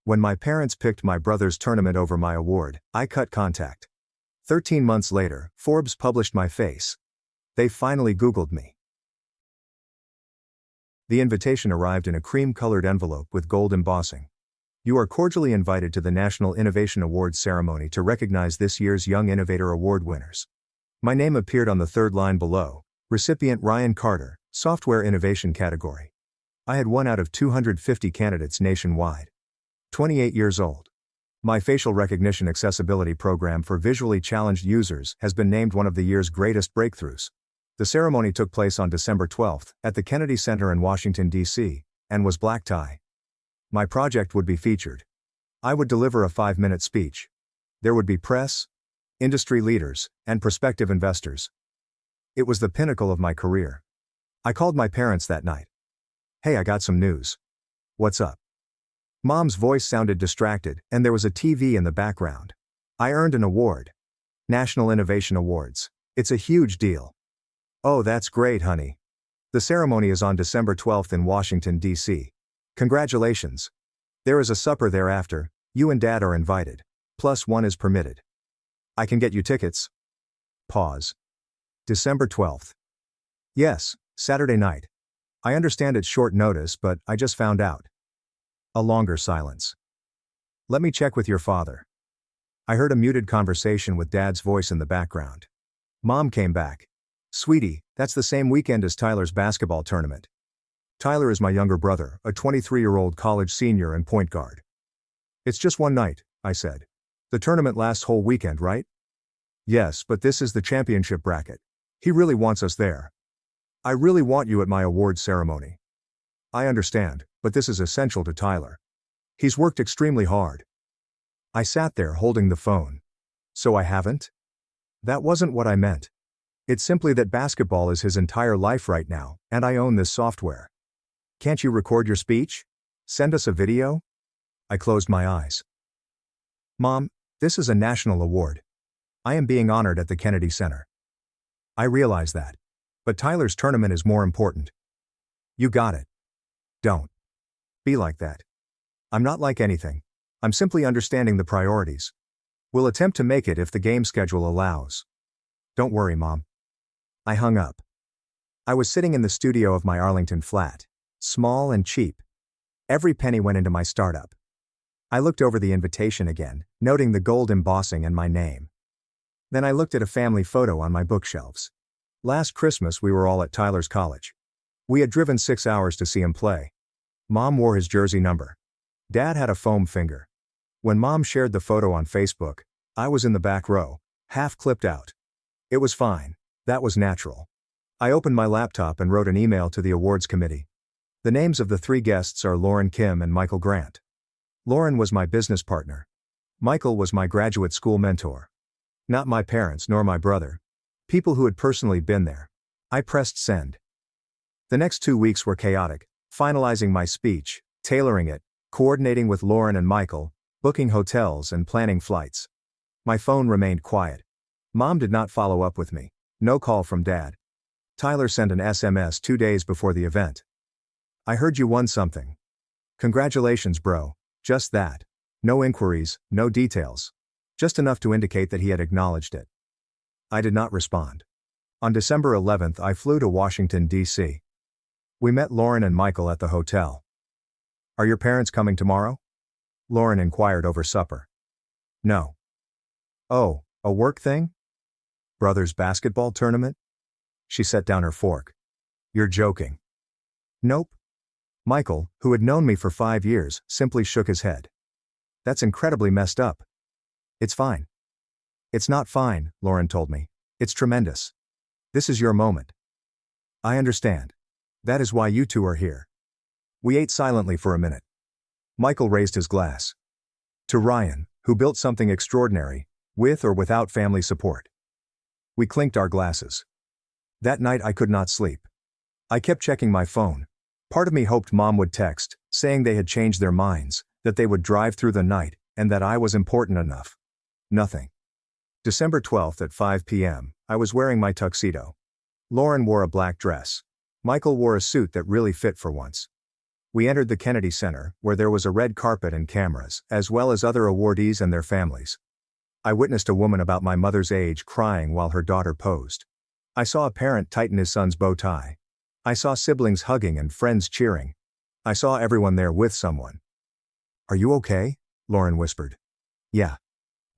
When my parents picked my brother's tournament over my award, I cut contact. 13 months later, Forbes published my face. They finally Googled me. The invitation arrived in a cream-colored envelope with gold embossing. You are cordially invited to the National Innovation Awards ceremony to recognize this year's Young Innovator Award winners. My name appeared on the third line below, recipient Ryan Carter, Software Innovation category. I had 1 out of 250 candidates nationwide. 28 years old. My facial recognition accessibility program for visually challenged users has been named one of the year's greatest breakthroughs. The ceremony took place on December 12 at the Kennedy Center in Washington, D.C., and was black tie. My project would be featured. I would deliver a 5-minute speech. There would be press, industry leaders, and prospective investors. It was the pinnacle of my career. I called my parents that night. "Hey, I got some news." "What's up?" Mom's voice sounded distracted, and there was a TV in the background. "I earned an award. National Innovation Awards. It's a huge deal." "Oh, that's great, honey. The ceremony is on December 12 in Washington, D.C. Congratulations. There is a supper thereafter. You and Dad are invited. +1 is permitted. I can get you tickets." Pause. December 12. "Yes, Saturday night. I understand it's short notice, but I just found out." A longer silence. "Let me check with your father." I heard a muted conversation with Dad's voice in the background. Mom came back. "Sweetie, that's the same weekend as Tyler's basketball tournament." Tyler is my younger brother, a 23-year-old college senior and point guard. "It's just one night," I said. "The tournament lasts whole weekend, right?" "Yes, but this is the championship bracket. He really wants us there. I really want you at my awards ceremony." "I understand, but this is essential to Tyler. He's worked extremely hard." I sat there holding the phone. "So I haven't?" "That wasn't what I meant. It's simply that basketball is his entire life right now, and I own this software. Can't you record your speech? Send us a video?" I closed my eyes. "Mom, this is a national award. I am being honored at the Kennedy Center." "I realize that. But Tyler's tournament is more important." "You got it. Don't be like that. I'm not like anything. I'm simply understanding the priorities. We'll attempt to make it if the game schedule allows." "Don't worry, Mom." I hung up. I was sitting in the studio of my Arlington flat. Small and cheap. Every penny went into my startup. I looked over the invitation again, noting the gold embossing and my name. Then I looked at a family photo on my bookshelves. Last Christmas we were all at Tyler's college. We had driven 6 hours to see him play. Mom wore his jersey number. Dad had a foam finger. When Mom shared the photo on Facebook, I was in the back row, half clipped out. It was fine. That was natural. I opened my laptop and wrote an email to the awards committee. The names of the 3 guests are Lauren Kim and Michael Grant. Lauren was my business partner. Michael was my graduate school mentor. Not my parents nor my brother. People who had personally been there. I pressed send. The next 2 weeks were chaotic, finalizing my speech, tailoring it, coordinating with Lauren and Michael, booking hotels and planning flights. My phone remained quiet. Mom did not follow up with me. No call from Dad. Tyler sent an SMS 2 days before the event. "I heard you won something. Congratulations, bro." Just that. No inquiries, no details. Just enough to indicate that he had acknowledged it. I did not respond. On December 11th I flew to Washington, D.C. We met Lauren and Michael at the hotel. "Are your parents coming tomorrow?" Lauren inquired over supper. "No." "Oh, a work thing? Brother's basketball tournament?" She set down her fork. "You're joking." "Nope." Michael, who had known me for 5 years, simply shook his head. "That's incredibly messed up." "It's fine." "It's not fine," Lauren told me. "It's tremendous. This is your moment." "I understand. That is why you two are here." We ate silently for a minute. Michael raised his glass. "To Ryan, who built something extraordinary, with or without family support." We clinked our glasses. That night I could not sleep. I kept checking my phone. Part of me hoped Mom would text, saying they had changed their minds, that they would drive through the night, and that I was important enough. Nothing. December 12th at 5 p.m., I was wearing my tuxedo. Lauren wore a black dress. Michael wore a suit that really fit for once. We entered the Kennedy Center, where there was a red carpet and cameras, as well as other awardees and their families. I witnessed a woman about my mother's age crying while her daughter posed. I saw a parent tighten his son's bow tie. I saw siblings hugging and friends cheering. I saw everyone there with someone. "Are you okay?" Lauren whispered. "Yeah."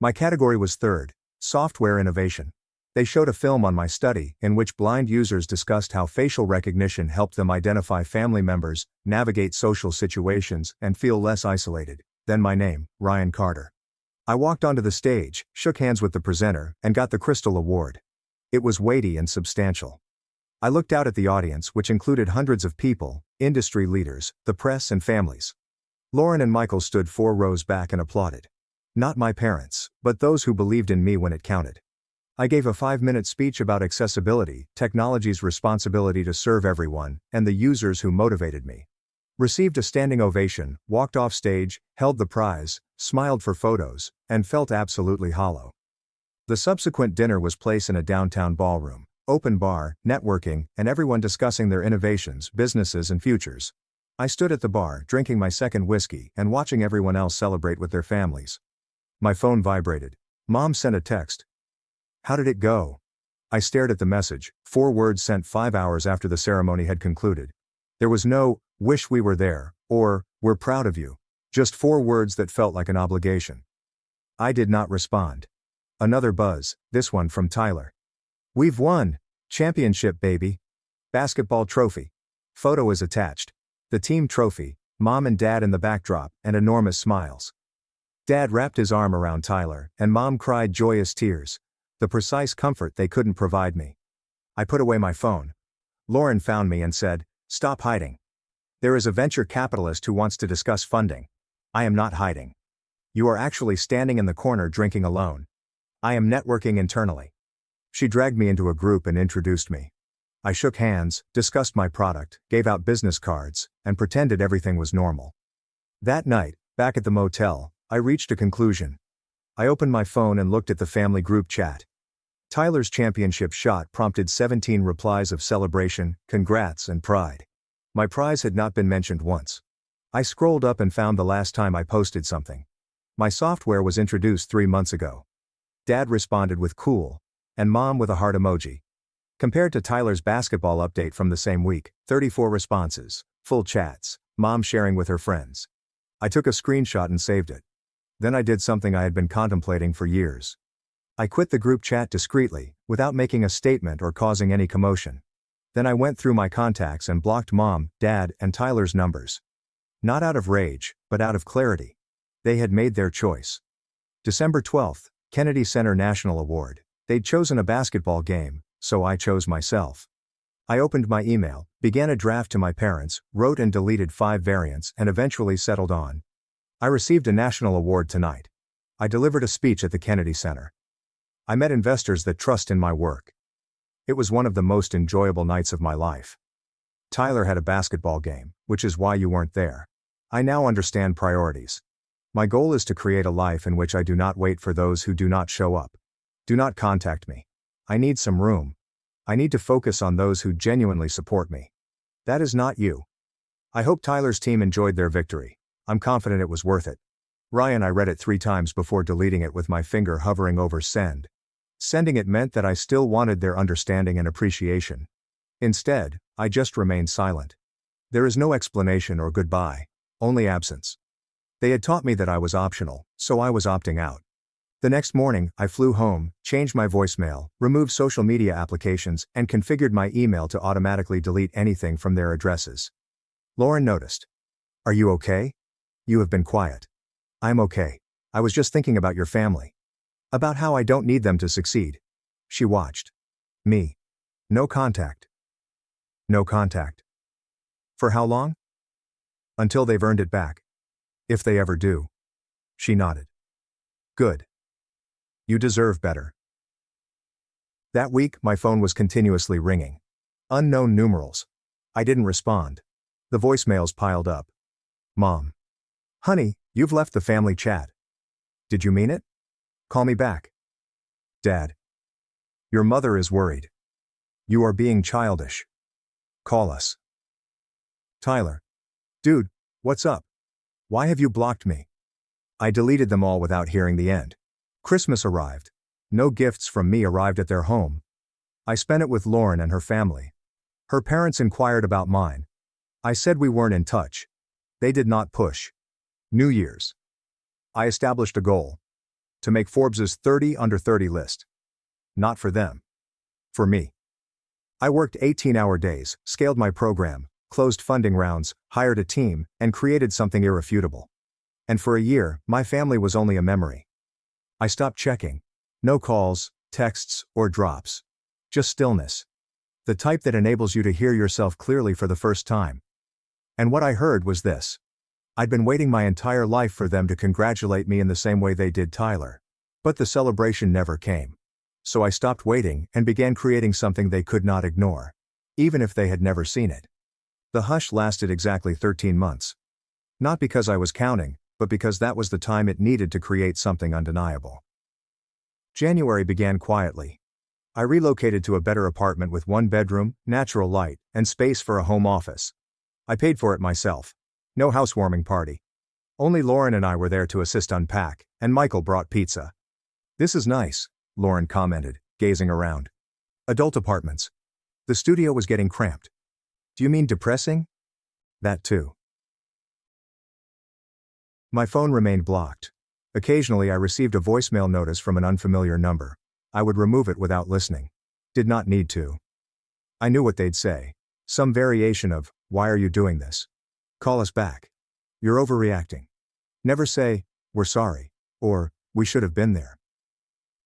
My category was third, software innovation. They showed a film on my study, in which blind users discussed how facial recognition helped them identify family members, navigate social situations, and feel less isolated. Then my name, Ryan Carter. I walked onto the stage, shook hands with the presenter, and got the Crystal Award. It was weighty and substantial. I looked out at the audience, which included hundreds of people, industry leaders, the press, and families. Lauren and Michael stood 4 rows back and applauded. Not my parents, but those who believed in me when it counted. I gave a 5-minute speech about accessibility, technology's responsibility to serve everyone, and the users who motivated me. Received a standing ovation, walked off stage, held the prize, smiled for photos, and felt absolutely hollow. The subsequent dinner was placed in a downtown ballroom, open bar, networking, and everyone discussing their innovations, businesses, and futures. I stood at the bar, drinking my second whiskey, and watching everyone else celebrate with their families. My phone vibrated. Mom sent a text. "How did it go?" I stared at the message, 4 words sent 5 hours after the ceremony had concluded. There was no, "wish we were there," or, "we're proud of you." Just 4 words that felt like an obligation. I did not respond. Another buzz, this one from Tyler. "We've won! Championship, baby! Basketball trophy." Photo is attached. The team trophy, Mom and Dad in the backdrop, and enormous smiles. Dad wrapped his arm around Tyler, and Mom cried joyous tears. The precise comfort they couldn't provide me. I put away my phone. Lauren found me and said, "Stop hiding. There is a venture capitalist who wants to discuss funding." I am not hiding. You are actually standing in the corner drinking alone. I am networking internally. She dragged me into a group and introduced me. I shook hands, discussed my product, gave out business cards, and pretended everything was normal. That night, back at the motel, I reached a conclusion. I opened my phone and looked at the family group chat. Tyler's championship shot prompted 17 replies of celebration, congrats, and pride. My prize had not been mentioned once. I scrolled up and found the last time I posted something. My software was introduced 3 months ago. Dad responded with cool, and Mom with a heart emoji. Compared to Tyler's basketball update from the same week, 34 responses, full chats, Mom sharing with her friends. I took a screenshot and saved it. Then I did something I had been contemplating for years. I quit the group chat discreetly, without making a statement or causing any commotion. Then I went through my contacts and blocked Mom, Dad, and Tyler's numbers. Not out of rage, but out of clarity. They had made their choice. December 12th, Kennedy Center National Award. They'd chosen a basketball game, so I chose myself. I opened my email, began a draft to my parents, wrote and deleted 5 variants, and eventually settled on. I received a national award tonight. I delivered a speech at the Kennedy Center. I met investors that trust in my work. It was one of the most enjoyable nights of my life. Tyler had a basketball game, which is why you weren't there. I now understand priorities. My goal is to create a life in which I do not wait for those who do not show up. Do not contact me. I need some room. I need to focus on those who genuinely support me. That is not you. I hope Tyler's team enjoyed their victory. I'm confident it was worth it. Ryan, I read it 3 times before deleting it with my finger hovering over send. Sending it meant that I still wanted their understanding and appreciation. Instead, I just remained silent. There is no explanation or goodbye, only absence. They had taught me that I was optional, so I was opting out. The next morning, I flew home, changed my voicemail, removed social media applications, and configured my email to automatically delete anything from their addresses. Lauren noticed. "Are you okay? You have been quiet." "I'm okay. I was just thinking about your family. About how I don't need them to succeed." She watched. Me. No contact. No contact. For how long? Until they've earned it back. If they ever do. She nodded. Good. You deserve better. That week, my phone was continuously ringing. Unknown numerals. I didn't respond. The voicemails piled up. Mom. "Honey, you've left the family chat. Did you mean it? Call me back." Dad. "Your mother is worried. You are being childish. Call us." Tyler. Dude, what's up? Why have you blocked me? I deleted them all without hearing the end. Christmas arrived. No gifts from me arrived at their home. I spent it with Lauren and her family. Her parents inquired about mine. I said we weren't in touch. They did not push. New Year's. I established a goal. To make Forbes's 30 under 30 list. Not for them. For me. I worked 18-hour days, scaled my program, closed funding rounds, hired a team, and created something irrefutable. And for a year, my family was only a memory. I stopped checking. No calls, texts, or drops. Just stillness. The type that enables you to hear yourself clearly for the first time. And what I heard was this. I'd been waiting my entire life for them to congratulate me in the same way they did Tyler. But the celebration never came. So I stopped waiting and began creating something they could not ignore. Even if they had never seen it. The hush lasted exactly 13 months. Not because I was counting, but because that was the time it needed to create something undeniable. January began quietly. I relocated to a better apartment with 1 bedroom, natural light, and space for a home office. I paid for it myself. No housewarming party. Only Lauren and I were there to assist unpack, and Michael brought pizza. This is nice, Lauren commented, gazing around. Adult apartments. The studio was getting cramped. Do you mean depressing? That too. My phone remained blocked. Occasionally I received a voicemail notice from an unfamiliar number. I would remove it without listening. Did not need to. I knew what they'd say. Some variation of, "Why are you doing this? Call us back. You're overreacting." Never say, "We're sorry," or, "We should have been there."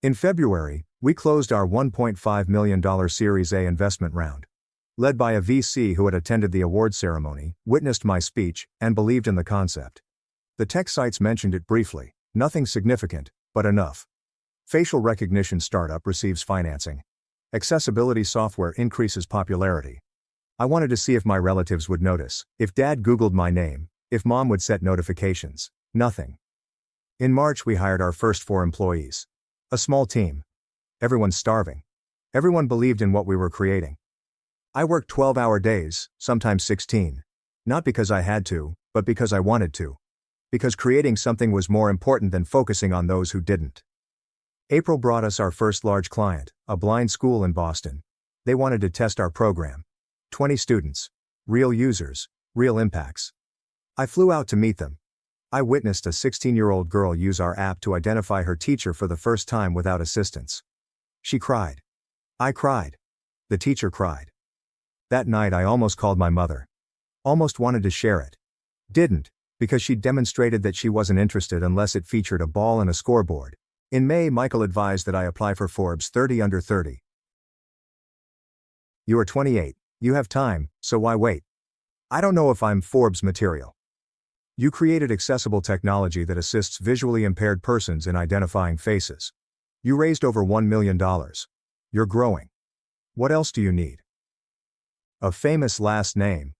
In February, we closed our $1.5 million Series A investment round. Led by a VC who had attended the award ceremony, witnessed my speech, and believed in the concept. The tech sites mentioned it briefly, nothing significant, but enough. Facial recognition startup receives financing. Accessibility software increases popularity. I wanted to see if my relatives would notice, if dad Googled my name, if mom would set notifications. Nothing. In March we hired our first 4 employees. A small team. Everyone's starving. Everyone believed in what we were creating. I worked 12-hour days, sometimes 16. Not because I had to, but because I wanted to. Because creating something was more important than focusing on those who didn't. April brought us our first large client, a blind school in Boston. They wanted to test our program. 20 students. Real users, real impacts. I flew out to meet them. I witnessed a 16-year-old girl use our app to identify her teacher for the first time without assistance. She cried. I cried. The teacher cried. That night I almost called my mother. Almost wanted to share it. Didn't, because she demonstrated that she wasn't interested unless it featured a ball and a scoreboard. In May, Michael advised that I apply for Forbes 30 under 30. You are 28, you have time, so why wait? I don't know if I'm Forbes material. You created accessible technology that assists visually impaired persons in identifying faces. You raised over $1 million. You're growing. What else do you need? A famous last name.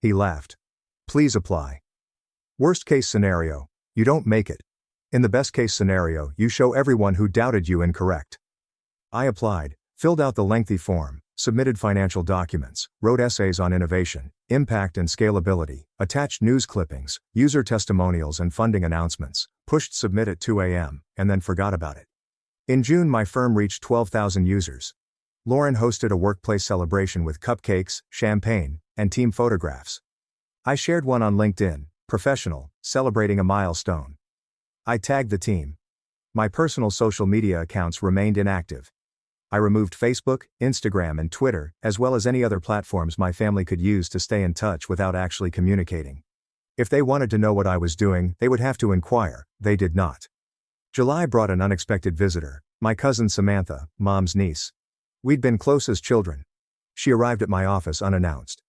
He laughed. Please apply. Worst case scenario, you don't make it. In the best case scenario, you show everyone who doubted you incorrect. I applied, filled out the lengthy form, submitted financial documents, wrote essays on innovation, impact and scalability, attached news clippings, user testimonials and funding announcements, pushed submit at 2 a.m., and then forgot about it. In June my firm reached 12,000 users. Lauren hosted a workplace celebration with cupcakes, champagne, and team photographs. I shared one on LinkedIn, professional, celebrating a milestone. I tagged the team. My personal social media accounts remained inactive. I removed Facebook, Instagram and Twitter, as well as any other platforms my family could use to stay in touch without actually communicating. If they wanted to know what I was doing, they would have to inquire. They did not. July brought an unexpected visitor, my cousin Samantha, mom's niece. We'd been close as children. She arrived at my office unannounced.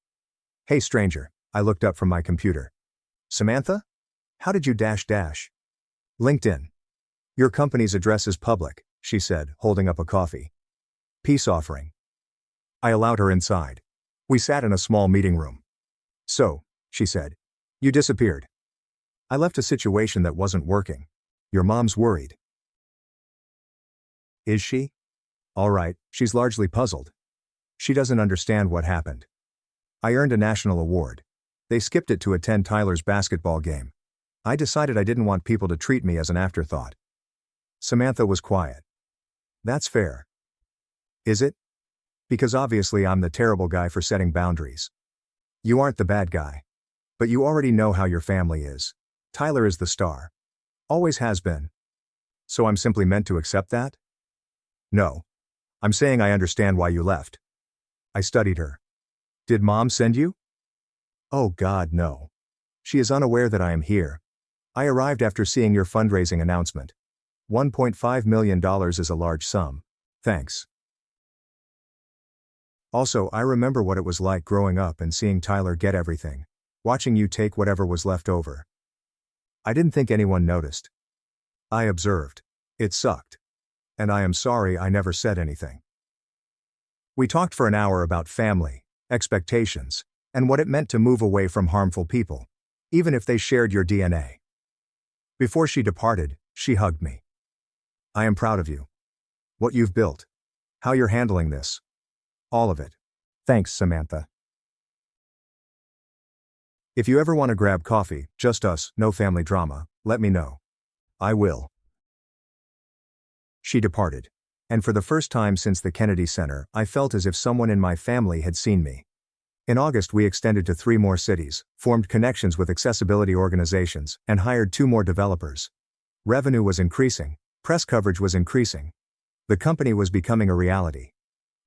Hey stranger, I looked up from my computer. Samantha? How did you dash? LinkedIn. Your company's address is public, she said, holding up a coffee. Peace offering. I allowed her inside. We sat in a small meeting room. So, she said. You disappeared. I left a situation that wasn't working. Your mom's worried. Is she? All right, she's largely puzzled. She doesn't understand what happened. I earned a national award. They skipped it to attend Tyler's basketball game. I decided I didn't want people to treat me as an afterthought. Samantha was quiet. That's fair. Is it? Because obviously I'm the terrible guy for setting boundaries. You aren't the bad guy. But you already know how your family is. Tyler is the star. Always has been. So I'm simply meant to accept that? No. I'm saying I understand why you left. I studied her. Did Mom send you? Oh God, no. She is unaware that I am here. I arrived after seeing your fundraising announcement. $1.5 million is a large sum. Thanks. Also, I remember what it was like growing up and seeing Tyler get everything. Watching you take whatever was left over. I didn't think anyone noticed. I observed. It sucked. And I am sorry I never said anything. We talked for an hour about family, expectations, and what it meant to move away from harmful people, even if they shared your DNA. Before she departed, she hugged me. I am proud of you. What you've built. How you're handling this. All of it. Thanks, Samantha. If you ever want to grab coffee, just us, no family drama, let me know. I will. She departed. And for the first time since the Kennedy Center, I felt as if someone in my family had seen me. In August, we extended to 3 more cities, formed connections with accessibility organizations, and hired 2 more developers. Revenue was increasing. Press coverage was increasing. The company was becoming a reality.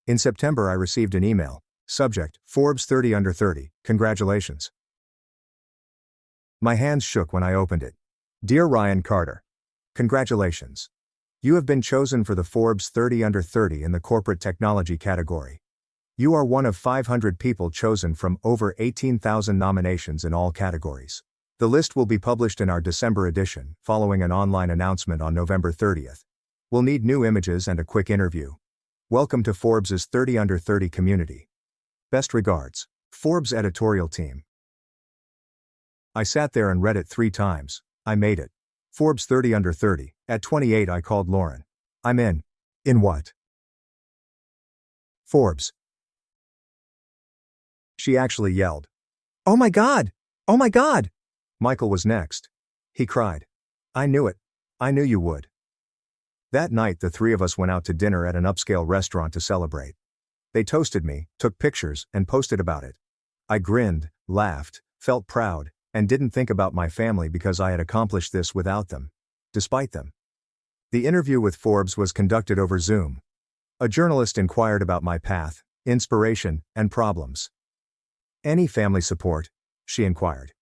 In September, I received an email. Subject, Forbes 30 Under 30, congratulations. My hands shook when I opened it. Dear Ryan Carter. Congratulations. You have been chosen for the Forbes 30 Under 30 in the corporate technology category. You are one of 500 people chosen from over 18,000 nominations in all categories. The list will be published in our December edition, following an online announcement on November 30th. We'll need new images and a quick interview. Welcome to Forbes' 30 Under 30 community. Best regards, Forbes editorial team. I sat there and read it 3 times. I made it. Forbes 30 Under 30. At 28, I called Lauren. I'm in. In what? Forbes. She actually yelled. Oh my God! Oh my God! Michael was next. He cried. I knew it. I knew you would. That night, the 3 of us went out to dinner at an upscale restaurant to celebrate. They toasted me, took pictures, and posted about it. I grinned, laughed, felt proud, and didn't think about my family because I had accomplished this without them. Despite them. The interview with Forbes was conducted over Zoom. A journalist inquired about my path, inspiration, and problems. Any family support? She inquired.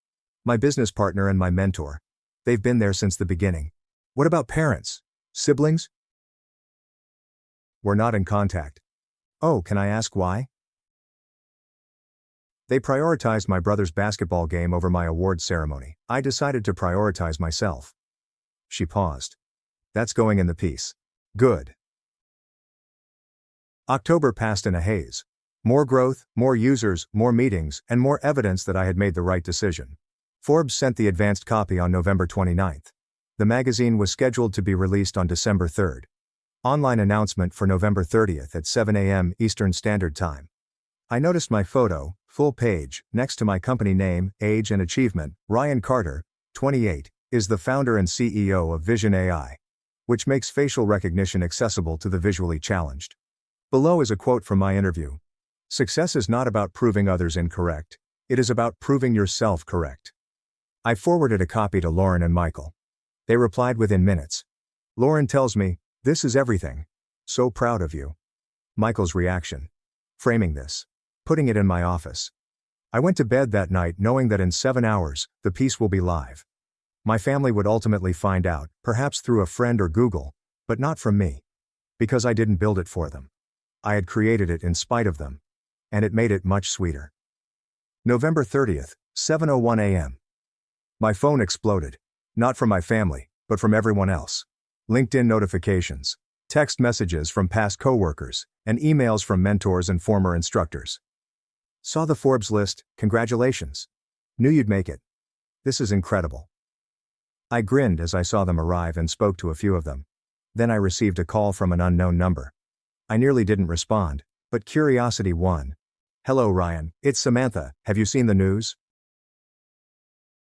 My business partner and my mentor. They've been there since the beginning. What about parents? Siblings? We're not in contact. Oh, can I ask why? They prioritized my brother's basketball game over my awards ceremony. I decided to prioritize myself. She paused. That's going in the piece. Good. October passed in a haze. More growth, more users, more meetings, and more evidence that I had made the right decision. Forbes sent the advanced copy on November 29th. The magazine was scheduled to be released on December 3rd. Online announcement for November 30th at 7 a.m. Eastern Standard Time. I noticed my photo, full page, next to my company name, age and achievement. Ryan Carter, 28, is the founder and CEO of Vision AI, which makes facial recognition accessible to the visually challenged. Below is a quote from my interview. Success is not about proving others incorrect. It is about proving yourself correct. I forwarded a copy to Lauren and Michael. They replied within minutes. Lauren tells me, this is everything. So proud of you. Michael's reaction. Framing this. Putting it in my office. I went to bed that night knowing that in 7 hours, the piece will be live. My family would ultimately find out, perhaps through a friend or Google, but not from me. Because I didn't build it for them. I had created it in spite of them. And it made it much sweeter. November 30th, 7:01 a.m. My phone exploded. Not from my family, but from everyone else. LinkedIn notifications, text messages from past coworkers, and emails from mentors and former instructors. Saw the Forbes list, congratulations. Knew you'd make it. This is incredible. I grinned as I saw them arrive and spoke to a few of them. Then I received a call from an unknown number. I nearly didn't respond, but curiosity won. Hello Ryan, it's Samantha, have you seen the news?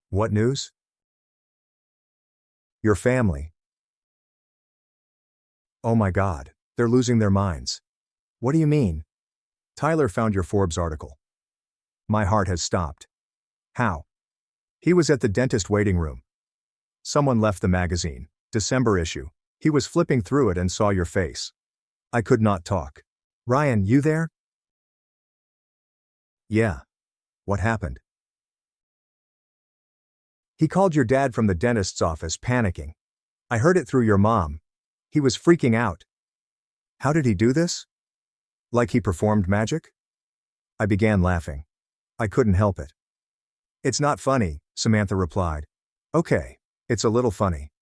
What news? Your family. Oh my god, they're losing their minds. What do you mean? Tyler found your Forbes article. My heart has stopped. How? He was at the dentist waiting room. Someone left the magazine, December issue. He was flipping through it and saw your face. I could not talk. Ryan, you there? Yeah. What happened? He called your dad from the dentist's office panicking. I heard it through your mom. He was freaking out. How did he do this? Like he performed magic? I began laughing. I couldn't help it. It's not funny, Samantha replied. Okay, it's a little funny.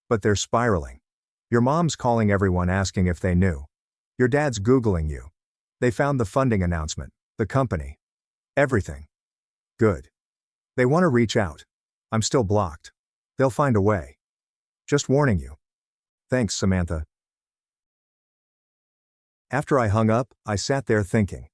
But they're spiraling. Your mom's calling everyone asking if they knew. Your dad's Googling you. They found the funding announcement, the company. Everything. Good. They want to reach out. I'm still blocked. They'll find a way. Just warning you. Thanks, Samantha. After I hung up, I sat there thinking.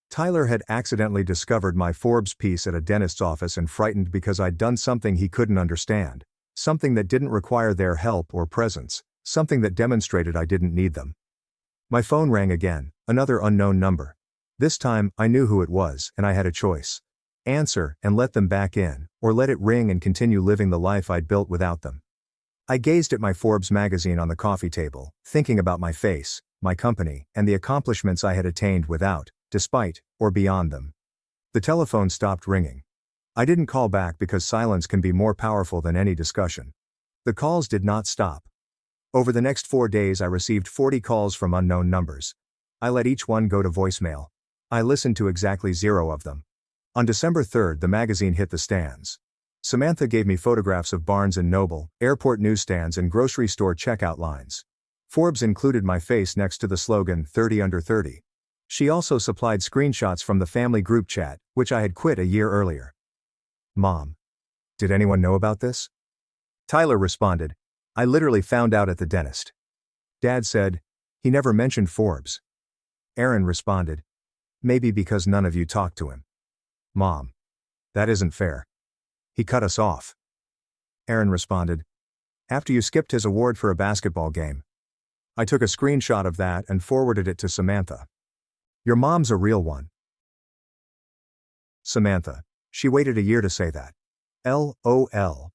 Tyler had accidentally discovered my Forbes piece at a dentist's office and frightened because I'd done something he couldn't understand, something that didn't require their help or presence, something that demonstrated I didn't need them. My phone rang again, another unknown number. This time, I knew who it was, and I had a choice. Answer and let them back in, or let it ring and continue living the life I'd built without them. I gazed at my Forbes magazine on the coffee table, thinking about my face, my company, and the accomplishments I had attained without, despite, or beyond them. The telephone stopped ringing. I didn't call back because silence can be more powerful than any discussion. The calls did not stop. Over the next 4 days I received 40 calls from unknown numbers. I let each one go to voicemail. I listened to exactly 0 of them. On December 3rd, the magazine hit the stands. Samantha gave me photographs of Barnes & Noble, airport newsstands and grocery store checkout lines. Forbes included my face next to the slogan 30 under 30. She also supplied screenshots from the family group chat, which I had quit a year earlier. Mom. Did anyone know about this? Tyler responded, I literally found out at the dentist. Dad said, he never mentioned Forbes. Aaron responded, maybe because none of you talked to him. Mom. That isn't fair. He cut us off. Aaron responded, after you skipped his award for a basketball game. I took a screenshot of that and forwarded it to Samantha. Your mom's a real one. Samantha. She waited a year to say that. LOL.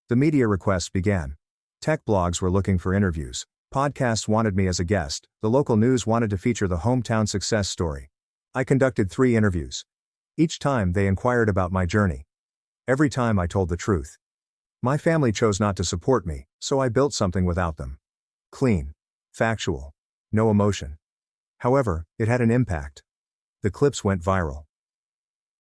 The media requests began. Tech blogs were looking for interviews. Podcasts wanted me as a guest. The local news wanted to feature the hometown success story. I conducted 3 interviews. Each time they inquired about my journey. Every time I told the truth. My family chose not to support me, so I built something without them. Clean. Factual. No emotion. However, it had an impact. The clips went viral.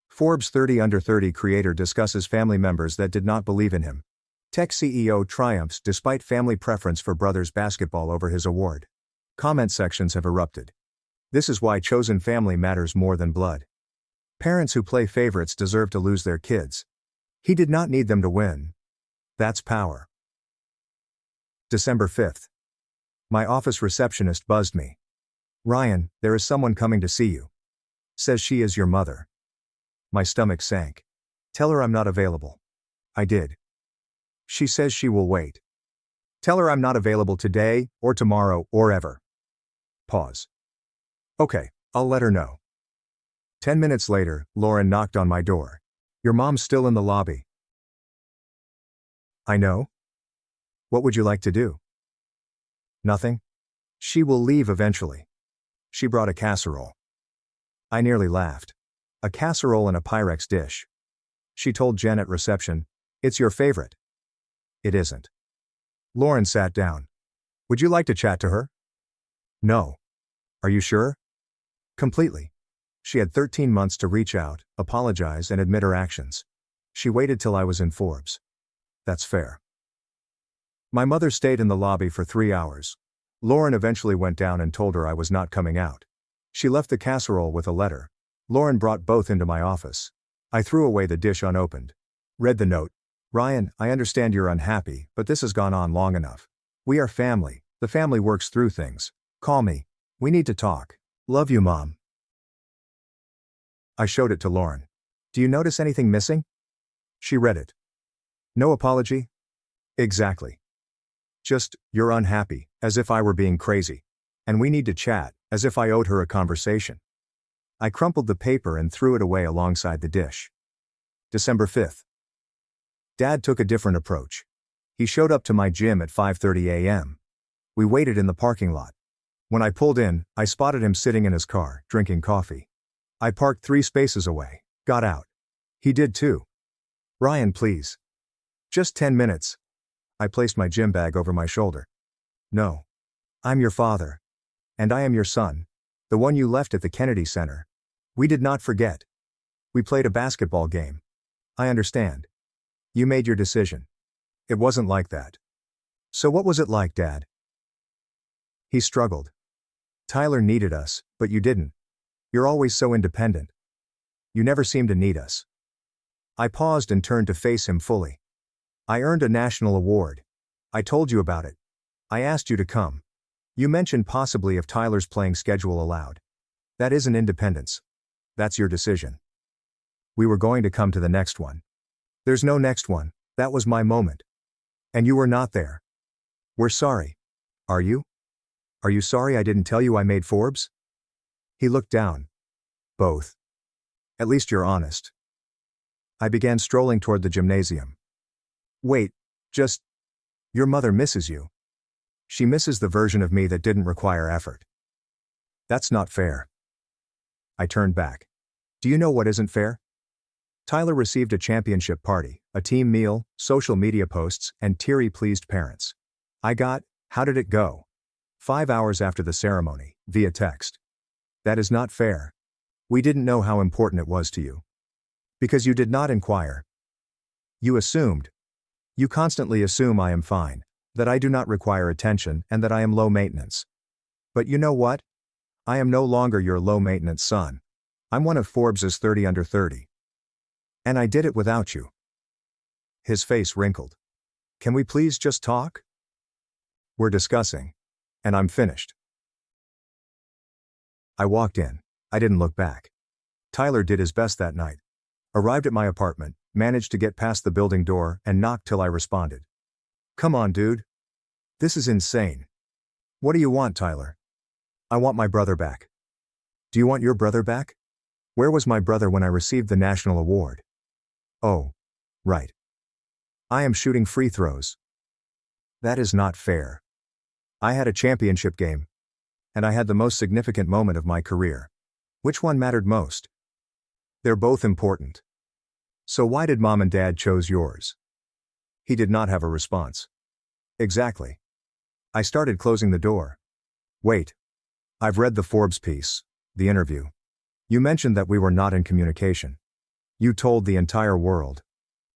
Forbes 30 under 30 creator discusses family members that did not believe in him. Tech CEO triumphs despite family preference for brothers basketball over his award. Comment sections have erupted. This is why chosen family matters more than blood. Parents who play favorites deserve to lose their kids. He did not need them to win. That's power. December 5th. My office receptionist buzzed me. Ryan, there is someone coming to see you. Says she is your mother. My stomach sank. Tell her I'm not available. I did. She says she will wait. Tell her I'm not available today, or tomorrow, or ever. Pause. Okay, I'll let her know. 10 minutes later, Lauren knocked on my door. Your mom's still in the lobby. I know. What would you like to do? Nothing. She will leave eventually. She brought a casserole. I nearly laughed. A casserole in a Pyrex dish. She told Jen at reception, it's your favorite. It isn't. Lauren sat down. Would you like to chat to her? No. Are you sure? Completely. She had 13 months to reach out, apologize and admit her actions. She waited till I was in Forbes. That's fair. My mother stayed in the lobby for 3 hours. Lauren eventually went down and told her I was not coming out. She left the casserole with a letter. Lauren brought both into my office. I threw away the dish unopened. Read the note. Ryan, I understand you're unhappy, but this has gone on long enough. We are family. The family works through things. Call me. We need to talk. Love you, Mom. I showed it to Lauren. Do you notice anything missing? She read it. No apology? Exactly. Just, you're unhappy, as if I were being crazy. And we need to chat, as if I owed her a conversation. I crumpled the paper and threw it away alongside the dish. December 5th. Dad took a different approach. He showed up to my gym at 5:30 a.m. We waited in the parking lot. When I pulled in, I spotted him sitting in his car, drinking coffee. I parked 3 spaces away, got out. He did too. Ryan, please. Just 10 minutes. I placed my gym bag over my shoulder. No. I'm your father. And I am your son. The one you left at the Kennedy Center. We did not forget. We played a basketball game. I understand. You made your decision. It wasn't like that. So what was it like, Dad? He struggled. Tyler needed us, but you didn't. You're always so independent. You never seemed to need us. I paused and turned to face him fully. I earned a national award. I told you about it. I asked you to come. You mentioned possibly if Tyler's playing schedule allowed. That isn't independence. That's your decision. We were going to come to the next one. There's no next one. That was my moment. And you were not there. We're sorry. Are you? Are you sorry I didn't tell you I made Forbes? He looked down. Both. At least you're honest. I began strolling toward the gymnasium. Wait, just. Your mother misses you. She misses the version of me that didn't require effort. That's not fair. I turned back. Do you know what isn't fair? Tyler received a championship party, a team meal, social media posts, and teary-pleased parents. I got, how did it go? 5 hours after the ceremony, via text. That is not fair. We didn't know how important it was to you. Because you did not inquire. You assumed. You constantly assume I am fine, that I do not require attention, and that I am low maintenance. But you know what? I am no longer your low-maintenance son. I'm one of Forbes's 30 under 30. And I did it without you. His face wrinkled. Can we please just talk? We're discussing. And I'm finished. I walked in. I didn't look back. Tyler did his best that night. Arrived at my apartment, managed to get past the building door, and knocked till I responded. Come on, dude. This is insane. What do you want, Tyler? I want my brother back. Do you want your brother back? Where was my brother when I received the national award? Oh. Right. I am shooting free throws. That is not fair. I had a championship game. And I had the most significant moment of my career. Which one mattered most? They're both important. So why did Mom and Dad choose yours? He did not have a response. Exactly. I started closing the door. Wait. I've read the Forbes piece, the interview. You mentioned that we were not in communication. You told the entire world.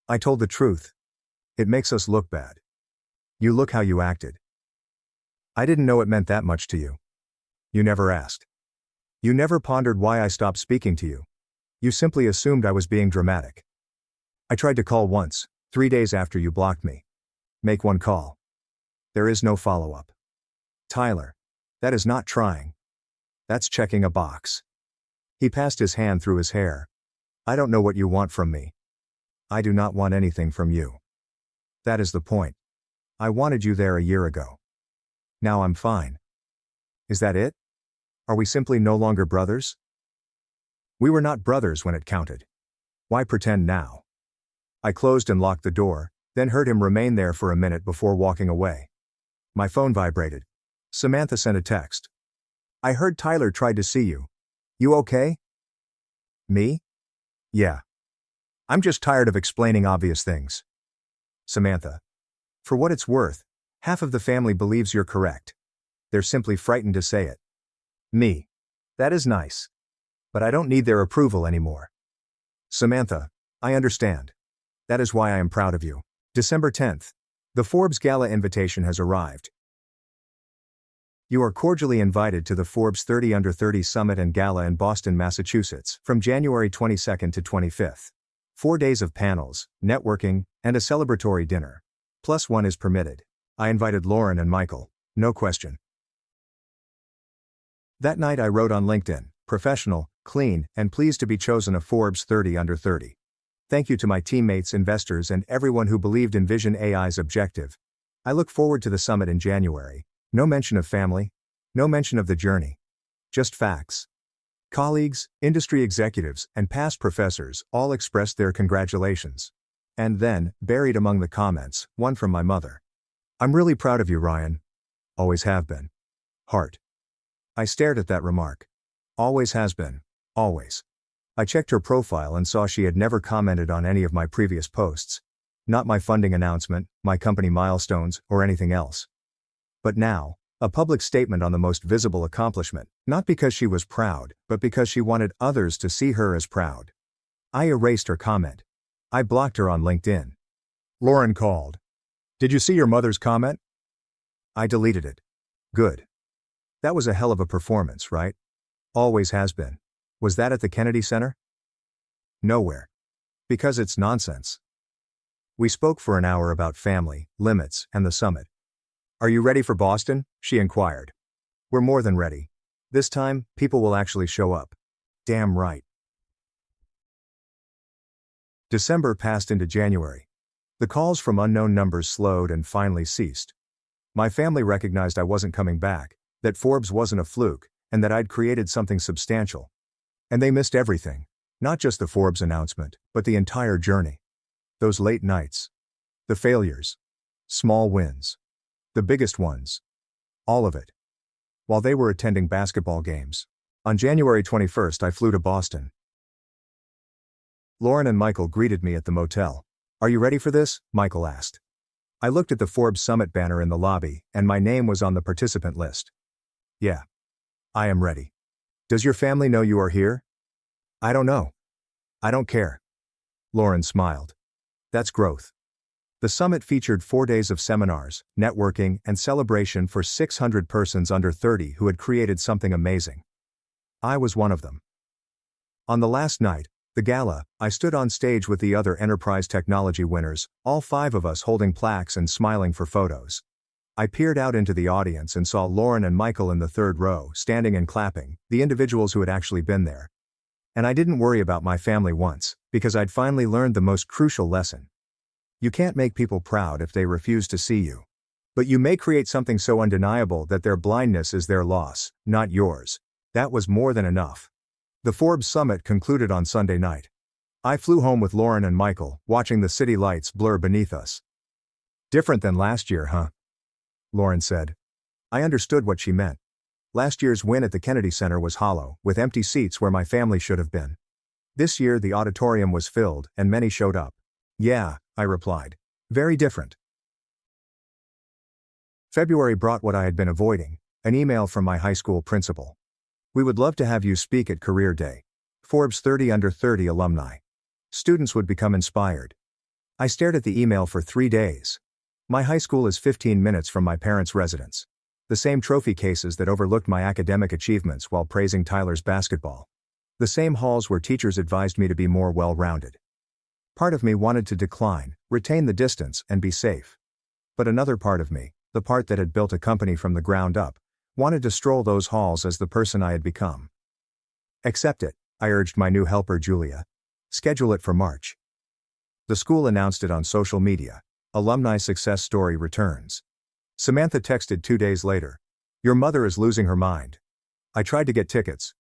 I told the truth. It makes us look bad. You look how you acted. I didn't know it meant that much to you. You never asked. You never pondered why I stopped speaking to you. You simply assumed I was being dramatic. I tried to call once, 3 days after you blocked me. Make one call. There is no follow-up. Tyler. That is not trying. That's checking a box. He passed his hand through his hair. I don't know what you want from me. I do not want anything from you. That is the point. I wanted you there a year ago. Now I'm fine. Is that it? Are we simply no longer brothers? We were not brothers when it counted. Why pretend now? I closed and locked the door, then heard him remain there for a minute before walking away. My phone vibrated. Samantha sent a text. I heard Tyler tried to see you. You okay? Me? Yeah. I'm just tired of explaining obvious things. Samantha. For what it's worth, half of the family believes you're correct. They're simply frightened to say it. Me. That is nice. But I don't need their approval anymore. Samantha. I understand. That is why I am proud of you. December 10th. The Forbes Gala invitation has arrived. You are cordially invited to the Forbes 30 Under 30 Summit and Gala in Boston, Massachusetts, from January 22nd to 25th. 4 days of panels, networking, and a celebratory dinner. +1 is permitted. I invited Lauren and Michael. No question. That night I wrote on LinkedIn, professional, clean, and pleased to be chosen a Forbes 30 under 30. Thank you to my teammates, investors, and everyone who believed in Vision AI's objective. I look forward to the summit in January. No mention of family. No mention of the journey. Just facts. Colleagues, industry executives, and past professors all expressed their congratulations. And then, buried among the comments, one from my mother. I'm really proud of you, Ryan. Always have been. Heart. I stared at that remark. Always has been. Always. I checked her profile and saw she had never commented on any of my previous posts. Not my funding announcement, my company milestones, or anything else. But now, a public statement on the most visible accomplishment, not because she was proud, but because she wanted others to see her as proud. I erased her comment. I blocked her on LinkedIn. Lauren called. Did you see your mother's comment? I deleted it. Good. That was a hell of a performance, right? Always has been. Was that at the Kennedy Center? Nowhere. Because it's nonsense. We spoke for an hour about family, limits, and the summit. Are you ready for Boston? She inquired. We're more than ready. This time, people will actually show up. Damn right. December passed into January. The calls from unknown numbers slowed and finally ceased. My family recognized I wasn't coming back, that Forbes wasn't a fluke, and that I'd created something substantial. And they missed everything. Not just the Forbes announcement, but the entire journey. Those late nights. The failures. Small wins. The biggest ones. All of it. While they were attending basketball games. On January 21st, I flew to Boston. Lauren and Michael greeted me at the motel. Are you ready for this? Michael asked. I looked at the Forbes Summit banner in the lobby, and my name was on the participant list. Yeah. I am ready. Does your family know you are here? I don't know. I don't care. Lauren smiled. That's growth. The summit featured 4 days of seminars, networking, and celebration for 600 persons under 30 who had created something amazing. I was one of them. On the last night, the gala, I stood on stage with the other enterprise technology winners, all 5 of us holding plaques and smiling for photos. I peered out into the audience and saw Lauren and Michael in the 3rd row, standing and clapping, the individuals who had actually been there. And I didn't worry about my family once, because I'd finally learned the most crucial lesson. You can't make people proud if they refuse to see you. But you may create something so undeniable that their blindness is their loss, not yours. That was more than enough. The Forbes Summit concluded on Sunday night. I flew home with Lauren and Michael, watching the city lights blur beneath us. Different than last year, huh? Lauren said. I understood what she meant. Last year's win at the Kennedy Center was hollow, with empty seats where my family should have been. This year the auditorium was filled, and many showed up. Yeah, I replied. Very different. February brought what I had been avoiding, an email from my high school principal. We would love to have you speak at Career Day. Forbes 30 under 30 alumni. Students would become inspired. I stared at the email for 3 days. My high school is 15 minutes from my parents' residence. The same trophy cases that overlooked my academic achievements while praising Tyler's basketball. The same halls where teachers advised me to be more well-rounded. Part of me wanted to decline, retain the distance, and be safe. But another part of me, the part that had built a company from the ground up, wanted to stroll those halls as the person I had become. Accept it, I urged my new helper Julia. Schedule it for March. The school announced it on social media. Alumni success story returns. Samantha texted 2 days later. Your mother is losing her mind. I tried to get tickets.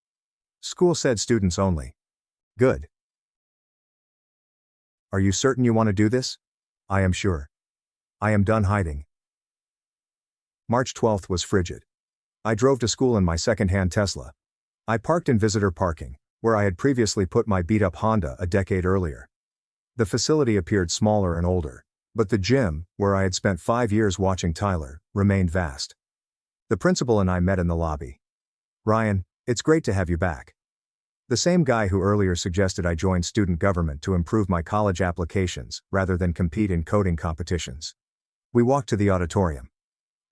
School said students only. Good. Are you certain you want to do this? I am sure. I am done hiding. March 12th was frigid. I drove to school in my second-hand Tesla. I parked in visitor parking, where I had previously put my beat-up Honda a decade earlier. The facility appeared smaller and older, but the gym, where I had spent 5 years watching Tyler, remained vast. The principal and I met in the lobby. Ryan, it's great to have you back. The same guy who earlier suggested I join student government to improve my college applications, rather than compete in coding competitions. We walked to the auditorium.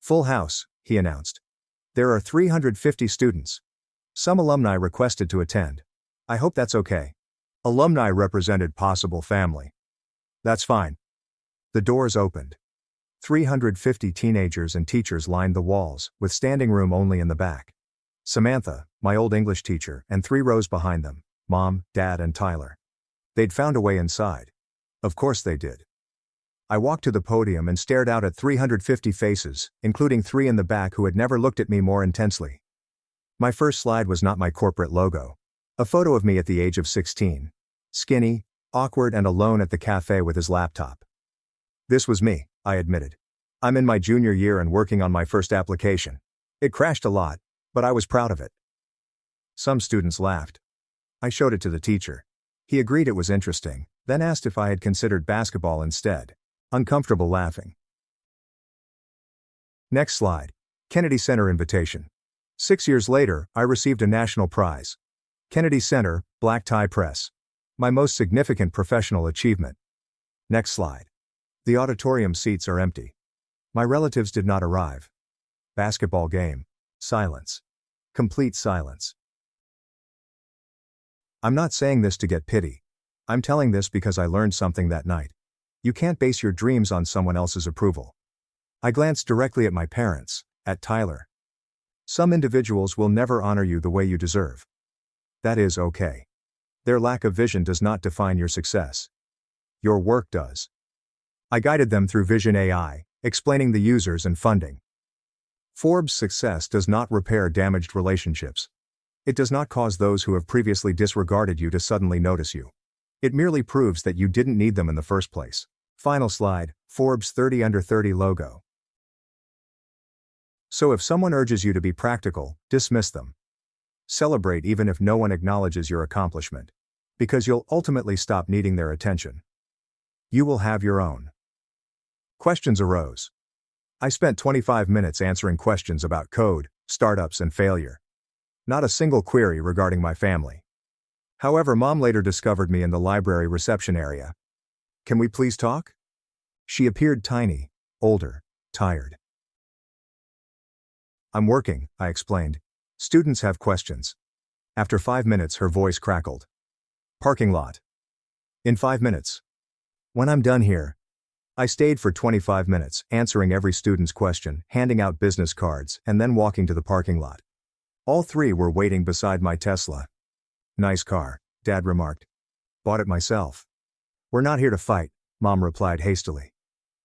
Full house, he announced. There are 350 students. Some alumni requested to attend. I hope that's okay. Alumni represented possible family. That's fine. The doors opened. 350 teenagers and teachers lined the walls, with standing room only in the back. Samantha, my old English teacher, and 3 rows behind them, Mom, Dad, and Tyler. They'd found a way inside. Of course they did. I walked to the podium and stared out at 350 faces, including 3 in the back who had never looked at me more intensely. My first slide was not my corporate logo. A photo of me at the age of 16. Skinny, awkward, and alone at the cafe with his laptop. This was me, I admitted. I'm in my junior year and working on my first application. It crashed a lot, but I was proud of it. Some students laughed. I showed it to the teacher. He agreed it was interesting, then asked if I had considered basketball instead. Uncomfortable laughing. Next slide. Kennedy Center invitation. 6 years later, I received a national prize. Kennedy Center, Black Tie Press. My most significant professional achievement. Next slide. The auditorium seats are empty. My relatives did not arrive. Basketball game. Silence. Complete silence. I'm not saying this to get pity. I'm telling this because I learned something that night. You can't base your dreams on someone else's approval. I glanced directly at my parents, at Tyler. Some individuals will never honor you the way you deserve. That is okay. Their lack of vision does not define your success. Your work does. I guided them through Vision AI, explaining the users and funding. Forbes' success does not repair damaged relationships. It does not cause those who have previously disregarded you to suddenly notice you. It merely proves that you didn't need them in the first place. Final slide, Forbes 30 Under 30 logo. So if someone urges you to be practical, dismiss them. Celebrate even if no one acknowledges your accomplishment. Because you'll ultimately stop needing their attention. You will have your own. Questions arose. I spent 25 minutes answering questions about code, startups, and failure. Not a single query regarding my family. However, Mom later discovered me in the library reception area. Can we please talk? She appeared tiny, older, tired. I'm working, I explained. Students have questions. After 5 minutes, her voice crackled. Parking lot. In 5 minutes. When I'm done here. I stayed for 25 minutes, answering every student's question, handing out business cards, and then walking to the parking lot. All 3 were waiting beside my Tesla. Nice car, Dad remarked. Bought it myself. We're not here to fight, Mom replied hastily.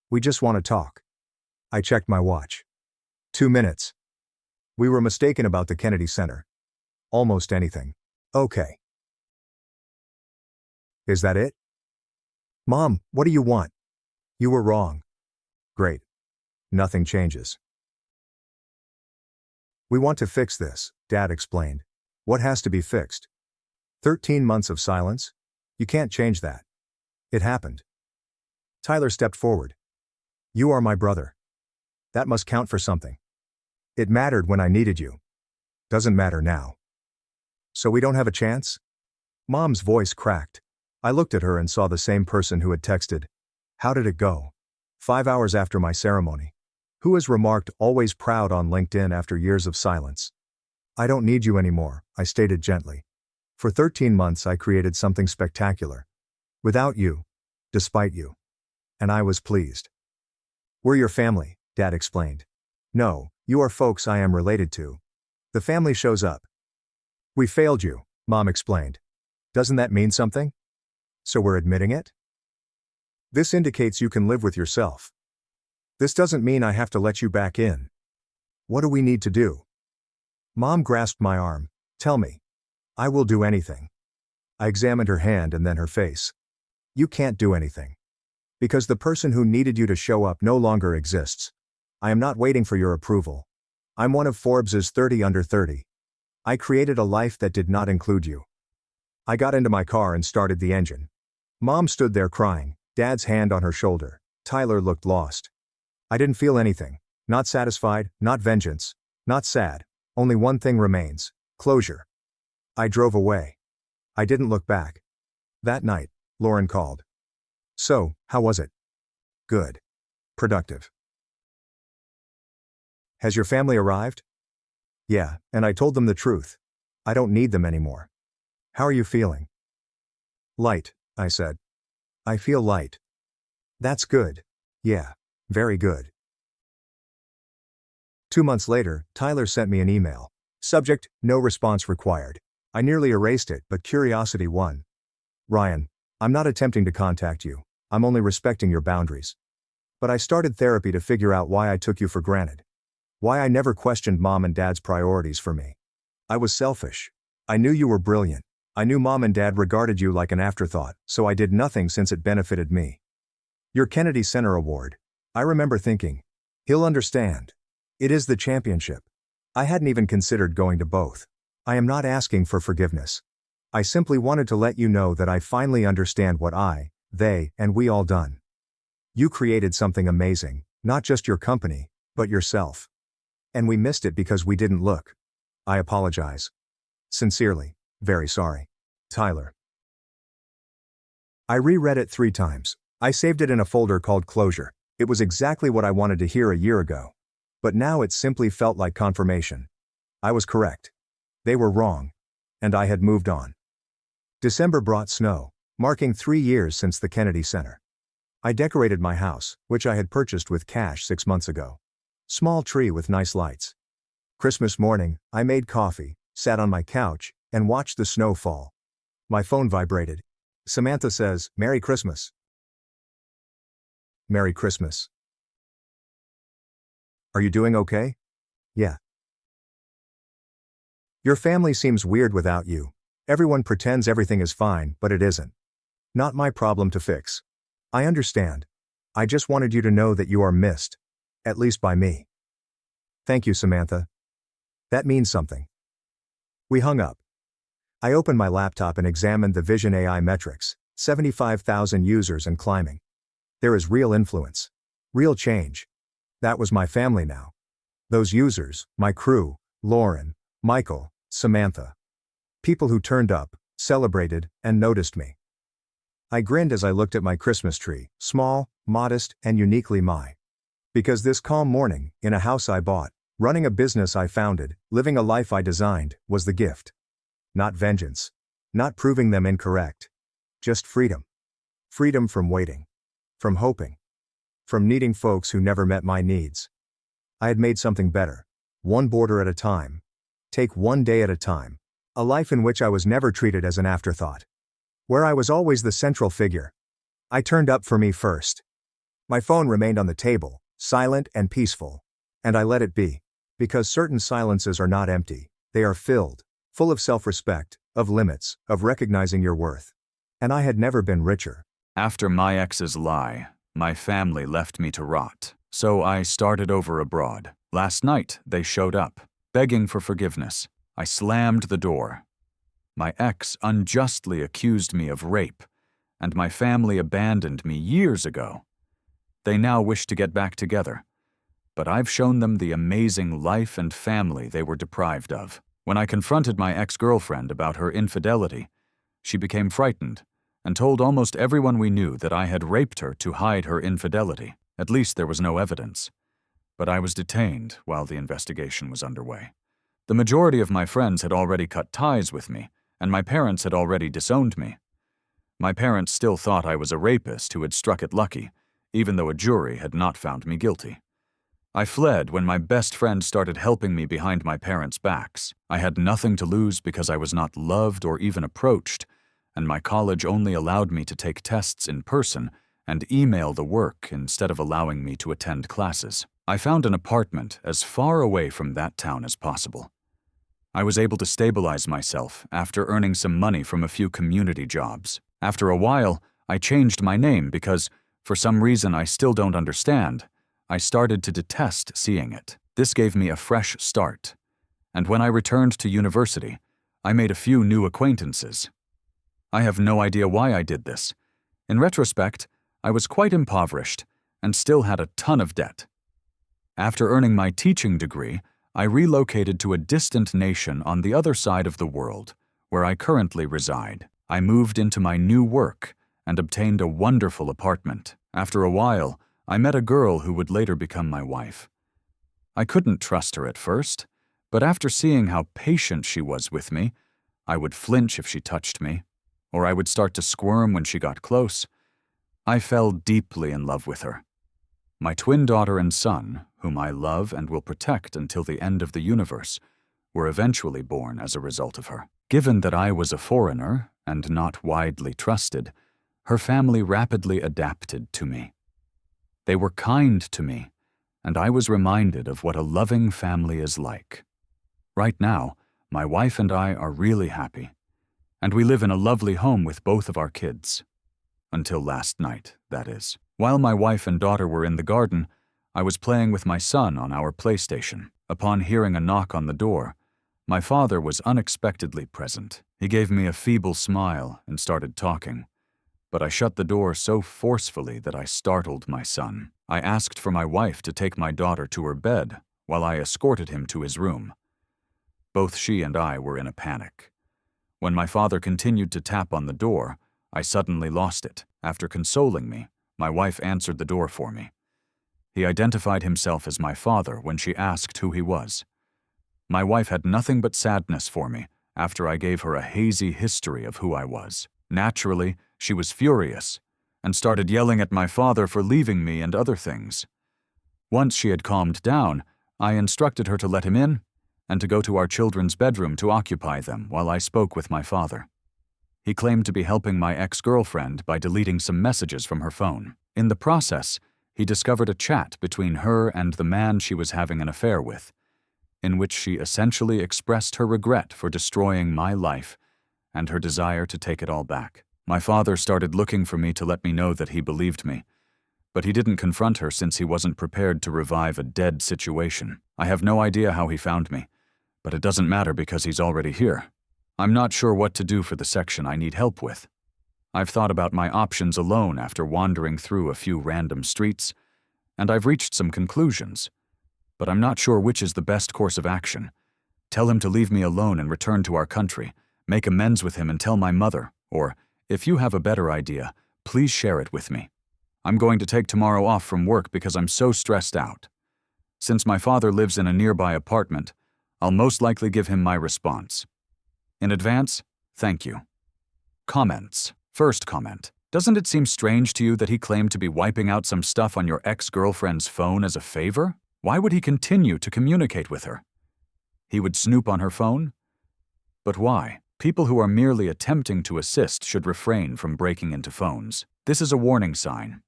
We just want to talk. I checked my watch. 2 minutes. We were mistaken about the Kennedy Center. Almost anything. Okay. Is that it? Mom, what do you want? You were wrong. Great. Nothing changes. We want to fix this, Dad explained. What has to be fixed? 13 months of silence? You can't change that. It happened. Tyler stepped forward. You are my brother. That must count for something. It mattered when I needed you. Doesn't matter now. So we don't have a chance? Mom's voice cracked. I looked at her and saw the same person who had texted. How did it go? 5 hours after my ceremony. Who has remarked always proud on LinkedIn after years of silence. I don't need you anymore, I stated gently. For 13 months I created something spectacular. Without you. Despite you. And I was pleased. We're your family, Dad explained. No, you are folks I am related to. The family shows up. We failed you, Mom explained. Doesn't that mean something? So we're admitting it? This indicates you can live with yourself. This doesn't mean I have to let you back in. What do we need to do? Mom grasped my arm. Tell me. I will do anything. I examined her hand and then her face. You can't do anything. Because the person who needed you to show up no longer exists. I am not waiting for your approval. I'm one of Forbes's 30 Under 30. I created a life that did not include you. I got into my car and started the engine. Mom stood there crying, Dad's hand on her shoulder. Tyler looked lost. I didn't feel anything. Not satisfied, not vengeance, not sad. Only one thing remains. Closure. I drove away. I didn't look back. That night, Lauren called. So, how was it? Good. Productive. Has your family arrived? Yeah, and I told them the truth. I don't need them anymore. How are you feeling? Light, I said. I feel light. That's good. Yeah, very good. 2 months later, Tyler sent me an email. Subject, no response required. I nearly erased it, but curiosity won. Ryan, I'm not attempting to contact you. I'm only respecting your boundaries. But I started therapy to figure out why I took you for granted. Why I never questioned mom and dad's priorities for me. I was selfish. I knew you were brilliant. I knew mom and dad regarded you like an afterthought, so I did nothing since it benefited me. Your Kennedy Center Award. I remember thinking, he'll understand. It is the championship. I hadn't even considered going to both. I am not asking for forgiveness. I simply wanted to let you know that I finally understand what they, and we all done. You created something amazing, not just your company, but yourself. And we missed it because we didn't look. I apologize. Sincerely, very sorry. Tyler. I reread it 3 times. I saved it in a folder called Closure. It was exactly what I wanted to hear a year ago. But now it simply felt like confirmation. I was correct. They were wrong. And I had moved on. December brought snow, marking 3 years since the Kennedy Center. I decorated my house, which I had purchased with cash 6 months ago. Small tree with nice lights. Christmas morning, I made coffee, sat on my couch, and watched the snow fall. My phone vibrated. Samantha says, "Merry Christmas." Merry Christmas. Are you doing okay? Yeah. Your family seems weird without you. Everyone pretends everything is fine, but it isn't. Not my problem to fix. I understand. I just wanted you to know that you are missed. At least by me. Thank you, Samantha. That means something. We hung up. I opened my laptop and examined the Vision AI metrics, 75,000 users and climbing. There is real influence. Real change. That was my family now. Those users, my crew, Lauren, Michael, Samantha. People who turned up, celebrated, and noticed me. I grinned as I looked at my Christmas tree, small, modest, and uniquely mine. Because this calm morning, in a house I bought, running a business I founded, living a life I designed, was the gift. Not vengeance. Not proving them incorrect. Just freedom. Freedom from waiting. From hoping. From needing folks who never met my needs. I had made something better. One border at a time. Take one day at a time. A life in which I was never treated as an afterthought. Where I was always the central figure. I turned up for me first. My phone remained on the table, silent and peaceful. And I let it be. Because certain silences are not empty, they are filled, full of self-respect, of limits, of recognizing your worth. And I had never been richer. After my ex's lie, my family left me to rot, so I started over abroad. Last night, they showed up, begging for forgiveness. I slammed the door. My ex unjustly accused me of rape, and my family abandoned me years ago. They now wish to get back together, but I've shown them the amazing life and family they were deprived of. When I confronted my ex-girlfriend about her infidelity, she became frightened and told almost everyone we knew that I had raped her to hide her infidelity. At least there was no evidence. But I was detained while the investigation was underway. The majority of my friends had already cut ties with me, and my parents had already disowned me. My parents still thought I was a rapist who had struck it lucky, even though a jury had not found me guilty. I fled when my best friend started helping me behind my parents' backs. I had nothing to lose because I was not loved or even approached, and my college only allowed me to take tests in person and email the work instead of allowing me to attend classes. I found an apartment as far away from that town as possible. I was able to stabilize myself after earning some money from a few community jobs. After a while, I changed my name because, for some reason I still don't understand, I started to detest seeing it. This gave me a fresh start. And when I returned to university, I made a few new acquaintances. I have no idea why I did this. In retrospect, I was quite impoverished and still had a ton of debt. After earning my teaching degree, I relocated to a distant nation on the other side of the world, where I currently reside. I moved into my new work and obtained a wonderful apartment. After a while, I met a girl who would later become my wife. I couldn't trust her at first, but after seeing how patient she was with me, I would flinch if she touched me, or I would start to squirm when she got close. I fell deeply in love with her. My twin daughter and son, whom I love and will protect until the end of the universe, were eventually born as a result of her. Given that I was a foreigner and not widely trusted, her family rapidly adapted to me. They were kind to me, and I was reminded of what a loving family is like. Right now, my wife and I are really happy, and we live in a lovely home with both of our kids. Until last night, that is. While my wife and daughter were in the garden, I was playing with my son on our PlayStation. Upon hearing a knock on the door, my father was unexpectedly present. He gave me a feeble smile and started talking, but I shut the door so forcefully that I startled my son. I asked for my wife to take my daughter to her bed while I escorted him to his room. Both she and I were in a panic. When my father continued to tap on the door, I suddenly lost it. After consoling me, my wife answered the door for me. He identified himself as my father when she asked who he was. My wife had nothing but sadness for me after I gave her a hazy history of who I was. Naturally, she was furious and started yelling at my father for leaving me and other things. Once she had calmed down, I instructed her to let him in and to go to our children's bedroom to occupy them while I spoke with my father. He claimed to be helping my ex-girlfriend by deleting some messages from her phone. In the process, he discovered a chat between her and the man she was having an affair with, in which she essentially expressed her regret for destroying my life and her desire to take it all back. My father started looking for me to let me know that he believed me, but he didn't confront her since he wasn't prepared to revive a dead situation. I have no idea how he found me, but it doesn't matter because he's already here. I'm not sure what to do for the section I need help with. I've thought about my options alone after wandering through a few random streets, and I've reached some conclusions, but I'm not sure which is the best course of action. Tell him to leave me alone and return to our country, make amends with him and tell my mother, or, if you have a better idea, please share it with me. I'm going to take tomorrow off from work because I'm so stressed out. Since my father lives in a nearby apartment, I'll most likely give him my response. In advance, thank you. Comments. First comment. Doesn't it seem strange to you that he claimed to be wiping out some stuff on your ex-girlfriend's phone as a favor? Why would he continue to communicate with her? He would snoop on her phone? But why? People who are merely attempting to assist should refrain from breaking into phones. This is a warning sign.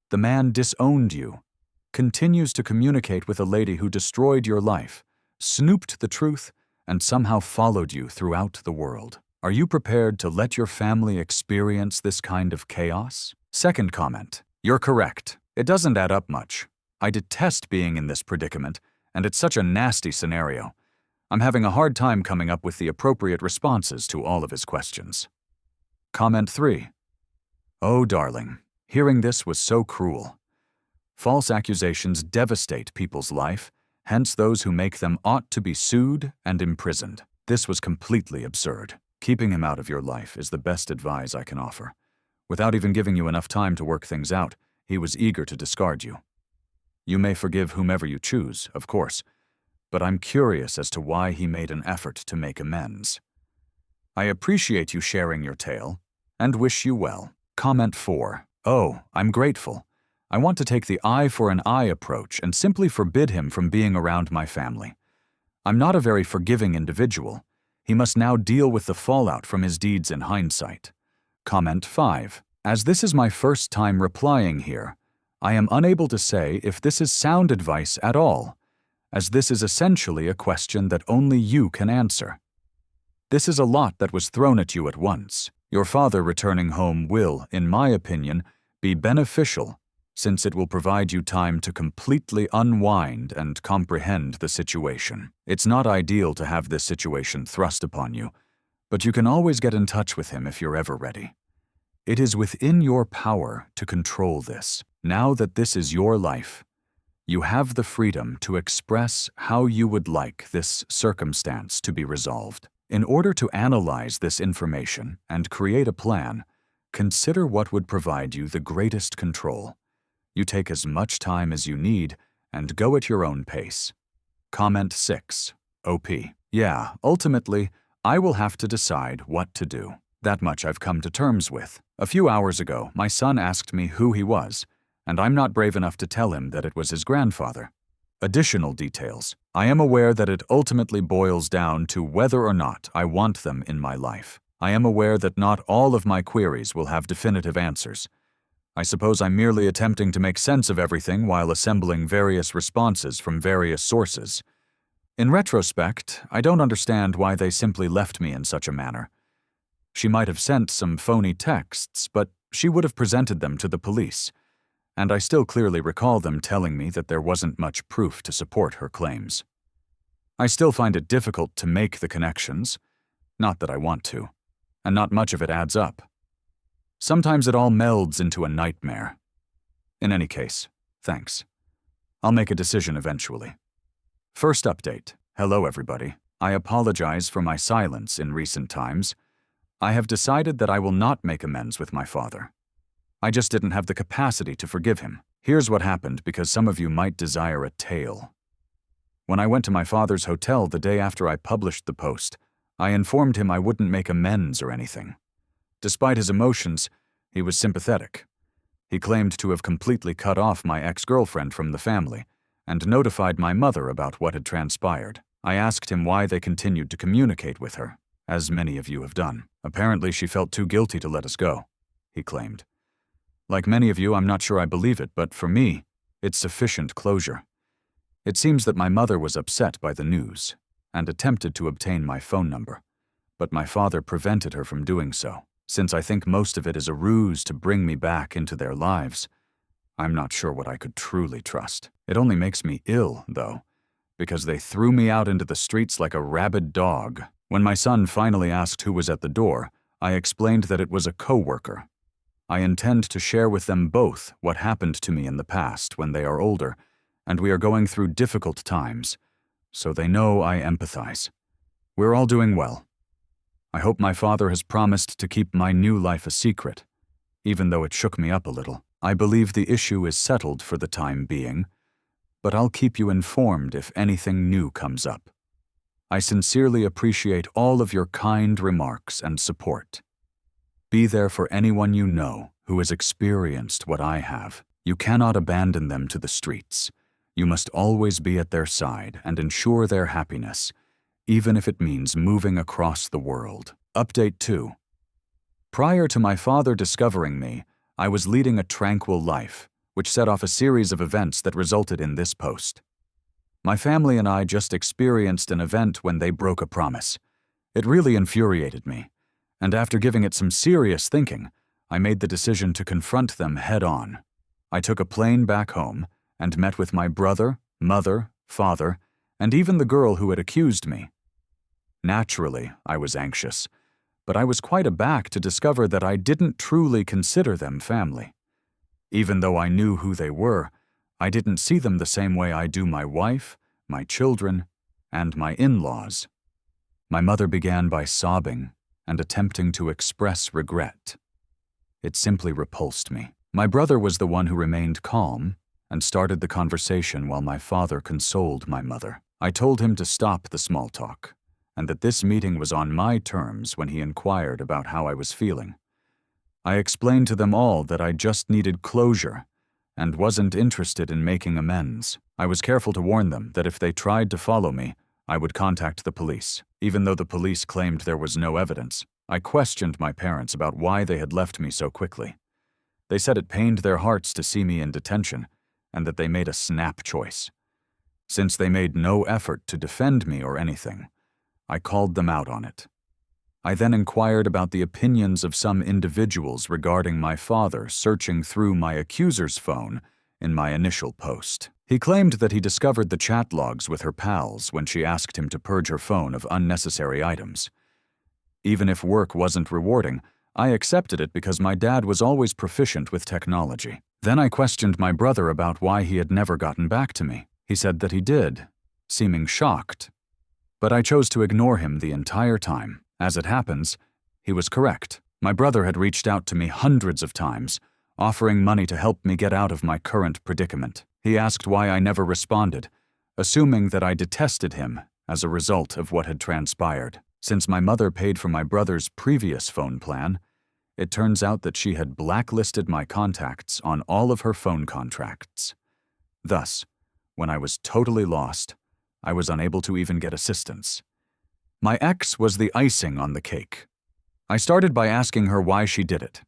The man disowned you, continues to communicate with a lady who destroyed your life, snooped the truth, and somehow followed you throughout the world. Are you prepared to let your family experience this kind of chaos? Second comment. You're correct. It doesn't add up much. I detest being in this predicament, and it's such a nasty scenario. I'm having a hard time coming up with the appropriate responses to all of his questions. Comment 3. Oh, darling, hearing this was so cruel. False accusations devastate people's life, hence those who make them ought to be sued and imprisoned. This was completely absurd. Keeping him out of your life is the best advice I can offer. Without even giving you enough time to work things out, he was eager to discard you. You may forgive whomever you choose, of course, but I'm curious as to why he made an effort to make amends. I appreciate you sharing your tale, and wish you well. Comment 4. Oh, I'm grateful. I want to take the eye for an eye approach and simply forbid him from being around my family. I'm not a very forgiving individual. He must now deal with the fallout from his deeds in hindsight. Comment 5. As this is my first time replying here, I am unable to say if this is sound advice at all, as this is essentially a question that only you can answer. This is a lot that was thrown at you at once. Your father returning home will, in my opinion, be beneficial, since it will provide you time to completely unwind and comprehend the situation. It's not ideal to have this situation thrust upon you, but you can always get in touch with him if you're ever ready. It is within your power to control this. Now that this is your life, you have the freedom to express how you would like this circumstance to be resolved. In order to analyze this information and create a plan, consider what would provide you the greatest control. You take as much time as you need and go at your own pace. Comment 6. OP. Yeah, ultimately, I will have to decide what to do. That much I've come to terms with. A few hours ago, my son asked me who he was, and I'm not brave enough to tell him that it was his grandfather. Additional details. I am aware that it ultimately boils down to whether or not I want them in my life. I am aware that not all of my queries will have definitive answers. I suppose I'm merely attempting to make sense of everything while assembling various responses from various sources. In retrospect, I don't understand why they simply left me in such a manner. She might have sent some phony texts, but she would have presented them to the police, and I still clearly recall them telling me that there wasn't much proof to support her claims. I still find it difficult to make the connections, not that I want to, and not much of it adds up. Sometimes it all melds into a nightmare. In any case, thanks. I'll make a decision eventually. First update. Hello, everybody. I apologize for my silence in recent times. I have decided that I will not make amends with my father. I just didn't have the capacity to forgive him. Here's what happened, because some of you might desire a tale. When I went to my father's hotel the day after I published the post, I informed him I wouldn't make amends or anything. Despite his emotions, he was sympathetic. He claimed to have completely cut off my ex-girlfriend from the family and notified my mother about what had transpired. I asked him why they continued to communicate with her, as many of you have done. Apparently, she felt too guilty to let us go, he claimed. Like many of you, I'm not sure I believe it, but for me, it's sufficient closure. It seems that my mother was upset by the news and attempted to obtain my phone number, but my father prevented her from doing so. Since I think most of it is a ruse to bring me back into their lives, I'm not sure what I could truly trust. It only makes me ill, though, because they threw me out into the streets like a rabid dog. When my son finally asked who was at the door, I explained that it was a coworker. I intend to share with them both what happened to me in the past when they are older, and we are going through difficult times, so they know I empathize. We're all doing well. I hope my father has promised to keep my new life a secret, even though it shook me up a little. I believe the issue is settled for the time being, but I'll keep you informed if anything new comes up. I sincerely appreciate all of your kind remarks and support. Be there for anyone you know who has experienced what I have. You cannot abandon them to the streets. You must always be at their side and ensure their happiness, even if it means moving across the world. Update 2. Prior to my father discovering me, I was leading a tranquil life, which set off a series of events that resulted in this post. My family and I just experienced an event when they broke a promise. It really infuriated me, and after giving it some serious thinking, I made the decision to confront them head-on. I took a plane back home and met with my brother, mother, father, and even the girl who had accused me. Naturally, I was anxious, but I was quite aback to discover that I didn't truly consider them family. Even though I knew who they were, I didn't see them the same way I do my wife, my children, and my in-laws. My mother began by sobbing and attempting to express regret. It simply repulsed me. My brother was the one who remained calm and started the conversation while my father consoled my mother. I told him to stop the small talk, and that this meeting was on my terms when he inquired about how I was feeling. I explained to them all that I just needed closure and wasn't interested in making amends. I was careful to warn them that if they tried to follow me, I would contact the police. Even though the police claimed there was no evidence, I questioned my parents about why they had left me so quickly. They said it pained their hearts to see me in detention and that they made a snap choice. Since they made no effort to defend me or anything, I called them out on it. I then inquired about the opinions of some individuals regarding my father searching through my accuser's phone in my initial post. He claimed that he discovered the chat logs with her pals when she asked him to purge her phone of unnecessary items. Even if work wasn't rewarding, I accepted it because my dad was always proficient with technology. Then I questioned my brother about why he had never gotten back to me. He said that he did, seeming shocked. But I chose to ignore him the entire time. As it happens, he was correct. My brother had reached out to me hundreds of times, offering money to help me get out of my current predicament. He asked why I never responded, assuming that I detested him as a result of what had transpired. Since my mother paid for my brother's previous phone plan, it turns out that she had blacklisted my contacts on all of her phone contracts. Thus, when I was totally lost, I was unable to even get assistance. My ex was the icing on the cake. I started by asking her why she did it.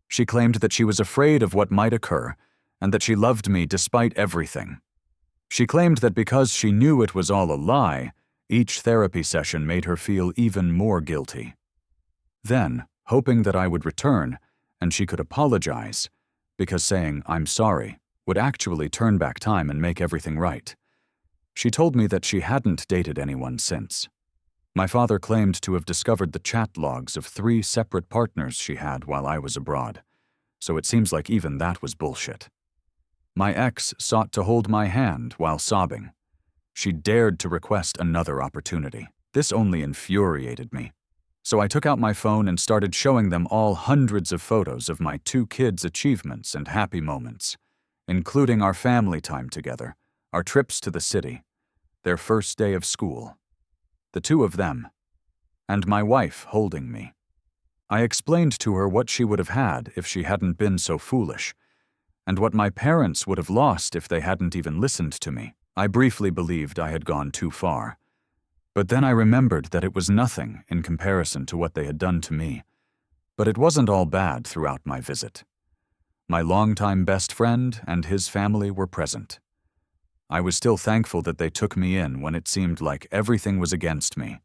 She claimed that she was afraid of what might occur and that she loved me despite everything. She claimed that because she knew it was all a lie, each therapy session made her feel even more guilty. Then, hoping that I would return and she could apologize, because saying "I'm sorry" would actually turn back time and make everything right, she told me that she hadn't dated anyone since. My father claimed to have discovered the chat logs of 3 separate partners she had while I was abroad, so it seems like even that was bullshit. My ex sought to hold my hand while sobbing. She dared to request another opportunity. This only infuriated me. So I took out my phone and started showing them all hundreds of photos of my 2 kids' achievements and happy moments, including our family time together, our trips to the city, their first day of school, the 2 of them, and my wife holding me. I explained to her what she would have had if she hadn't been so foolish, and what my parents would have lost if they hadn't even listened to me. I briefly believed I had gone too far, but then I remembered that it was nothing in comparison to what they had done to me. But it wasn't all bad throughout my visit. My longtime best friend and his family were present. I was still thankful that they took me in when it seemed like everything was against me,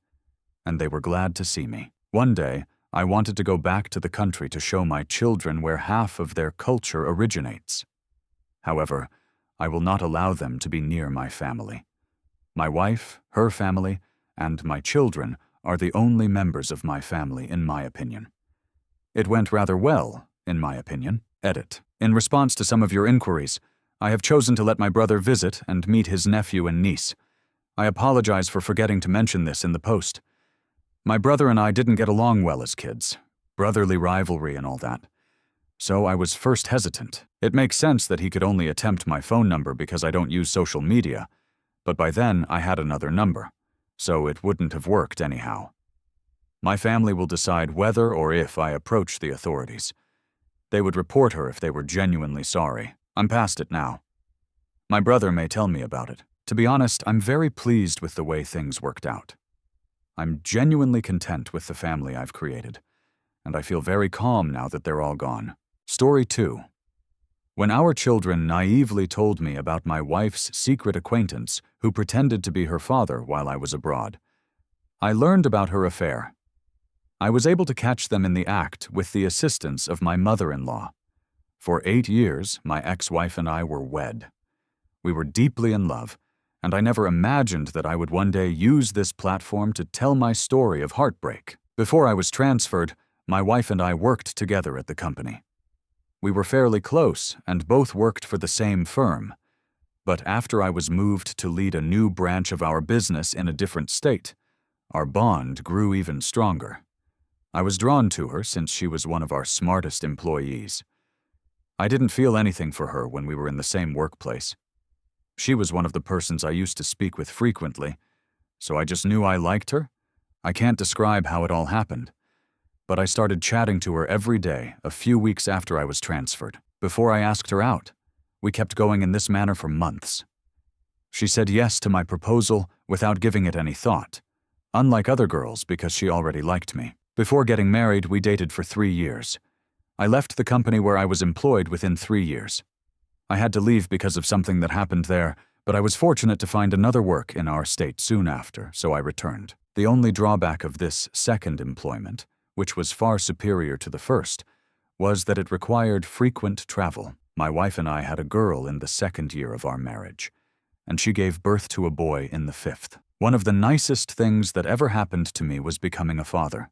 and they were glad to see me. One day, I wanted to go back to the country to show my children where half of their culture originates. However, I will not allow them to be near my family. My wife, her family, and my children are the only members of my family, in my opinion. It went rather well, in my opinion. Edit. In response to some of your inquiries, I have chosen to let my brother visit and meet his nephew and niece. I apologize for forgetting to mention this in the post. My brother and I didn't get along well as kids, brotherly rivalry and all that. So I was first hesitant. It makes sense that he could only attempt my phone number because I don't use social media, but by then I had another number, so it wouldn't have worked anyhow. My family will decide whether or if I approach the authorities. They would report her if they were genuinely sorry. I'm past it now. My brother may tell me about it. To be honest, I'm very pleased with the way things worked out. I'm genuinely content with the family I've created, and I feel very calm now that they're all gone. Story 2. When our children naively told me about my wife's secret acquaintance who pretended to be her father while I was abroad, I learned about her affair. I was able to catch them in the act with the assistance of my mother-in-law. For 8 years, my ex-wife and I were wed. We were deeply in love, and I never imagined that I would one day use this platform to tell my story of heartbreak. Before I was transferred, my wife and I worked together at the company. We were fairly close and both worked for the same firm. But after I was moved to lead a new branch of our business in a different state, our bond grew even stronger. I was drawn to her since she was one of our smartest employees. I didn't feel anything for her when we were in the same workplace. She was one of the persons I used to speak with frequently, so I just knew I liked her. I can't describe how it all happened, but I started chatting to her every day a few weeks after I was transferred. Before I asked her out, we kept going in this manner for months. She said yes to my proposal without giving it any thought, unlike other girls because she already liked me. Before getting married, we dated for 3 years. I left the company where I was employed within 3 years. I had to leave because of something that happened there, but I was fortunate to find another work in our state soon after, so I returned. The only drawback of this second employment, which was far superior to the first, was that it required frequent travel. My wife and I had a girl in the 2nd year of our marriage, and she gave birth to a boy in the 5th. One of the nicest things that ever happened to me was becoming a father,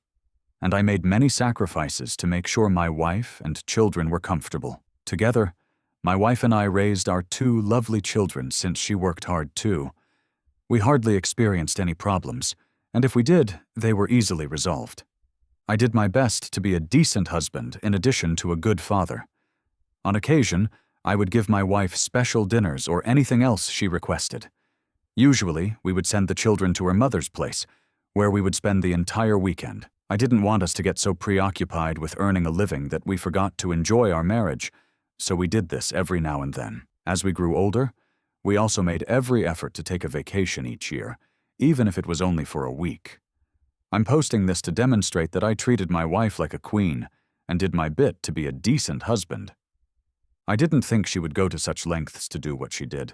and I made many sacrifices to make sure my wife and children were comfortable. Together, my wife and I raised our 2 lovely children since she worked hard too. We hardly experienced any problems, and if we did, they were easily resolved. I did my best to be a decent husband in addition to a good father. On occasion, I would give my wife special dinners or anything else she requested. Usually, we would send the children to her mother's place, where we would spend the entire weekend. I didn't want us to get so preoccupied with earning a living that we forgot to enjoy our marriage, so we did this every now and then. As we grew older, We also made every effort to take a vacation each year, even if it was only for a week. I'm posting this to demonstrate that I treated my wife like a queen and did my bit to be a decent husband. I didn't think she would go to such lengths to do what she did.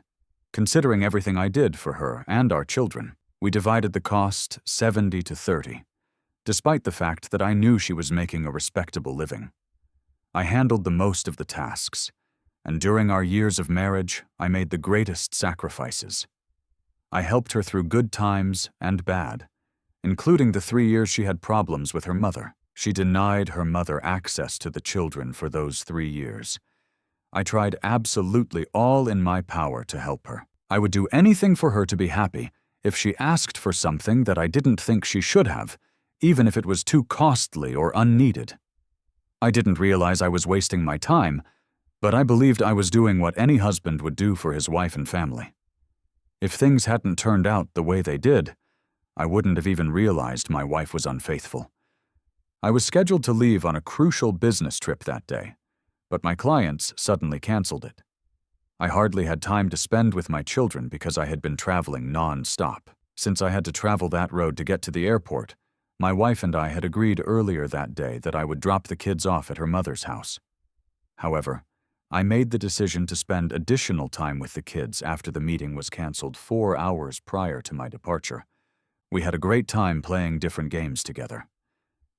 Considering everything I did for her and our children, we divided the cost 70-30, despite the fact that I knew she was making a respectable living. I handled the most of the tasks, and during our years of marriage, I made the greatest sacrifices. I helped her through good times and bad, including the 3 years she had problems with her mother. She denied her mother access to the children for those 3 years. I tried absolutely all in my power to help her. I would do anything for her to be happy if she asked for something that I didn't think she should have, even if it was too costly or unneeded. I didn't realize I was wasting my time, but I believed I was doing what any husband would do for his wife and family. If things hadn't turned out the way they did, I wouldn't have even realized my wife was unfaithful. I was scheduled to leave on a crucial business trip that day, but my clients suddenly canceled it. I hardly had time to spend with my children because I had been traveling non-stop. Since I had to travel that road to get to the airport, my wife and I had agreed earlier that day that I would drop the kids off at her mother's house. However, I made the decision to spend additional time with the kids after the meeting was canceled 4 hours prior to my departure. We had a great time playing different games together.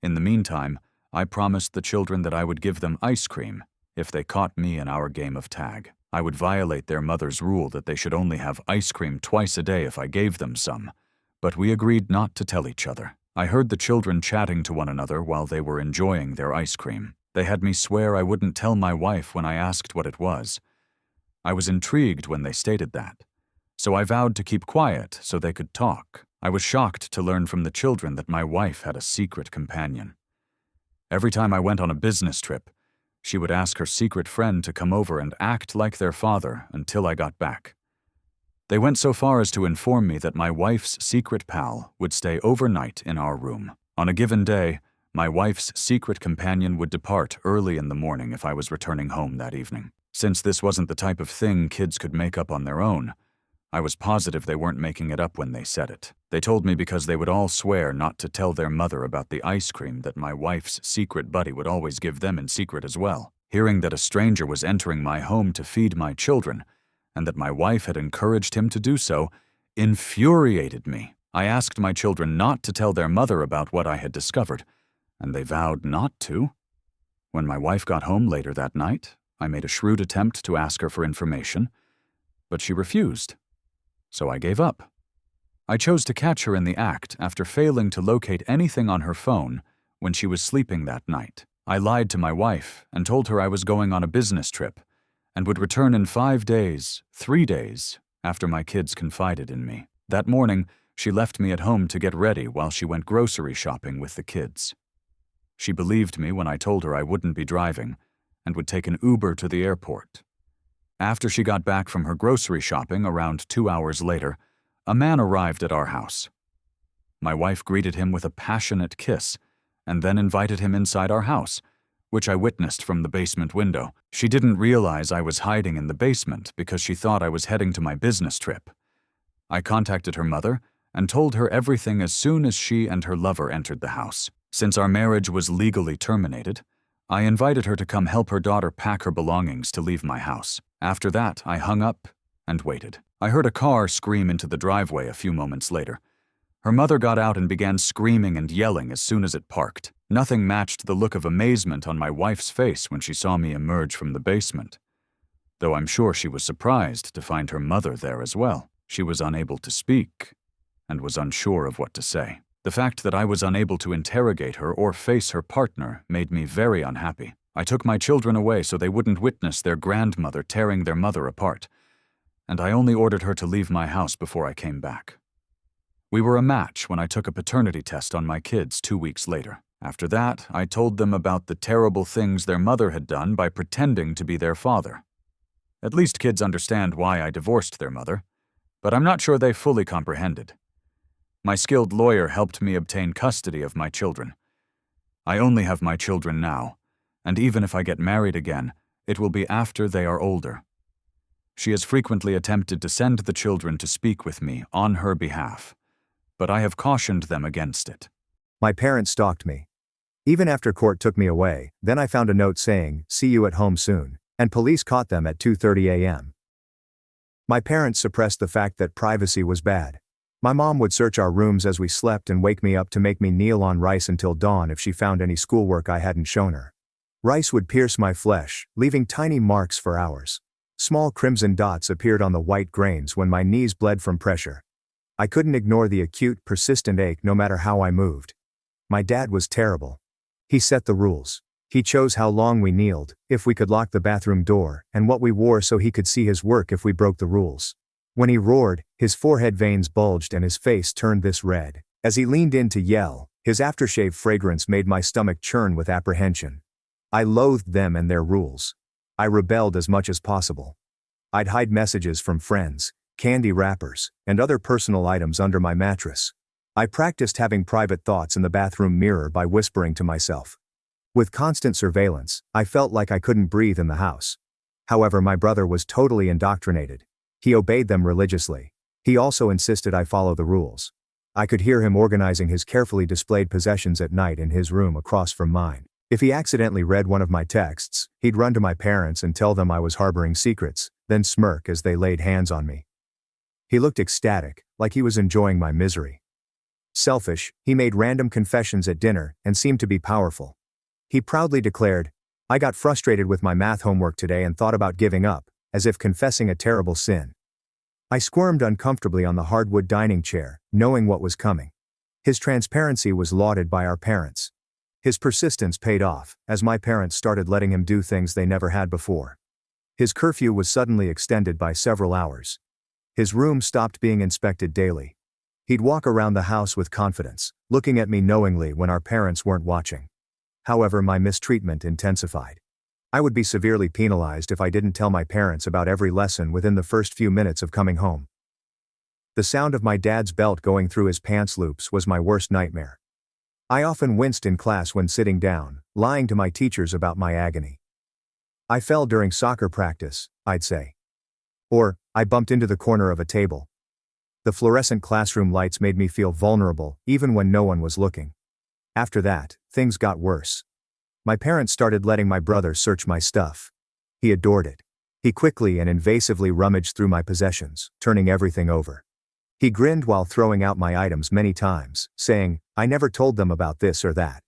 In the meantime, I promised the children that I would give them ice cream if they caught me in our game of tag. I would violate their mother's rule that they should only have ice cream twice a day if I gave them some, but we agreed not to tell each other. I heard the children chatting to one another while they were enjoying their ice cream. They had me swear I wouldn't tell my wife when I asked what it was. I was intrigued when they stated that, so I vowed to keep quiet so they could talk. I was shocked to learn from the children that my wife had a secret companion. Every time I went on a business trip, she would ask her secret friend to come over and act like their father until I got back. They went so far as to inform me that my wife's secret pal would stay overnight in our room. On a given day, my wife's secret companion would depart early in the morning if I was returning home that evening. Since this wasn't the type of thing kids could make up on their own, I was positive they weren't making it up when they said it. They told me because they would all swear not to tell their mother about the ice cream that my wife's secret buddy would always give them in secret as well. Hearing that a stranger was entering my home to feed my children, and that my wife had encouraged him to do so, infuriated me. I asked my children not to tell their mother about what I had discovered, and they vowed not to. When my wife got home later that night, I made a shrewd attempt to ask her for information, but she refused. So I gave up. I chose to catch her in the act after failing to locate anything on her phone when she was sleeping that night. I lied to my wife and told her I was going on a business trip and would return in 5 days, 3 days, after my kids confided in me. That morning, she left me at home to get ready while she went grocery shopping with the kids. She believed me when I told her I wouldn't be driving and would take an Uber to the airport. After she got back from her grocery shopping around 2 hours later, a man arrived at our house. My wife greeted him with a passionate kiss and then invited him inside our house, which I witnessed from the basement window. She didn't realize I was hiding in the basement because she thought I was heading to my business trip. I contacted her mother and told her everything as soon as she and her lover entered the house. Since our marriage was legally terminated, I invited her to come help her daughter pack her belongings to leave my house. After that, I hung up and waited. I heard a car scream into the driveway a few moments later. Her mother got out and began screaming and yelling as soon as it parked. Nothing matched the look of amazement on my wife's face when she saw me emerge from the basement, though I'm sure she was surprised to find her mother there as well. She was unable to speak and was unsure of what to say. The fact that I was unable to interrogate her or face her partner made me very unhappy. I took my children away so they wouldn't witness their grandmother tearing their mother apart, and I only ordered her to leave my house before I came back. We were a match when I took a paternity test on my kids 2 weeks later. After that, I told them about the terrible things their mother had done by pretending to be their father. At least kids understand why I divorced their mother, but I'm not sure they fully comprehended. My skilled lawyer helped me obtain custody of my children. I only have my children now, and even if I get married again, it will be after they are older. She has frequently attempted to send the children to speak with me on her behalf, but I have cautioned them against it. My parents stalked me. Even after court took me away, then I found a note saying, "See you at home soon," and police caught them at 2:30 a.m. My parents suppressed the fact that privacy was bad. My mom would search our rooms as we slept and wake me up to make me kneel on rice until dawn if she found any schoolwork I hadn't shown her. Rice would pierce my flesh, leaving tiny marks for hours. Small crimson dots appeared on the white grains when my knees bled from pressure. I couldn't ignore the acute, persistent ache no matter how I moved. My dad was terrible. He set the rules. He chose how long we kneeled, if we could lock the bathroom door, and what we wore so he could see his work if we broke the rules. When he roared, his forehead veins bulged and his face turned this red. As he leaned in to yell, his aftershave fragrance made my stomach churn with apprehension. I loathed them and their rules. I rebelled as much as possible. I'd hide messages from friends, candy wrappers, and other personal items under my mattress. I practiced having private thoughts in the bathroom mirror by whispering to myself. With constant surveillance, I felt like I couldn't breathe in the house. However, my brother was totally indoctrinated. He obeyed them religiously. He also insisted I follow the rules. I could hear him organizing his carefully displayed possessions at night in his room across from mine. If he accidentally read one of my texts, he'd run to my parents and tell them I was harboring secrets, then smirk as they laid hands on me. He looked ecstatic, like he was enjoying my misery. Selfish, he made random confessions at dinner and seemed to be powerful. He proudly declared, "I got frustrated with my math homework today and thought about giving up," as if confessing a terrible sin. I squirmed uncomfortably on the hardwood dining chair, knowing what was coming. His transparency was lauded by our parents. His persistence paid off, as my parents started letting him do things they never had before. His curfew was suddenly extended by several hours. His room stopped being inspected daily. He'd walk around the house with confidence, looking at me knowingly when our parents weren't watching. However, my mistreatment intensified. I would be severely penalized if I didn't tell my parents about every lesson within the first few minutes of coming home. The sound of my dad's belt going through his pants loops was my worst nightmare. I often winced in class when sitting down, lying to my teachers about my agony. "I fell during soccer practice," I'd say. Or, "I bumped into the corner of a table." The fluorescent classroom lights made me feel vulnerable, even when no one was looking. After that, things got worse. My parents started letting my brother search my stuff. He adored it. He quickly and invasively rummaged through my possessions, turning everything over. He grinned while throwing out my items many times, saying, "I never told them about this or that."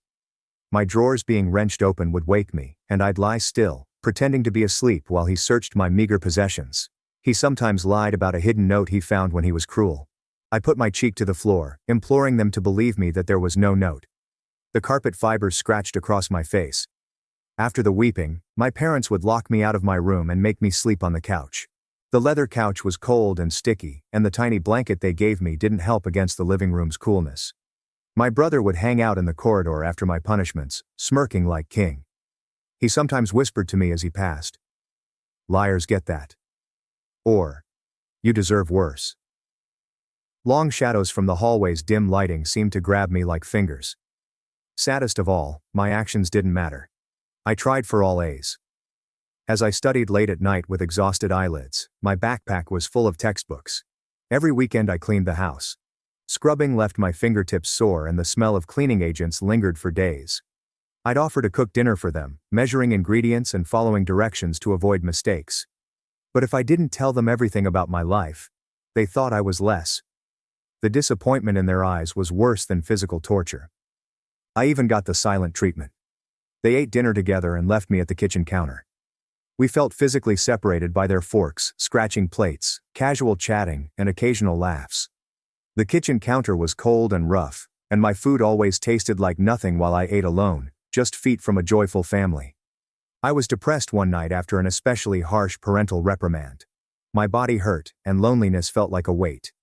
My drawers being wrenched open would wake me, and I'd lie still, pretending to be asleep while he searched my meager possessions. He sometimes lied about a hidden note he found when he was cruel. I put my cheek to the floor, imploring them to believe me that there was no note. The carpet fibers scratched across my face. After the weeping, my parents would lock me out of my room and make me sleep on the couch. The leather couch was cold and sticky, and the tiny blanket they gave me didn't help against the living room's coolness. My brother would hang out in the corridor after my punishments, smirking like king. He sometimes whispered to me as he passed, "Liars get that." Or, "You deserve worse." Long shadows from the hallway's dim lighting seemed to grab me like fingers. Saddest of all, my actions didn't matter. I tried for all A's. As I studied late at night with exhausted eyelids, my backpack was full of textbooks. Every weekend I cleaned the house. Scrubbing left my fingertips sore and the smell of cleaning agents lingered for days. I'd offer to cook dinner for them, measuring ingredients and following directions to avoid mistakes. But if I didn't tell them everything about my life, they thought I was less. The disappointment in their eyes was worse than physical torture. I even got the silent treatment. They ate dinner together and left me at the kitchen counter. We felt physically separated by their forks, scratching plates, casual chatting, and occasional laughs. The kitchen counter was cold and rough, and my food always tasted like nothing while I ate alone, just feet from a joyful family. I was depressed one night after an especially harsh parental reprimand. My body hurt, and loneliness felt like a weight.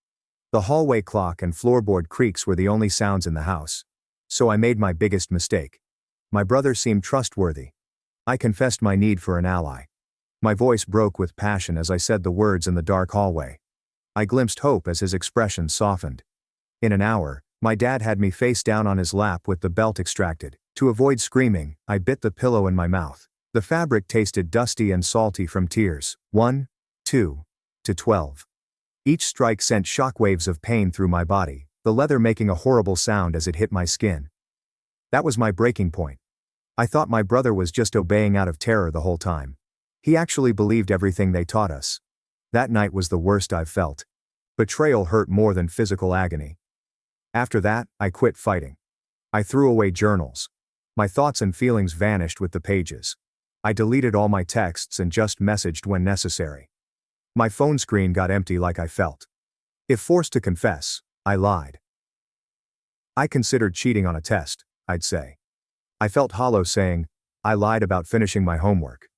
The hallway clock and floorboard creaks were the only sounds in the house. So I made my biggest mistake. My brother seemed trustworthy. I confessed my need for an ally. My voice broke with passion as I said the words in the dark hallway. I glimpsed hope as his expression softened. In an hour, my dad had me face down on his lap with the belt extracted. To avoid screaming, I bit the pillow in my mouth. The fabric tasted dusty and salty from tears. 1, 2, to 12. Each strike sent shockwaves of pain through my body, the leather making a horrible sound as it hit my skin. That was my breaking point. I thought my brother was just obeying out of terror the whole time. He actually believed everything they taught us. That night was the worst I've felt. Betrayal hurt more than physical agony. After that, I quit fighting. I threw away journals. My thoughts and feelings vanished with the pages. I deleted all my texts and just messaged when necessary. My phone screen got empty like I felt. If forced to confess, I lied. I considered cheating on a test, I'd say. I felt hollow saying, I lied about finishing my homework.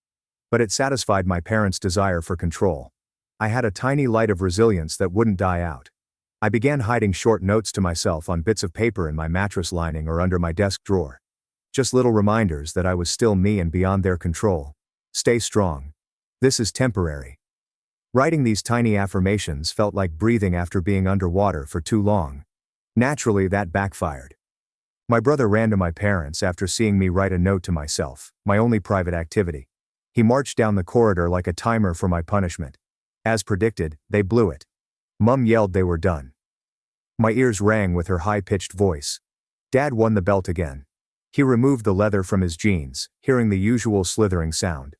But it satisfied my parents' desire for control. I had a tiny light of resilience that wouldn't die out. I began hiding short notes to myself on bits of paper in my mattress lining or under my desk drawer. Just little reminders that I was still me and beyond their control. Stay strong. This is temporary. Writing these tiny affirmations felt like breathing after being underwater for too long. Naturally, that backfired. My brother ran to my parents after seeing me write a note to myself, my only private activity. He marched down the corridor like a timer for my punishment. As predicted, they blew it. Mum yelled they were done. My ears rang with her high-pitched voice. Dad won the belt again. He removed the leather from his jeans, hearing the usual slithering sound.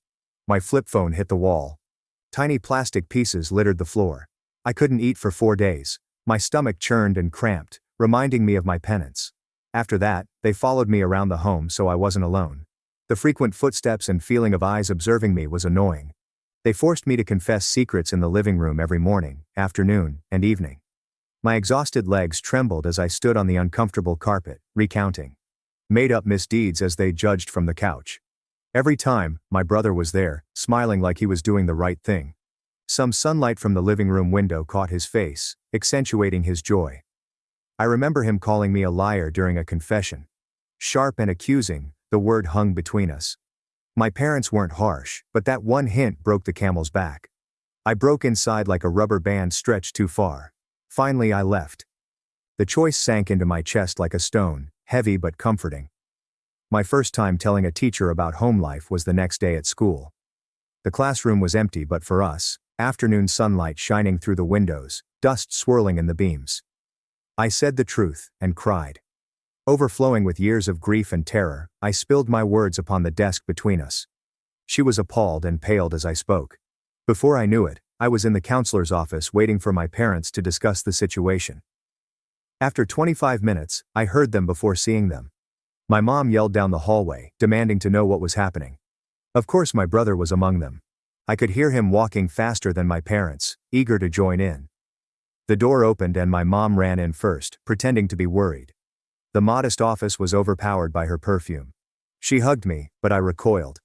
My flip phone hit the wall. Tiny plastic pieces littered the floor. I couldn't eat for 4 days. My stomach churned and cramped, reminding me of my penance. After that, they followed me around the home so I wasn't alone. The frequent footsteps and feeling of eyes observing me was annoying. They forced me to confess secrets in the living room every morning, afternoon, and evening. My exhausted legs trembled as I stood on the uncomfortable carpet, recounting made-up misdeeds as they judged from the couch. Every time, my brother was there, smiling like he was doing the right thing. Some sunlight from the living room window caught his face, accentuating his joy. I remember him calling me a liar during a confession. Sharp and accusing, the word hung between us. My parents weren't harsh, but that one hint broke the camel's back. I broke inside like a rubber band stretched too far. Finally, I left. The choice sank into my chest like a stone, heavy but comforting. My first time telling a teacher about home life was the next day at school. The classroom was empty but for us, afternoon sunlight shining through the windows, dust swirling in the beams. I said the truth, and cried. Overflowing with years of grief and terror, I spilled my words upon the desk between us. She was appalled and paled as I spoke. Before I knew it, I was in the counselor's office waiting for my parents to discuss the situation. After 25 minutes, I heard them before seeing them. My mom yelled down the hallway, demanding to know what was happening. Of course my brother was among them. I could hear him walking faster than my parents, eager to join in. The door opened and my mom ran in first, pretending to be worried. The modest office was overpowered by her perfume. She hugged me, but I recoiled.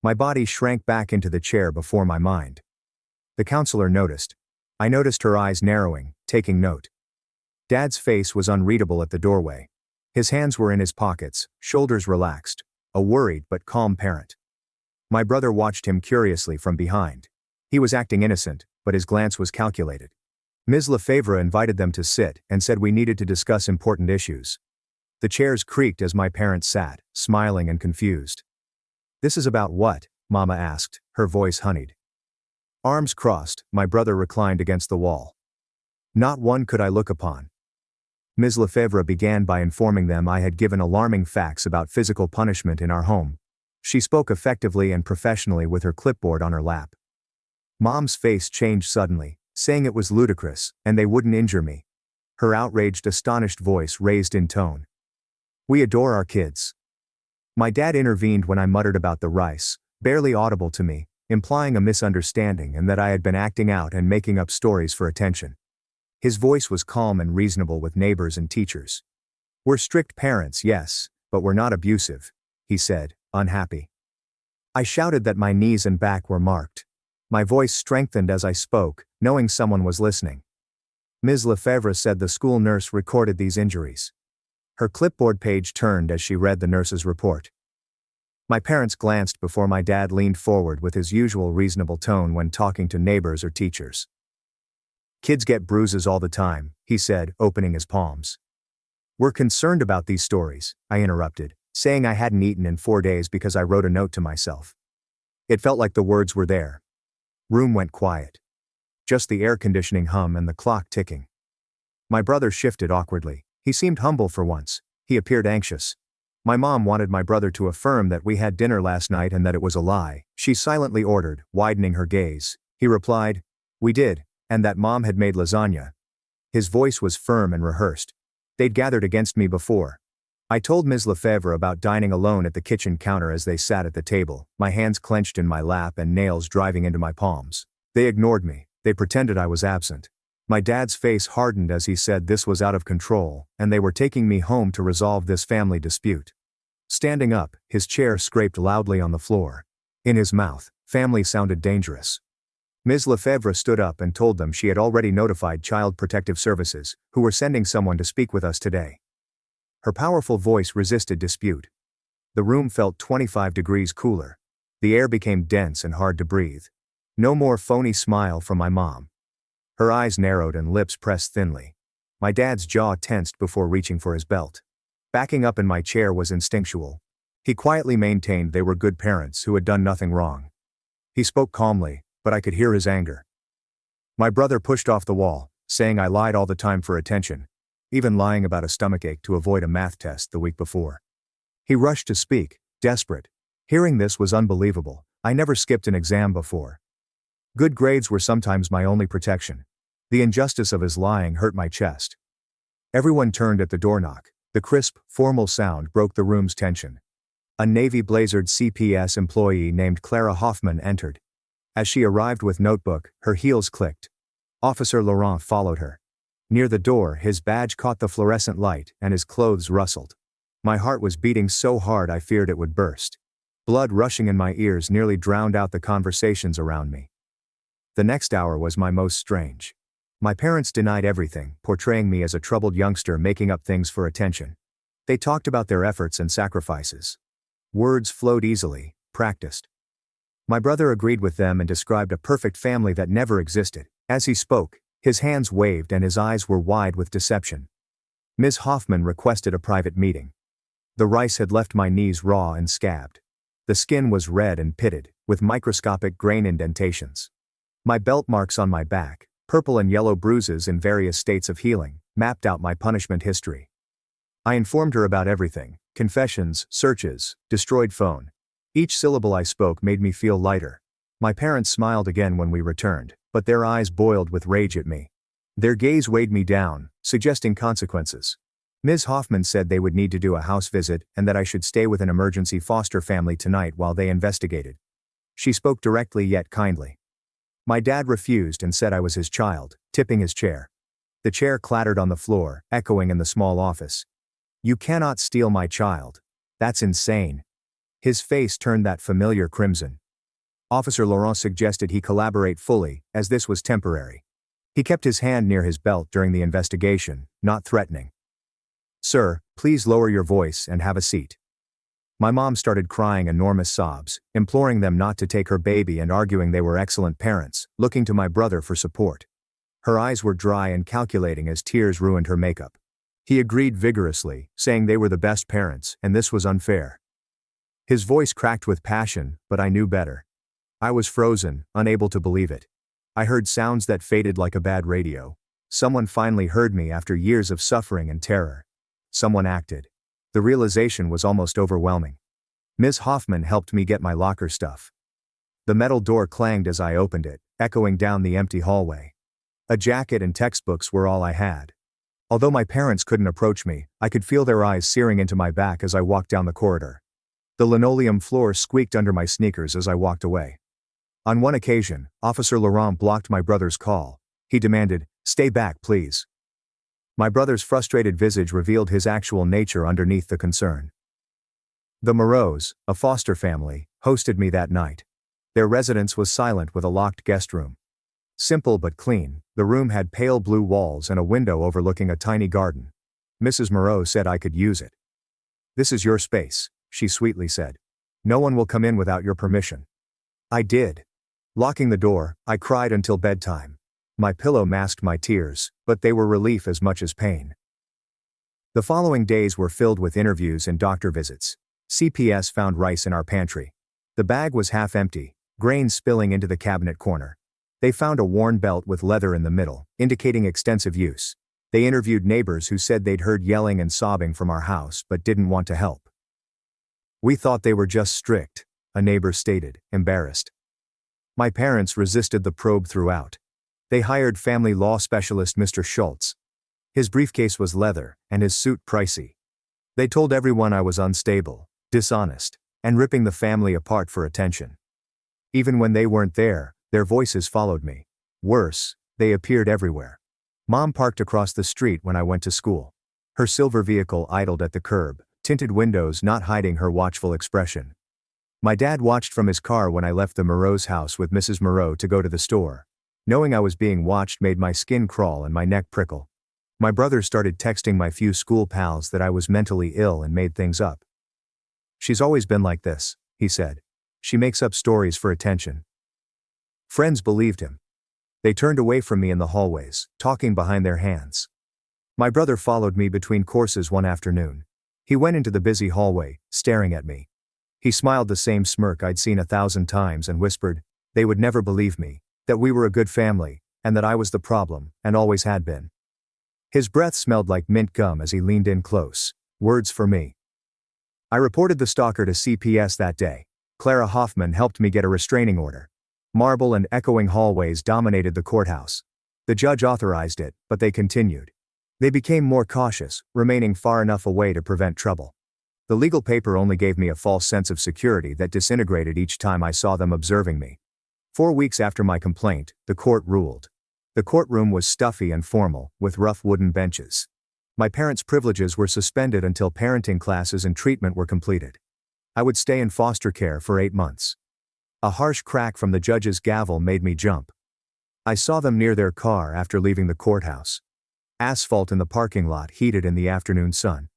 My body shrank back into the chair before my mind. The counselor noticed. I noticed her eyes narrowing, taking note. Dad's face was unreadable at the doorway. His hands were in his pockets, shoulders relaxed, a worried but calm parent. My brother watched him curiously from behind. He was acting innocent, but his glance was calculated. Ms. Lefebvre invited them to sit and said we needed to discuss important issues. The chairs creaked as my parents sat, smiling and confused. This is about what? Mama asked, her voice honeyed. Arms crossed, my brother reclined against the wall. Not one could I look upon. Ms. Lefebvre began by informing them I had given alarming facts about physical punishment in our home. She spoke effectively and professionally with her clipboard on her lap. Mom's face changed suddenly, saying it was ludicrous, and they wouldn't injure me. Her outraged, astonished voice raised in tone. We adore our kids. My dad intervened when I muttered about the rice, barely audible to me, implying a misunderstanding and that I had been acting out and making up stories for attention. His voice was calm and reasonable with neighbors and teachers. We're strict parents, yes, but we're not abusive, he said, unhappy. I shouted that my knees and back were marked. My voice strengthened as I spoke, knowing someone was listening. Ms. Lefebvre said the school nurse recorded these injuries. Her clipboard page turned as she read the nurse's report. My parents glanced before my dad leaned forward with his usual reasonable tone when talking to neighbors or teachers. Kids get bruises all the time, he said, opening his palms. We're concerned about these stories, I interrupted, saying I hadn't eaten in 4 days because I wrote a note to myself. It felt like the words were there. Room went quiet. just the air conditioning hum and the clock ticking. My brother shifted awkwardly. He seemed humble for once. He appeared anxious. My mom wanted my brother to affirm that we had dinner last night and that it was a lie. She silently ordered, widening her gaze. He replied, "We did, and that mom had made lasagna." His voice was firm and rehearsed. They'd gathered against me before. I told Ms. Lefebvre about dining alone at the kitchen counter as they sat at the table, my hands clenched in my lap and nails driving into my palms. They ignored me. They pretended I was absent. My dad's face hardened as he said this was out of control, and they were taking me home to resolve this family dispute. Standing up, his chair scraped loudly on the floor. In his mouth, family sounded dangerous. Ms. Lefebvre stood up and told them she had already notified Child Protective Services, who were sending someone to speak with us today. Her powerful voice resisted dispute. The room felt 25 degrees cooler. The air became dense and hard to breathe. No more phony smile from my mom. Her eyes narrowed and lips pressed thinly. My dad's jaw tensed before reaching for his belt. Backing up in my chair was instinctual. He quietly maintained they were good parents who had done nothing wrong. He spoke calmly, but I could hear his anger. My brother pushed off the wall, saying I lied all the time for attention, even lying about a stomachache to avoid a math test the week before. He rushed to speak, desperate. Hearing this was unbelievable. I never skipped an exam before. Good grades were sometimes my only protection. The injustice of his lying hurt my chest. Everyone turned at the door knock. The crisp, formal sound broke the room's tension. A navy-blazered CPS employee named Clara Hoffman entered. As she arrived with notebook, her heels clicked. Officer Laurent followed her. Near the door, his badge caught the fluorescent light, and his clothes rustled. My heart was beating so hard I feared it would burst. Blood rushing in my ears nearly drowned out the conversations around me. The next hour was my most strange. My parents denied everything, portraying me as a troubled youngster making up things for attention. They talked about their efforts and sacrifices. Words flowed easily, practiced. My brother agreed with them and described a perfect family that never existed. As he spoke, his hands waved and his eyes were wide with deception. Ms. Hoffman requested a private meeting. The rice had left my knees raw and scabbed. The skin was red and pitted, with microscopic grain indentations. My belt marks on my back, purple and yellow bruises in various states of healing, mapped out my punishment history. I informed her about everything: confessions, searches, destroyed phone. Each syllable I spoke made me feel lighter. My parents smiled again when we returned, but their eyes boiled with rage at me. Their gaze weighed me down, suggesting consequences. Ms. Hoffman said they would need to do a house visit and that I should stay with an emergency foster family tonight while they investigated. She spoke directly yet kindly. My dad refused and said I was his child, tipping his chair. The chair clattered on the floor, echoing in the small office. "You cannot steal my child. That's insane." His face turned that familiar crimson. Officer Laurent suggested he collaborate fully, as this was temporary. He kept his hand near his belt during the investigation, not threatening. "Sir, please lower your voice and have a seat." My mom started crying enormous sobs, imploring them not to take her baby and arguing they were excellent parents, looking to my brother for support. Her eyes were dry and calculating as tears ruined her makeup. He agreed vigorously, saying they were the best parents, and this was unfair. His voice cracked with passion, but I knew better. I was frozen, unable to believe it. I heard sounds that faded like a bad radio. Someone finally heard me after years of suffering and terror. Someone acted. The realization was almost overwhelming. Ms. Hoffman helped me get my locker stuff. The metal door clanged as I opened it, echoing down the empty hallway. A jacket and textbooks were all I had. Although my parents couldn't approach me, I could feel their eyes searing into my back as I walked down the corridor. The linoleum floor squeaked under my sneakers as I walked away. On one occasion, Officer Laurent blocked my brother's call. He demanded, "Stay back, please." My brother's frustrated visage revealed his actual nature underneath the concern. The Moreaus, a foster family, hosted me that night. Their residence was silent with a locked guest room. Simple but clean, the room had pale blue walls and a window overlooking a tiny garden. Mrs. Moreau said I could use it. "This is your space," she sweetly said. "No one will come in without your permission." I did. Locking the door, I cried until bedtime. My pillow masked my tears, but they were relief as much as pain. The following days were filled with interviews and doctor visits. CPS found rice in our pantry. The bag was half empty, grains spilling into the cabinet corner. They found a worn belt with leather in the middle, indicating extensive use. They interviewed neighbors who said they'd heard yelling and sobbing from our house but didn't want to help. "We thought they were just strict," a neighbor stated, embarrassed. My parents resisted the probe throughout. They hired family law specialist Mr. Schultz. His briefcase was leather, and his suit pricey. They told everyone I was unstable, dishonest, and ripping the family apart for attention. Even when they weren't there, their voices followed me. Worse, they appeared everywhere. Mom parked across the street when I went to school. Her silver vehicle idled at the curb, tinted windows not hiding her watchful expression. My dad watched from his car when I left the Moreau's house with Mrs. Moreau to go to the store. Knowing I was being watched made my skin crawl and my neck prickle. My brother started texting my few school pals that I was mentally ill and made things up. "She's always been like this," he said. "She makes up stories for attention." Friends believed him. They turned away from me in the hallways, talking behind their hands. My brother followed me between courses one afternoon. He went into the busy hallway, staring at me. He smiled the same smirk I'd seen 1,000 times and whispered, "They would never believe me, that we were a good family, and that I was the problem, and always had been." His breath smelled like mint gum as he leaned in close. Words for me. I reported the stalker to CPS that day. Clara Hoffman helped me get a restraining order. Marble and echoing hallways dominated the courthouse. The judge authorized it, but they continued. They became more cautious, remaining far enough away to prevent trouble. The legal paper only gave me a false sense of security that disintegrated each time I saw them observing me. 4 weeks after my complaint, the court ruled. The courtroom was stuffy and formal, with rough wooden benches. My parents' privileges were suspended until parenting classes and treatment were completed. I would stay in foster care for 8 months. A harsh crack from the judge's gavel made me jump. I saw them near their car after leaving the courthouse. Asphalt in the parking lot heated in the afternoon sun.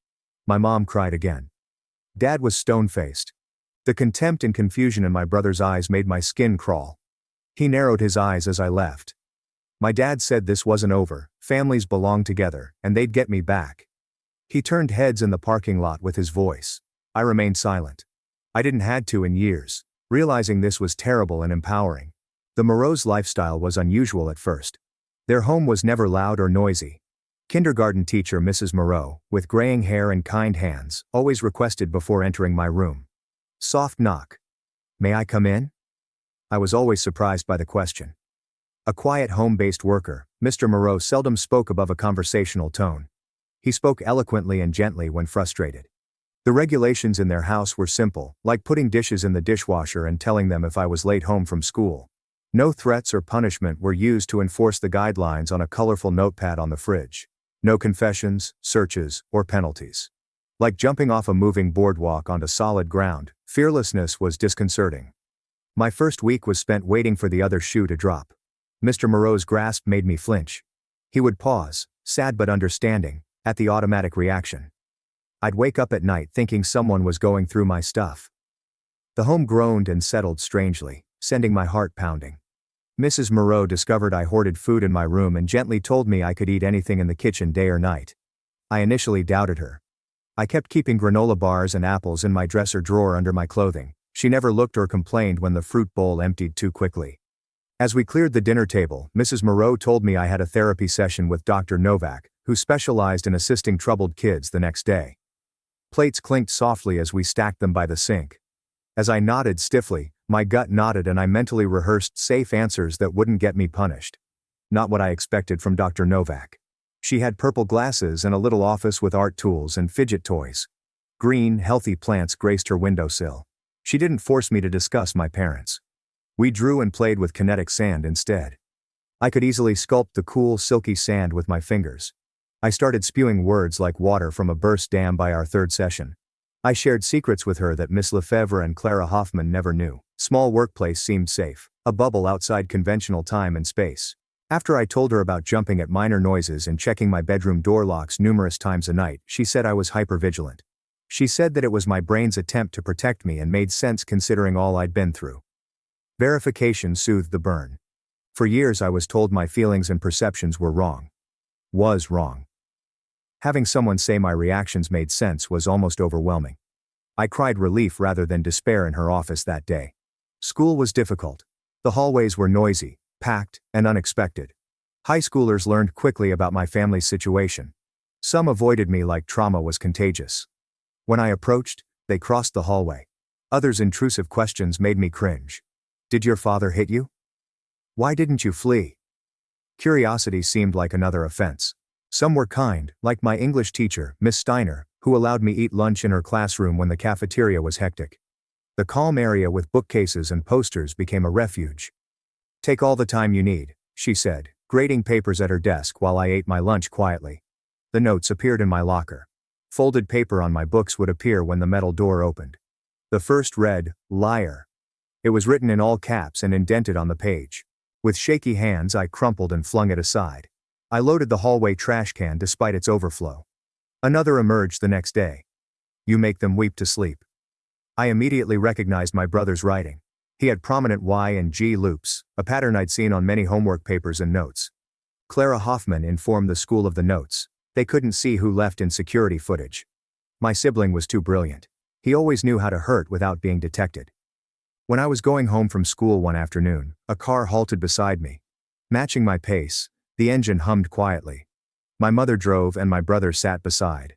My mom cried again. Dad was stone-faced. The contempt and confusion in my brother's eyes made my skin crawl. He narrowed his eyes as I left. My dad said this wasn't over, families belong together, and they'd get me back. He turned heads in the parking lot with his voice. I remained silent. I didn't had to in years, realizing this was terrible and empowering. The Moreau's lifestyle was unusual at first. Their home was never loud or noisy. Kindergarten teacher Mrs. Moreau, with graying hair and kind hands, always requested before entering my room. Soft knock. "May I come in?" I was always surprised by the question. A quiet home-based worker, Mr. Moreau seldom spoke above a conversational tone. He spoke eloquently and gently when frustrated. The regulations in their house were simple, like putting dishes in the dishwasher and telling them if I was late home from school. No threats or punishment were used to enforce the guidelines on a colorful notepad on the fridge. No confessions, searches, or penalties. Like jumping off a moving boardwalk onto solid ground, fearlessness was disconcerting. My first week was spent waiting for the other shoe to drop. Mr. Moreau's grasp made me flinch. He would pause, sad but understanding, at the automatic reaction. I'd wake up at night thinking someone was going through my stuff. The home groaned and settled strangely, sending my heart pounding. Mrs. Moreau discovered I hoarded food in my room and gently told me I could eat anything in the kitchen day or night. I initially doubted her. I kept keeping granola bars and apples in my dresser drawer under my clothing. She never looked or complained when the fruit bowl emptied too quickly. As we cleared the dinner table, Mrs. Moreau told me I had a therapy session with Dr. Novak, who specialized in assisting troubled kids the next day. Plates clinked softly as we stacked them by the sink. As I nodded stiffly, my gut nodded and I mentally rehearsed safe answers that wouldn't get me punished. Not what I expected from Dr. Novak. She had purple glasses and a little office with art tools and fidget toys. Green, healthy plants graced her windowsill. She didn't force me to discuss my parents. We drew and played with kinetic sand instead. I could easily sculpt the cool, silky sand with my fingers. I started spewing words like water from a burst dam by our third session. I shared secrets with her that Miss Lefebvre and Clara Hoffman never knew. Small workplace seemed safe, a bubble outside conventional time and space. After I told her about jumping at minor noises and checking my bedroom door locks numerous times a night, she said I was hypervigilant. She said that it was my brain's attempt to protect me and made sense considering all I'd been through. Verification soothed the burn. For years I was told my feelings and perceptions were wrong. Was wrong. Having someone say my reactions made sense was almost overwhelming. I cried relief rather than despair in her office that day. School was difficult. The hallways were noisy, packed, and unexpected. High schoolers learned quickly about my family's situation. Some avoided me like trauma was contagious. When I approached, they crossed the hallway. Others' intrusive questions made me cringe. Did your father hit you? Why didn't you flee? Curiosity seemed like another offense. Some were kind, like my English teacher, Miss Steiner, who allowed me eat lunch in her classroom when the cafeteria was hectic. The calm area with bookcases and posters became a refuge. Take all the time you need, she said, grading papers at her desk while I ate my lunch quietly. The notes appeared in my locker. Folded paper on my books would appear when the metal door opened. The first read, "Liar." It was written in all caps and indented on the page. With shaky hands I crumpled and flung it aside. I loaded the hallway trash can despite its overflow. Another emerged the next day. You make them weep to sleep. I immediately recognized my brother's writing. He had prominent Y and G loops, a pattern I'd seen on many homework papers and notes. Clara Hoffman informed the school of the notes. They couldn't see who left in security footage. My sibling was too brilliant. He always knew how to hurt without being detected. When I was going home from school one afternoon, a car halted beside me. Matching my pace, the engine hummed quietly. My mother drove and my brother sat beside.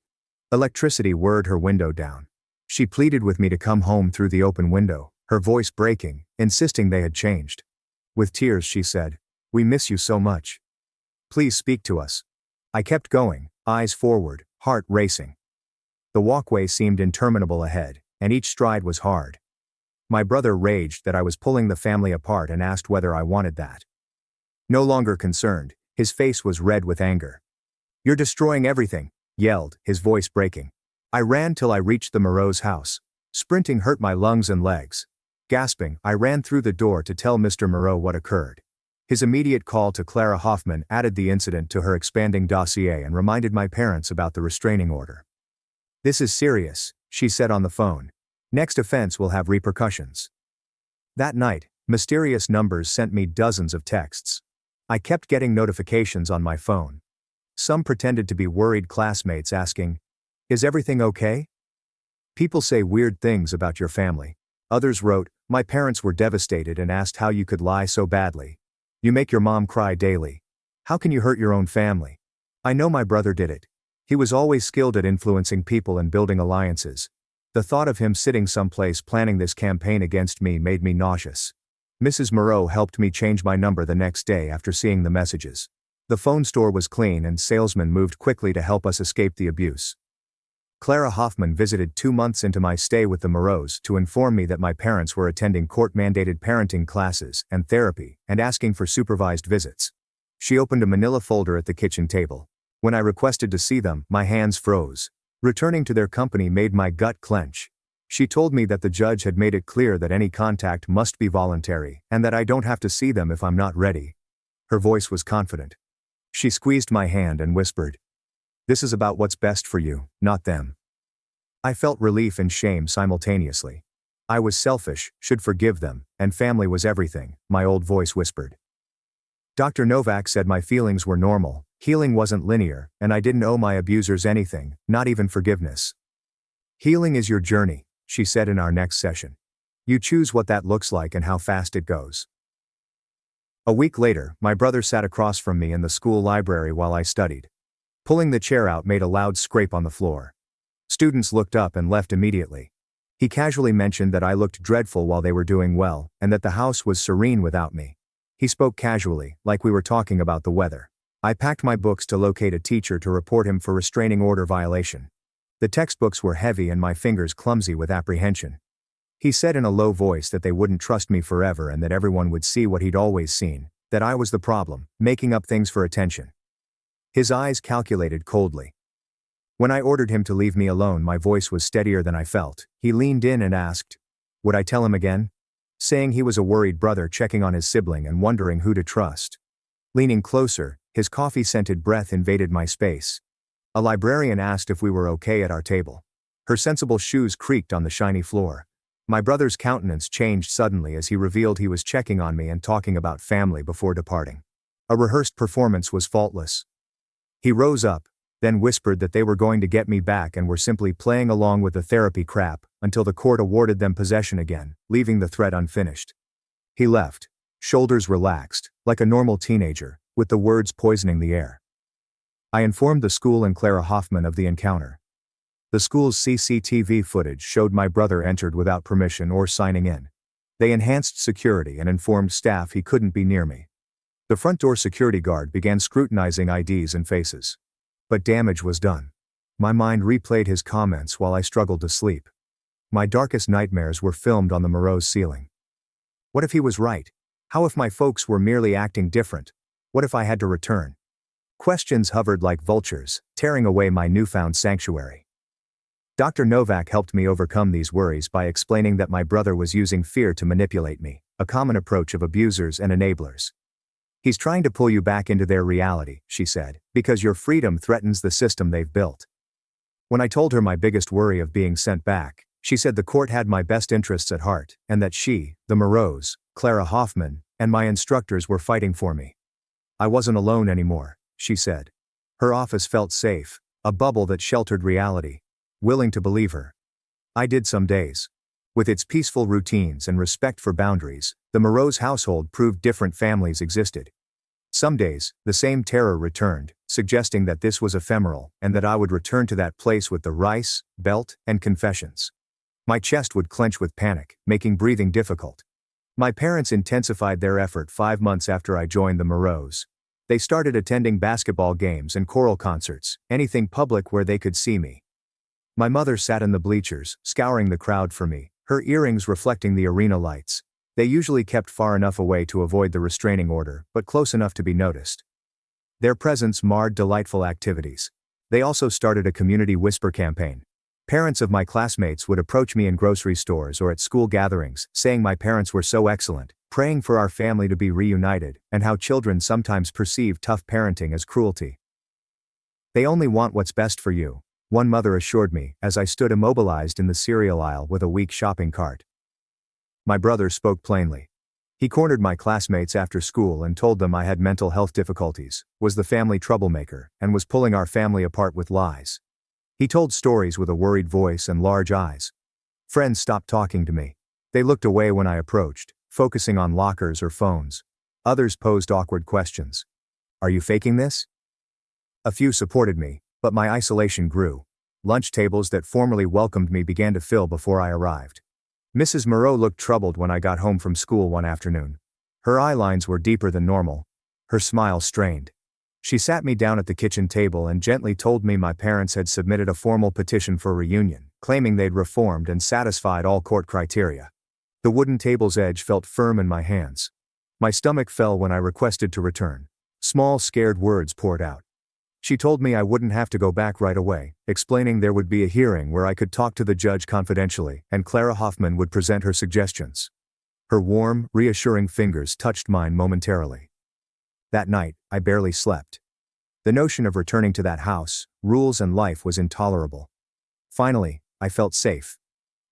Electricity whirred her window down. She pleaded with me to come home through the open window, her voice breaking, insisting they had changed. With tears she said, "We miss you so much. Please speak to us." I kept going, eyes forward, heart racing. The walkway seemed interminable ahead, and each stride was hard. My brother raged that I was pulling the family apart and asked whether I wanted that. No longer concerned, his face was red with anger. "You're destroying everything," yelled, his voice breaking. I ran till I reached the Moreau's house. Sprinting hurt my lungs and legs. Gasping, I ran through the door to tell Mr. Moreau what occurred. His immediate call to Clara Hoffman added the incident to her expanding dossier and reminded my parents about the restraining order. "This is serious," she said on the phone. "Next offense will have repercussions." That night, mysterious numbers sent me dozens of texts. I kept getting notifications on my phone. Some pretended to be worried classmates asking, "Is everything okay?" People say weird things about your family. Others wrote, "My parents were devastated and asked how you could lie so badly. You make your mom cry daily. How can you hurt your own family?" I know my brother did it. He was always skilled at influencing people and building alliances. The thought of him sitting someplace planning this campaign against me made me nauseous. Mrs. Moreau helped me change my number the next day after seeing the messages. The phone store was clean and salesmen moved quickly to help us escape the abuse. Clara Hoffman visited 2 months into my stay with the Moreaus to inform me that my parents were attending court-mandated parenting classes and therapy and asking for supervised visits. She opened a manila folder at the kitchen table. When I requested to see them, my hands froze. Returning to their company made my gut clench. She told me that the judge had made it clear that any contact must be voluntary and that I don't have to see them if I'm not ready. Her voice was confident. She squeezed my hand and whispered, "This is about what's best for you, not them." I felt relief and shame simultaneously. I was selfish, should forgive them, and family was everything, my old voice whispered. Dr. Novak said my feelings were normal, healing wasn't linear, and I didn't owe my abusers anything, not even forgiveness. "Healing is your journey," she said in our next session. "You choose what that looks like and how fast it goes." A week later, my brother sat across from me in the school library while I studied. Pulling the chair out made a loud scrape on the floor. Students looked up and left immediately. He casually mentioned that I looked dreadful while they were doing well, and that the house was serene without me. He spoke casually, like we were talking about the weather. I packed my books to locate a teacher to report him for restraining order violation. The textbooks were heavy and my fingers clumsy with apprehension. He said in a low voice that they wouldn't trust me forever and that everyone would see what he'd always seen, that I was the problem, making up things for attention. His eyes calculated coldly. When I ordered him to leave me alone, my voice was steadier than I felt. He leaned in and asked, would I tell him again? Saying he was a worried brother checking on his sibling and wondering who to trust. Leaning closer, his coffee-scented breath invaded my space. A librarian asked if we were okay at our table. Her sensible shoes creaked on the shiny floor. My brother's countenance changed suddenly as he revealed he was checking on me and talking about family before departing. A rehearsed performance was faultless. He rose up, then whispered that they were going to get me back and were simply playing along with the therapy crap until the court awarded them possession again, leaving the threat unfinished. He left, shoulders relaxed, like a normal teenager, with the words poisoning the air. I informed the school and Clara Hoffman of the encounter. The school's CCTV footage showed my brother entered without permission or signing in. They enhanced security and informed staff he couldn't be near me. The front door security guard began scrutinizing IDs and faces. But damage was done. My mind replayed his comments while I struggled to sleep. My darkest nightmares were filmed on the Moreau's ceiling. What if he was right? How if my folks were merely acting different? What if I had to return? Questions hovered like vultures, tearing away my newfound sanctuary. Dr. Novak helped me overcome these worries by explaining that my brother was using fear to manipulate me, a common approach of abusers and enablers. He's trying to pull you back into their reality, she said, because your freedom threatens the system they've built. When I told her my biggest worry of being sent back, she said the court had my best interests at heart, and that she, the Moreaus, Clara Hoffman, and my instructors were fighting for me. I wasn't alone anymore, she said. Her office felt safe, a bubble that sheltered reality. Willing to believe her. I did some days. With its peaceful routines and respect for boundaries, the Moreau's household proved different families existed. Some days, the same terror returned, suggesting that this was ephemeral and that I would return to that place with the rice, belt, and confessions. My chest would clench with panic, making breathing difficult. My parents intensified their effort 5 months after I joined the Moreau's. They started attending basketball games and choral concerts, anything public where they could see me. My mother sat in the bleachers, scouring the crowd for me, her earrings reflecting the arena lights. They usually kept far enough away to avoid the restraining order, but close enough to be noticed. Their presence marred delightful activities. They also started a community whisper campaign. Parents of my classmates would approach me in grocery stores or at school gatherings, saying my parents were so excellent, praying for our family to be reunited, and how children sometimes perceive tough parenting as cruelty. They only want what's best for you, one mother assured me as I stood immobilized in the cereal aisle with a weak shopping cart. My brother spoke plainly. He cornered my classmates after school and told them I had mental health difficulties, was the family troublemaker, and was pulling our family apart with lies. He told stories with a worried voice and large eyes. Friends stopped talking to me. They looked away when I approached, focusing on lockers or phones. Others posed awkward questions. Are you faking this? A few supported me, but my isolation grew. Lunch tables that formerly welcomed me began to fill before I arrived. Mrs. Moreau looked troubled when I got home from school one afternoon. Her eye lines were deeper than normal. Her smile strained. She sat me down at the kitchen table and gently told me my parents had submitted a formal petition for reunion, claiming they'd reformed and satisfied all court criteria. The wooden table's edge felt firm in my hands. My stomach fell when I requested to return. Small, scared words poured out. She told me I wouldn't have to go back right away, explaining there would be a hearing where I could talk to the judge confidentially, and Clara Hoffman would present her suggestions. Her warm, reassuring fingers touched mine momentarily. That night, I barely slept. The notion of returning to that house, rules and life was intolerable. Finally, I felt safe.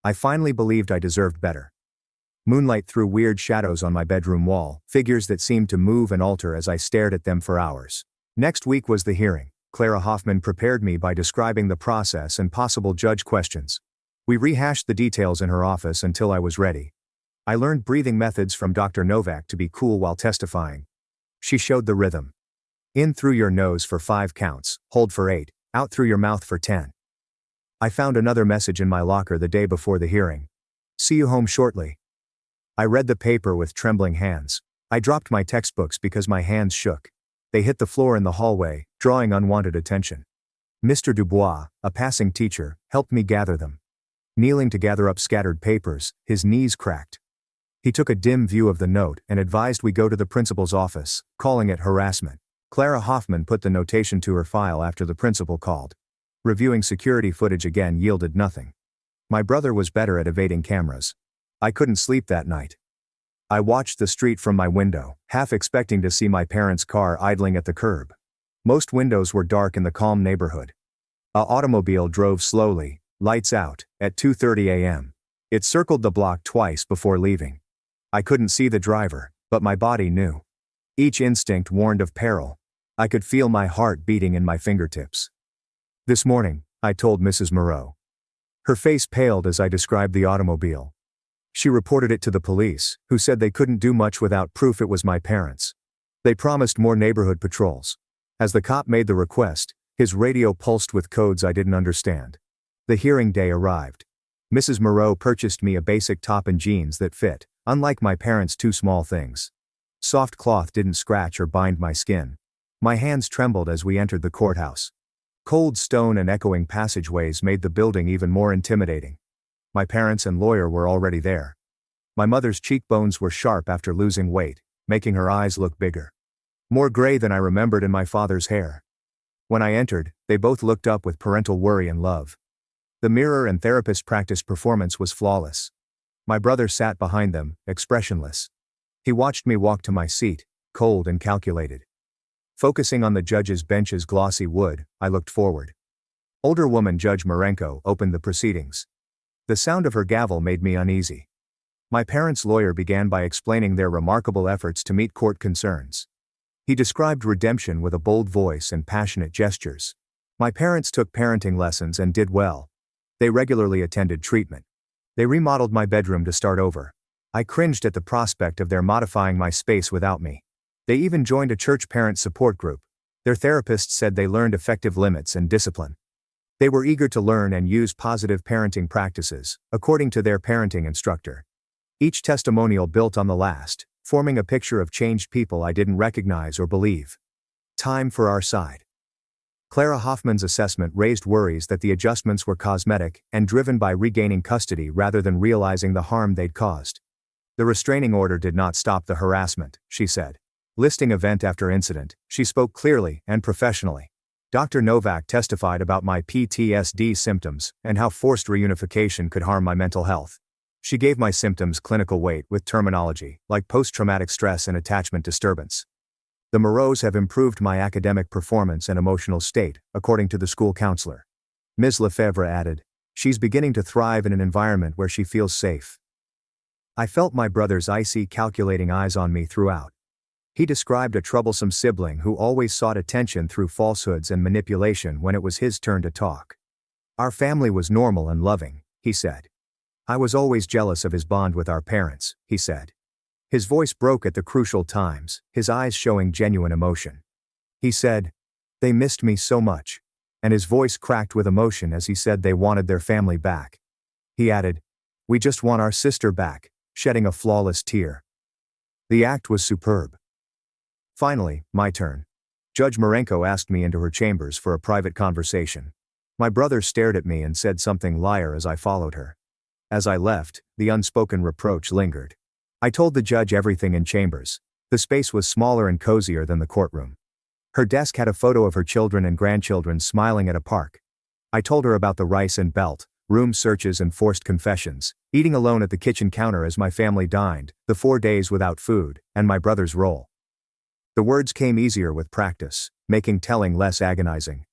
I finally believed I deserved better. Moonlight threw weird shadows on my bedroom wall, figures that seemed to move and alter as I stared at them for hours. Next week was the hearing. Clara Hoffman prepared me by describing the process and possible judge questions. We rehashed the details in her office until I was ready. I learned breathing methods from Dr. Novak to be cool while testifying. She showed the rhythm. In through your nose for 5 counts, hold for 8, out through your mouth for 10. I found another message in my locker the day before the hearing. See you home shortly. I read the paper with trembling hands. I dropped my textbooks because my hands shook. They hit the floor in the hallway, drawing unwanted attention. Mr. Dubois, a passing teacher, helped me gather them. Kneeling to gather up scattered papers, his knees cracked. He took a dim view of the note and advised we go to the principal's office, calling it harassment. Clara Hoffman put the notation to her file after the principal called. Reviewing security footage again yielded nothing. My brother was better at evading cameras. I couldn't sleep that night. I watched the street from my window, half expecting to see my parents' car idling at the curb. Most windows were dark in the calm neighborhood. An automobile drove slowly, lights out, at 2:30 a.m. It circled the block twice before leaving. I couldn't see the driver, but my body knew. Each instinct warned of peril. I could feel my heart beating in my fingertips. This morning, I told Mrs. Moreau. Her face paled as I described the automobile. She reported it to the police, who said they couldn't do much without proof it was my parents. They promised more neighborhood patrols. As the cop made the request, his radio pulsed with codes I didn't understand. The hearing day arrived. Mrs. Moreau purchased me a basic top and jeans that fit, unlike my parents' too small things. Soft cloth didn't scratch or bind my skin. My hands trembled as we entered the courthouse. Cold stone and echoing passageways made the building even more intimidating. My parents and lawyer were already there. My mother's cheekbones were sharp after losing weight, making her eyes look bigger. More gray than I remembered in my father's hair. When I entered, they both looked up with parental worry and love. The mirror and therapist practice performance was flawless. My brother sat behind them, expressionless. He watched me walk to my seat, cold and calculated. Focusing on the judge's bench's glossy wood, I looked forward. Older woman Judge Marenko opened the proceedings. The sound of her gavel made me uneasy. My parents' lawyer began by explaining their remarkable efforts to meet court concerns. He described redemption with a bold voice and passionate gestures. My parents took parenting lessons and did well. They regularly attended treatment. They remodeled my bedroom to start over. I cringed at the prospect of their modifying my space without me. They even joined a church parent support group. Their therapist said they learned effective limits and discipline. They were eager to learn and use positive parenting practices, according to their parenting instructor. Each testimonial built on the last, forming a picture of changed people I didn't recognize or believe. Time for our side. Clara Hoffman's assessment raised worries that the adjustments were cosmetic and driven by regaining custody rather than realizing the harm they'd caused. The restraining order did not stop the harassment, she said. Listing event after incident, she spoke clearly and professionally. Dr. Novak testified about my PTSD symptoms and how forced reunification could harm my mental health. She gave my symptoms clinical weight with terminology like post-traumatic stress and attachment disturbance. The Moreaus have improved my academic performance and emotional state, according to the school counselor. Ms. Lefebvre added, she's beginning to thrive in an environment where she feels safe. I felt my brother's icy, calculating eyes on me throughout. He described a troublesome sibling who always sought attention through falsehoods and manipulation when it was his turn to talk. Our family was normal and loving, he said. I was always jealous of his bond with our parents, he said. His voice broke at the crucial times, his eyes showing genuine emotion. He said, they missed me so much. And his voice cracked with emotion as he said they wanted their family back. He added, we just want our sister back, shedding a flawless tear. The act was superb. Finally, my turn. Judge Marenko asked me into her chambers for a private conversation. My brother stared at me and said something liar as I followed her. As I left, the unspoken reproach lingered. I told the judge everything in chambers. The space was smaller and cozier than the courtroom. Her desk had a photo of her children and grandchildren smiling at a park. I told her about the rice and belt, room searches and forced confessions, eating alone at the kitchen counter as my family dined, the 4 days without food, and my brother's role. The words came easier with practice, making telling less agonizing.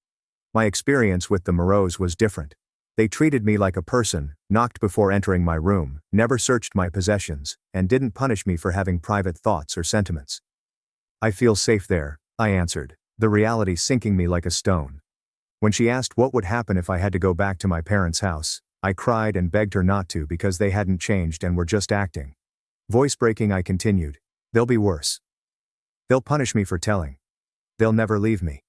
My experience with the Moreaus was different. They treated me like a person, knocked before entering my room, never searched my possessions, and didn't punish me for having private thoughts or sentiments. I feel safe there, I answered, the reality sinking me like a stone. When she asked what would happen if I had to go back to my parents' house, I cried and begged her not to because they hadn't changed and were just acting. Voice breaking, I continued, they'll be worse. They'll punish me for telling. They'll never leave me.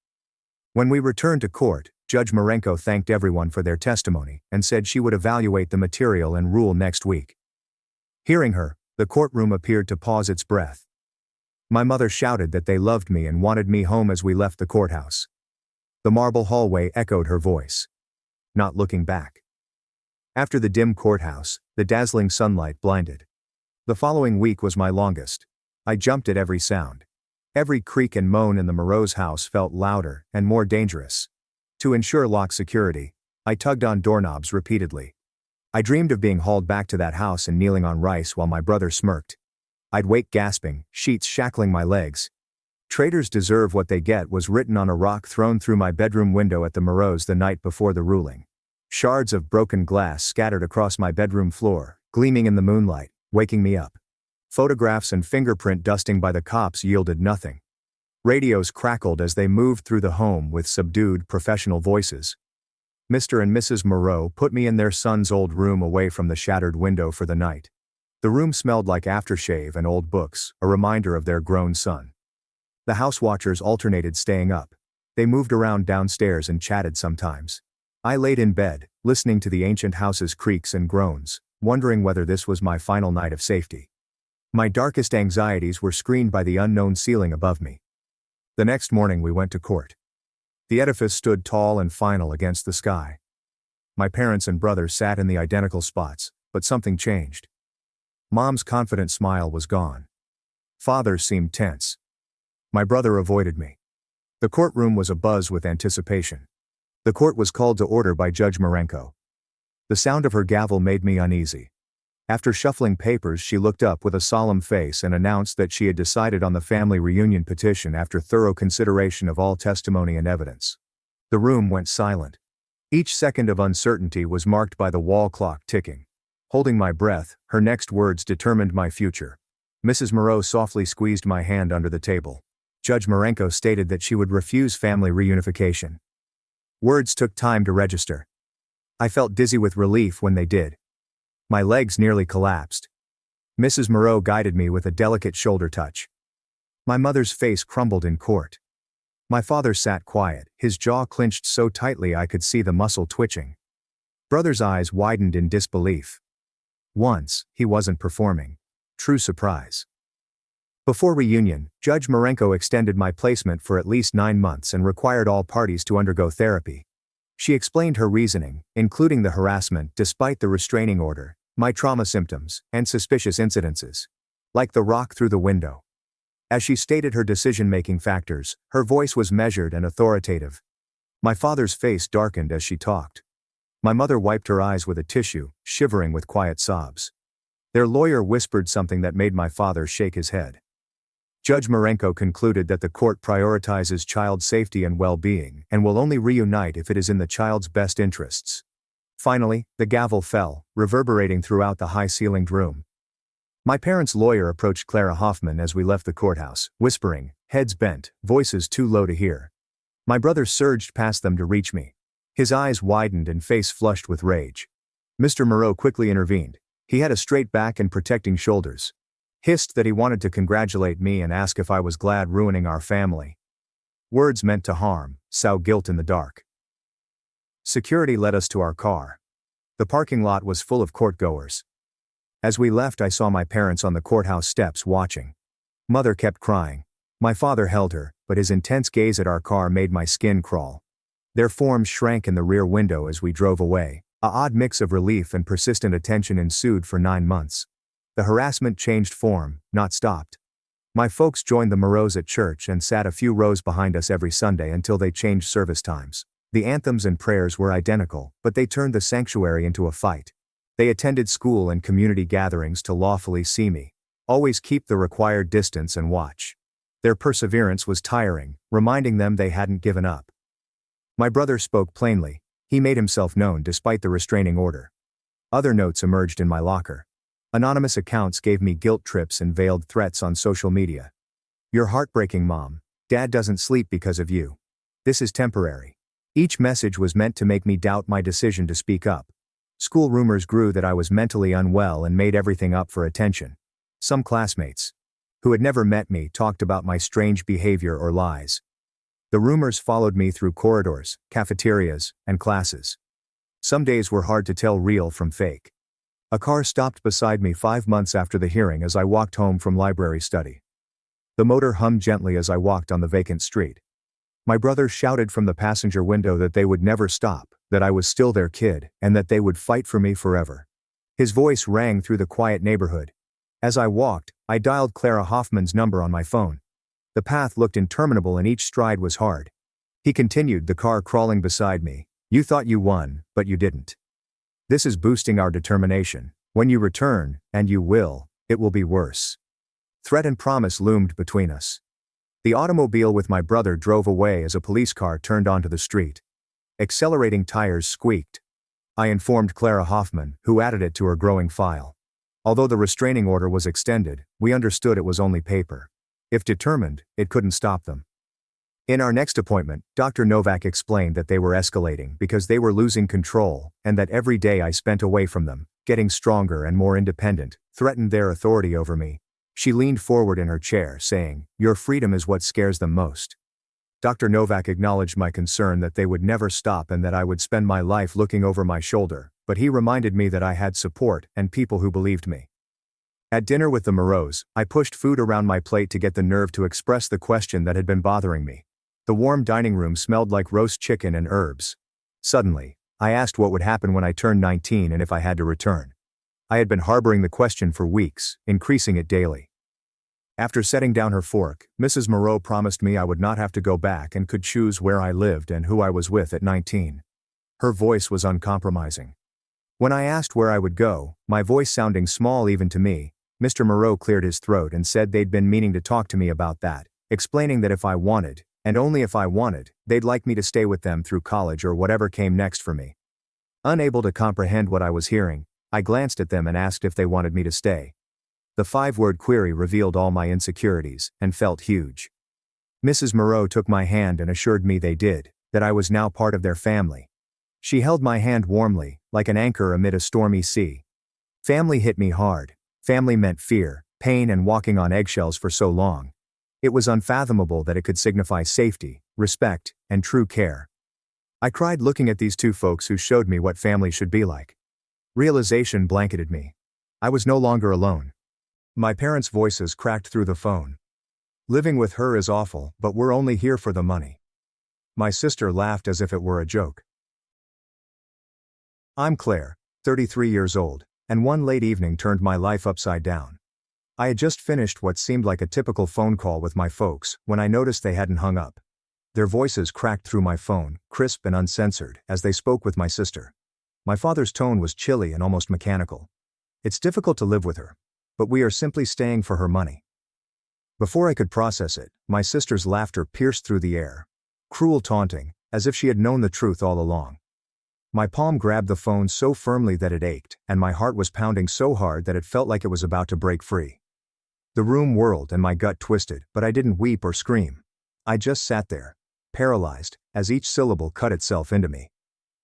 When we returned to court, Judge Marenko thanked everyone for their testimony and said she would evaluate the material and rule next week. Hearing her, the courtroom appeared to pause its breath. My mother shouted that they loved me and wanted me home as we left the courthouse. The marble hallway echoed her voice. Not looking back. After the dim courthouse, the dazzling sunlight blinded. The following week was my longest. I jumped at every sound. Every creak and moan in the Moreau's house felt louder and more dangerous. To ensure lock security, I tugged on doorknobs repeatedly. I dreamed of being hauled back to that house and kneeling on rice while my brother smirked. I'd wake gasping, sheets shackling my legs. Traitors deserve what they get was written on a rock thrown through my bedroom window at the Moreaus the night before the ruling. Shards of broken glass scattered across my bedroom floor, gleaming in the moonlight, waking me up. Photographs and fingerprint dusting by the cops yielded nothing. Radios crackled as they moved through the home with subdued, professional voices. Mr. and Mrs. Moreau put me in their son's old room away from the shattered window for the night. The room smelled like aftershave and old books, a reminder of their grown son. The house watchers alternated staying up. They moved around downstairs and chatted sometimes. I laid in bed, listening to the ancient house's creaks and groans, wondering whether this was my final night of safety. My darkest anxieties were screened by the unknown ceiling above me. The next morning we went to court. The edifice stood tall and final against the sky. My parents and brother sat in the identical spots, but something changed. Mom's confident smile was gone. Father's seemed tense. My brother avoided me. The courtroom was abuzz with anticipation. The court was called to order by Judge Marenko. The sound of her gavel made me uneasy. After shuffling papers, she looked up with a solemn face and announced that she had decided on the family reunion petition after thorough consideration of all testimony and evidence. The room went silent. Each second of uncertainty was marked by the wall clock ticking. Holding my breath, her next words determined my future. Mrs. Moreau softly squeezed my hand under the table. Judge Marenko stated that she would refuse family reunification. Words took time to register. I felt dizzy with relief when they did. My legs nearly collapsed. Mrs. Moreau guided me with a delicate shoulder touch. My mother's face crumbled in court. My father sat quiet, his jaw clenched so tightly I could see the muscle twitching. Brother's eyes widened in disbelief. Once, he wasn't performing. True surprise. Before reunion, Judge Marenko extended my placement for at least 9 months and required all parties to undergo therapy. She explained her reasoning, including the harassment despite the restraining order, my trauma symptoms, and suspicious incidences. Like the rock through the window. As she stated her decision-making factors, her voice was measured and authoritative. My father's face darkened as she talked. My mother wiped her eyes with a tissue, shivering with quiet sobs. Their lawyer whispered something that made my father shake his head. Judge Marenko concluded that the court prioritizes child safety and well-being and will only reunite if it is in the child's best interests. Finally, the gavel fell, reverberating throughout the high-ceilinged room. My parents' lawyer approached Clara Hoffman as we left the courthouse, whispering, heads bent, voices too low to hear. My brother surged past them to reach me. His eyes widened and face flushed with rage. Mr. Moreau quickly intervened. He had a straight back and protecting shoulders. Hissed that he wanted to congratulate me and ask if I was glad ruining our family. Words meant to harm, sow guilt in the dark. Security led us to our car. The parking lot was full of courtgoers. As we left, I saw my parents on the courthouse steps watching. Mother kept crying. My father held her, but his intense gaze at our car made my skin crawl. Their forms shrank in the rear window as we drove away. An odd mix of relief and persistent attention ensued for 9 months. The harassment changed form, not stopped. My folks joined the Moreaus at church and sat a few rows behind us every Sunday until they changed service times. The anthems and prayers were identical, but they turned the sanctuary into a fight. They attended school and community gatherings to lawfully see me. Always keep the required distance and watch. Their perseverance was tiring, reminding them they hadn't given up. My brother spoke plainly. He made himself known despite the restraining order. Other notes emerged in my locker. Anonymous accounts gave me guilt trips and veiled threats on social media. You're heartbreaking, Mom. Dad doesn't sleep because of you. This is temporary. Each message was meant to make me doubt my decision to speak up. School rumors grew that I was mentally unwell and made everything up for attention. Some classmates, who had never met me, talked about my strange behavior or lies. The rumors followed me through corridors, cafeterias, and classes. Some days were hard to tell real from fake. A car stopped beside me 5 months after the hearing as I walked home from library study. The motor hummed gently as I walked on the vacant street. My brother shouted from the passenger window that they would never stop, that I was still their kid, and that they would fight for me forever. His voice rang through the quiet neighborhood. As I walked, I dialed Clara Hoffman's number on my phone. The path looked interminable and each stride was hard. He continued, the car crawling beside me. You thought you won, but you didn't. This is boosting our determination. When you return, and you will, it will be worse. Threat and promise loomed between us. The automobile with my brother drove away as a police car turned onto the street. Accelerating tires squeaked. I informed Clara Hoffman, who added it to her growing file. Although the restraining order was extended, we understood it was only paper. If determined, it couldn't stop them. In our next appointment, Dr. Novak explained that they were escalating because they were losing control, and that every day I spent away from them, getting stronger and more independent, threatened their authority over me. She leaned forward in her chair, saying, "Your freedom is what scares them most." Dr. Novak acknowledged my concern that they would never stop and that I would spend my life looking over my shoulder, but he reminded me that I had support and people who believed me. At dinner with the Moreaus, I pushed food around my plate to get the nerve to express the question that had been bothering me. The warm dining room smelled like roast chicken and herbs. Suddenly, I asked what would happen when I turned 19 and if I had to return. I had been harboring the question for weeks, increasing it daily. After setting down her fork, Mrs. Moreau promised me I would not have to go back and could choose where I lived and who I was with at 19. Her voice was uncompromising. When I asked where I would go, my voice sounding small even to me, Mr. Moreau cleared his throat and said they'd been meaning to talk to me about that, explaining that if I wanted, and only if I wanted, they'd like me to stay with them through college or whatever came next for me. Unable to comprehend what I was hearing, I glanced at them and asked if they wanted me to stay. The 5-word query revealed all my insecurities and felt huge. Mrs. Moreau took my hand and assured me they did, that I was now part of their family. She held my hand warmly, like an anchor amid a stormy sea. Family hit me hard. Family meant fear, pain, and walking on eggshells for so long. It was unfathomable that it could signify safety, respect, and true care. I cried looking at these two folks who showed me what family should be like. Realization blanketed me. I was no longer alone. My parents' voices cracked through the phone. "Living with her is awful, but we're only here for the money." My sister laughed as if it were a joke. I'm Claire, 33 years old, and one late evening turned my life upside down. I had just finished what seemed like a typical phone call with my folks when I noticed they hadn't hung up. Their voices cracked through my phone, crisp and uncensored, as they spoke with my sister. My father's tone was chilly and almost mechanical. "It's difficult to live with her, but we are simply staying for her money." Before I could process it, my sister's laughter pierced through the air. Cruel taunting, as if she had known the truth all along. My palm grabbed the phone so firmly that it ached, and my heart was pounding so hard that it felt like it was about to break free. The room whirled and my gut twisted, but I didn't weep or scream. I just sat there, paralyzed, as each syllable cut itself into me.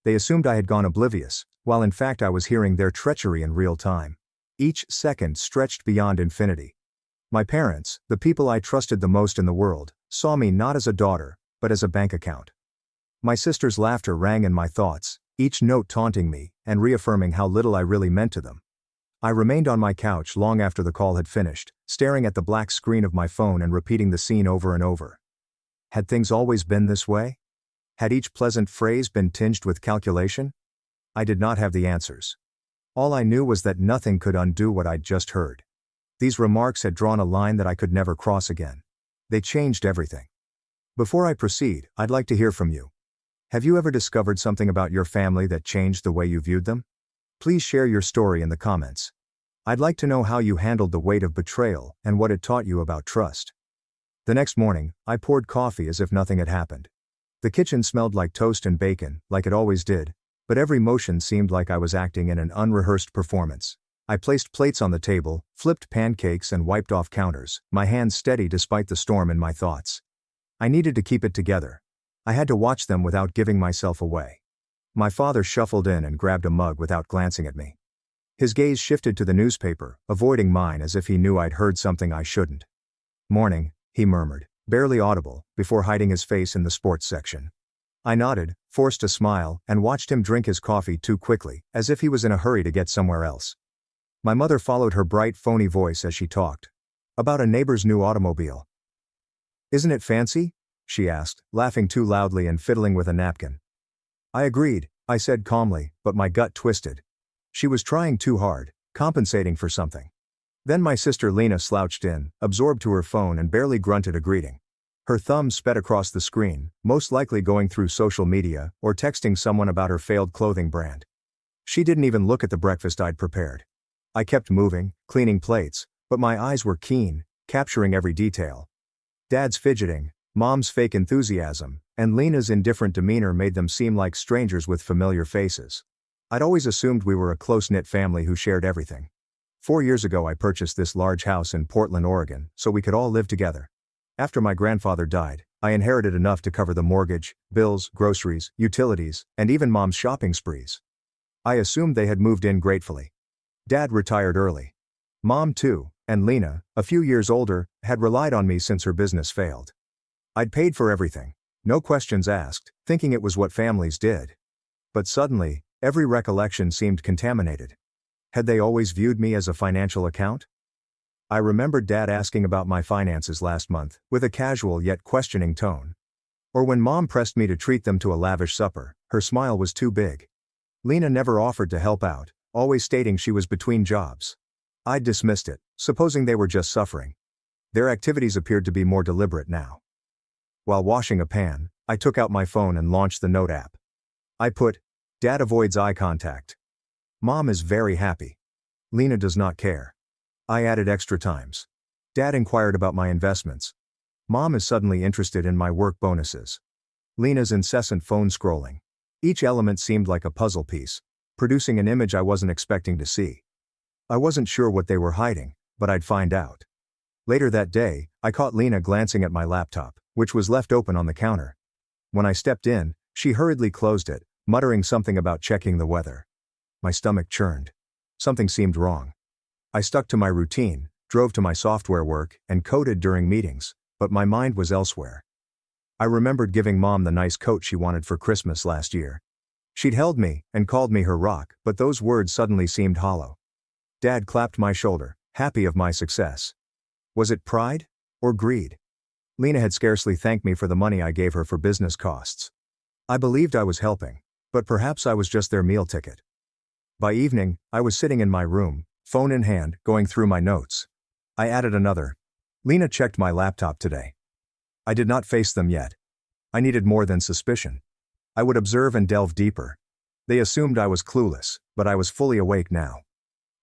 They assumed I had gone oblivious, while in fact I was hearing their treachery in real time. Each second stretched beyond infinity. My parents, the people I trusted the most in the world, saw me not as a daughter, but as a bank account. My sister's laughter rang in my thoughts, each note taunting me and reaffirming how little I really meant to them. I remained on my couch long after the call had finished, staring at the black screen of my phone and repeating the scene over and over. Had things always been this way? Had each pleasant phrase been tinged with calculation? I did not have the answers. All I knew was that nothing could undo what I'd just heard. These remarks had drawn a line that I could never cross again. They changed everything. Before I proceed, I'd like to hear from you. Have you ever discovered something about your family that changed the way you viewed them? Please share your story in the comments. I'd like to know how you handled the weight of betrayal and what it taught you about trust. The next morning, I poured coffee as if nothing had happened. The kitchen smelled like toast and bacon, like it always did, but every motion seemed like I was acting in an unrehearsed performance. I placed plates on the table, flipped pancakes and wiped off counters, my hands steady despite the storm in my thoughts. I needed to keep it together. I had to watch them without giving myself away. My father shuffled in and grabbed a mug without glancing at me. His gaze shifted to the newspaper, avoiding mine as if he knew I'd heard something I shouldn't. "Morning," he murmured, barely audible, before hiding his face in the sports section. I nodded, forced a smile, and watched him drink his coffee too quickly, as if he was in a hurry to get somewhere else. My mother followed her bright, phony voice as she talked. About a neighbor's new automobile. "Isn't it fancy?" she asked, laughing too loudly and fiddling with a napkin. I agreed, I said calmly, but my gut twisted. She was trying too hard, compensating for something. Then my sister Lena slouched in, absorbed to her phone and barely grunted a greeting. Her thumb sped across the screen, most likely going through social media or texting someone about her failed clothing brand. She didn't even look at the breakfast I'd prepared. I kept moving, cleaning plates, but my eyes were keen, capturing every detail. Dad's fidgeting, Mom's fake enthusiasm, and Lena's indifferent demeanor made them seem like strangers with familiar faces. I'd always assumed we were a close-knit family who shared everything. 4 years ago I purchased this large house in Portland, Oregon, so we could all live together. After my grandfather died, I inherited enough to cover the mortgage, bills, groceries, utilities, and even Mom's shopping sprees. I assumed they had moved in gratefully. Dad retired early. Mom too, and Lena, a few years older, had relied on me since her business failed. I'd paid for everything, no questions asked, thinking it was what families did. But suddenly, every recollection seemed contaminated. Had they always viewed me as a financial account? I remembered Dad asking about my finances last month, with a casual yet questioning tone. Or when Mom pressed me to treat them to a lavish supper, her smile was too big. Lena never offered to help out, always stating she was between jobs. I'd dismissed it, supposing they were just suffering. Their activities appeared to be more deliberate now. While washing a pan, I took out my phone and launched the Note app. I put, "Dad avoids eye contact. Mom is very happy. Lena does not care." I added extra times. Dad inquired about my investments. Mom is suddenly interested in my work bonuses. Lena's incessant phone scrolling. Each element seemed like a puzzle piece, producing an image I wasn't expecting to see. I wasn't sure what they were hiding, but I'd find out. Later that day, I caught Lena glancing at my laptop, which was left open on the counter. When I stepped in, she hurriedly closed it, muttering something about checking the weather. My stomach churned. Something seemed wrong. I stuck to my routine, drove to my software work, and coded during meetings, but my mind was elsewhere. I remembered giving Mom the nice coat she wanted for Christmas last year. She'd held me and called me her rock, but those words suddenly seemed hollow. Dad clapped my shoulder, happy of my success. Was it pride? Or greed? Lena had scarcely thanked me for the money I gave her for business costs. I believed I was helping, but perhaps I was just their meal ticket. By evening, I was sitting in my room, phone in hand, going through my notes. I added another. Lena checked my laptop today. I did not face them yet. I needed more than suspicion. I would observe and delve deeper. They assumed I was clueless, but I was fully awake now.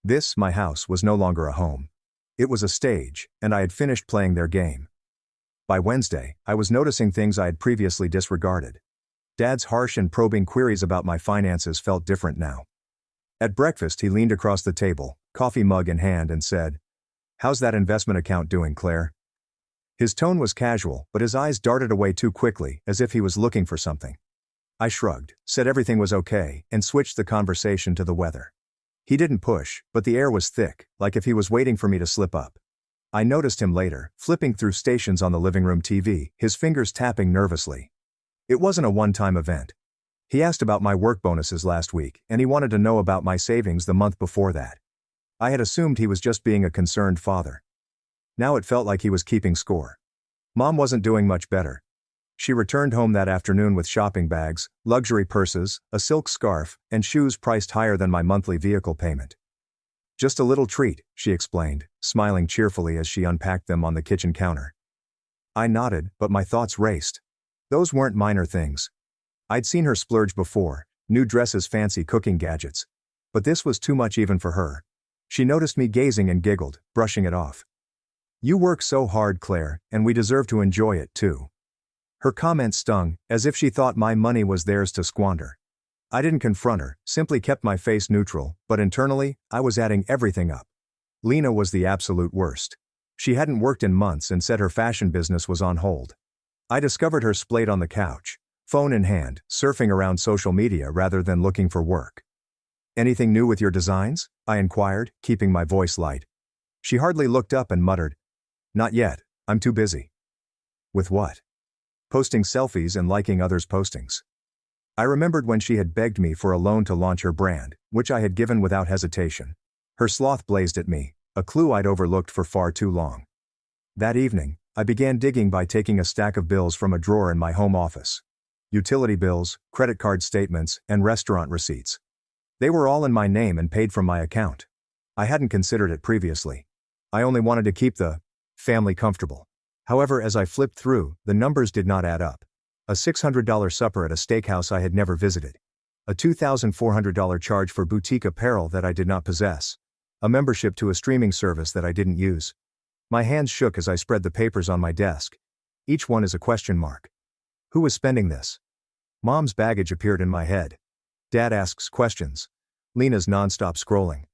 This, my house, was no longer a home. It was a stage, and I had finished playing their game. By Wednesday, I was noticing things I had previously disregarded. Dad's harsh and probing queries about my finances felt different now. At breakfast, he leaned across the table, coffee mug in hand, and said, "How's that investment account doing, Claire?" His tone was casual, but his eyes darted away too quickly, as if he was looking for something. I shrugged, said everything was okay, and switched the conversation to the weather. He didn't push, but the air was thick, like if he was waiting for me to slip up. I noticed him later, flipping through stations on the living room TV, his fingers tapping nervously. It wasn't a one-time event. He asked about my work bonuses last week, and he wanted to know about my savings the month before that. I had assumed he was just being a concerned father. Now it felt like he was keeping score. Mom wasn't doing much better. She returned home that afternoon with shopping bags, luxury purses, a silk scarf, and shoes priced higher than my monthly vehicle payment. "Just a little treat," she explained, smiling cheerfully as she unpacked them on the kitchen counter. I nodded, but my thoughts raced. Those weren't minor things. I'd seen her splurge before, new dresses, fancy cooking gadgets. But this was too much even for her. She noticed me gazing and giggled, brushing it off. "You work so hard, Claire, and we deserve to enjoy it too." Her comment stung, as if she thought my money was theirs to squander. I didn't confront her, simply kept my face neutral, but internally, I was adding everything up. Lena was the absolute worst. She hadn't worked in months and said her fashion business was on hold. I discovered her splayed on the couch, phone in hand, surfing around social media rather than looking for work. "Anything new with your designs?" I inquired, keeping my voice light. She hardly looked up and muttered, "Not yet, I'm too busy." With what? Posting selfies and liking others' postings. I remembered when she had begged me for a loan to launch her brand, which I had given without hesitation. Her sloth blazed at me, a clue I'd overlooked for far too long. That evening, I began digging by taking a stack of bills from a drawer in my home office. Utility bills, credit card statements, and restaurant receipts. They were all in my name and paid from my account. I hadn't considered it previously. I only wanted to keep the family comfortable. However, as I flipped through, the numbers did not add up. A $600 supper at a steakhouse I had never visited. A $2,400 charge for boutique apparel that I did not possess. A membership to a streaming service that I didn't use. My hands shook as I spread the papers on my desk. Each one is a question mark. Who was spending this? Mom's baggage appeared in my head. Dad asks questions. Lena's nonstop scrolling.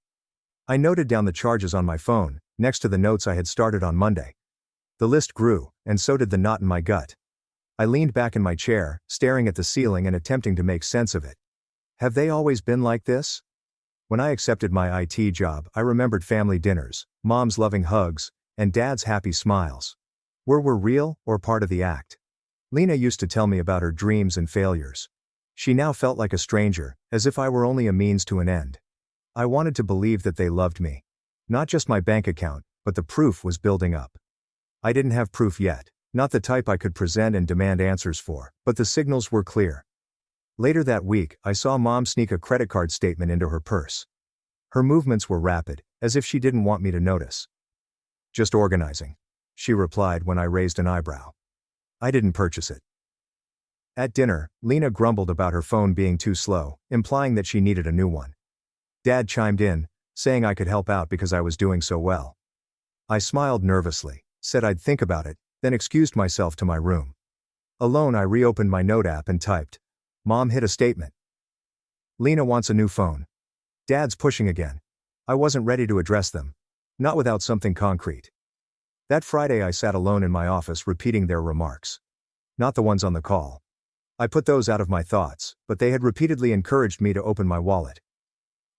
I noted down the charges on my phone, next to the notes I had started on Monday. The list grew, and so did the knot in my gut. I leaned back in my chair, staring at the ceiling and attempting to make sense of it. Have they always been like this? When I accepted my IT job, I remembered family dinners, mom's loving hugs, and dad's happy smiles. Were real, or part of the act? Lena used to tell me about her dreams and failures. She now felt like a stranger, as if I were only a means to an end. I wanted to believe that they loved me. Not just my bank account, but the proof was building up. I didn't have proof yet, not the type I could present and demand answers for, but the signals were clear. Later that week, I saw Mom sneak a credit card statement into her purse. Her movements were rapid, as if she didn't want me to notice. "Just organizing," she replied when I raised an eyebrow. "I didn't purchase it." At dinner, Lena grumbled about her phone being too slow, implying that she needed a new one. Dad chimed in, saying I could help out because I was doing so well. I smiled nervously, said I'd think about it, then excused myself to my room. Alone, I reopened my note app and typed, "Mom hit a statement. Lena wants a new phone. Dad's pushing again." I wasn't ready to address them. Not without something concrete. That Friday I sat alone in my office repeating their remarks. Not the ones on the call. I put those out of my thoughts, but they had repeatedly encouraged me to open my wallet.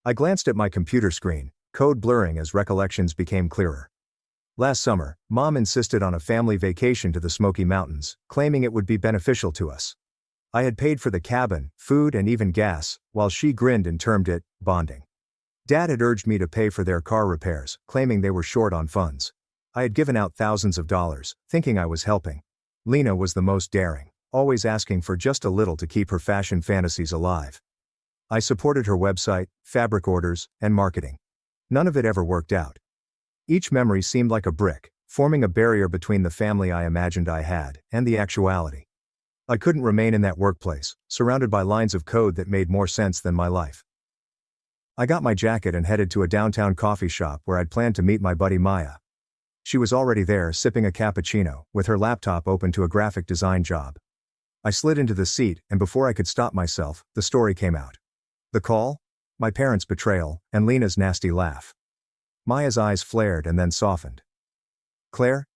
I glanced at my computer screen, code blurring as recollections became clearer. Last summer, Mom insisted on a family vacation to the Smoky Mountains, claiming it would be beneficial to us. I had paid for the cabin, food, and even gas, while she grinned and termed it bonding. Dad had urged me to pay for their car repairs, claiming they were short on funds. I had given out thousands of dollars, thinking I was helping. Lena was the most daring, always asking for just a little to keep her fashion fantasies alive. I supported her website, fabric orders, and marketing. None of it ever worked out. Each memory seemed like a brick, forming a barrier between the family I imagined I had and the actuality. I couldn't remain in that workplace, surrounded by lines of code that made more sense than my life. I got my jacket and headed to a downtown coffee shop where I'd planned to meet my buddy Maya. She was already there, sipping a cappuccino, with her laptop open to a graphic design job. I slid into the seat, and before I could stop myself, the story came out. The call? My parents' betrayal, and Lena's nasty laugh. Maya's eyes flared and then softened. "Claire?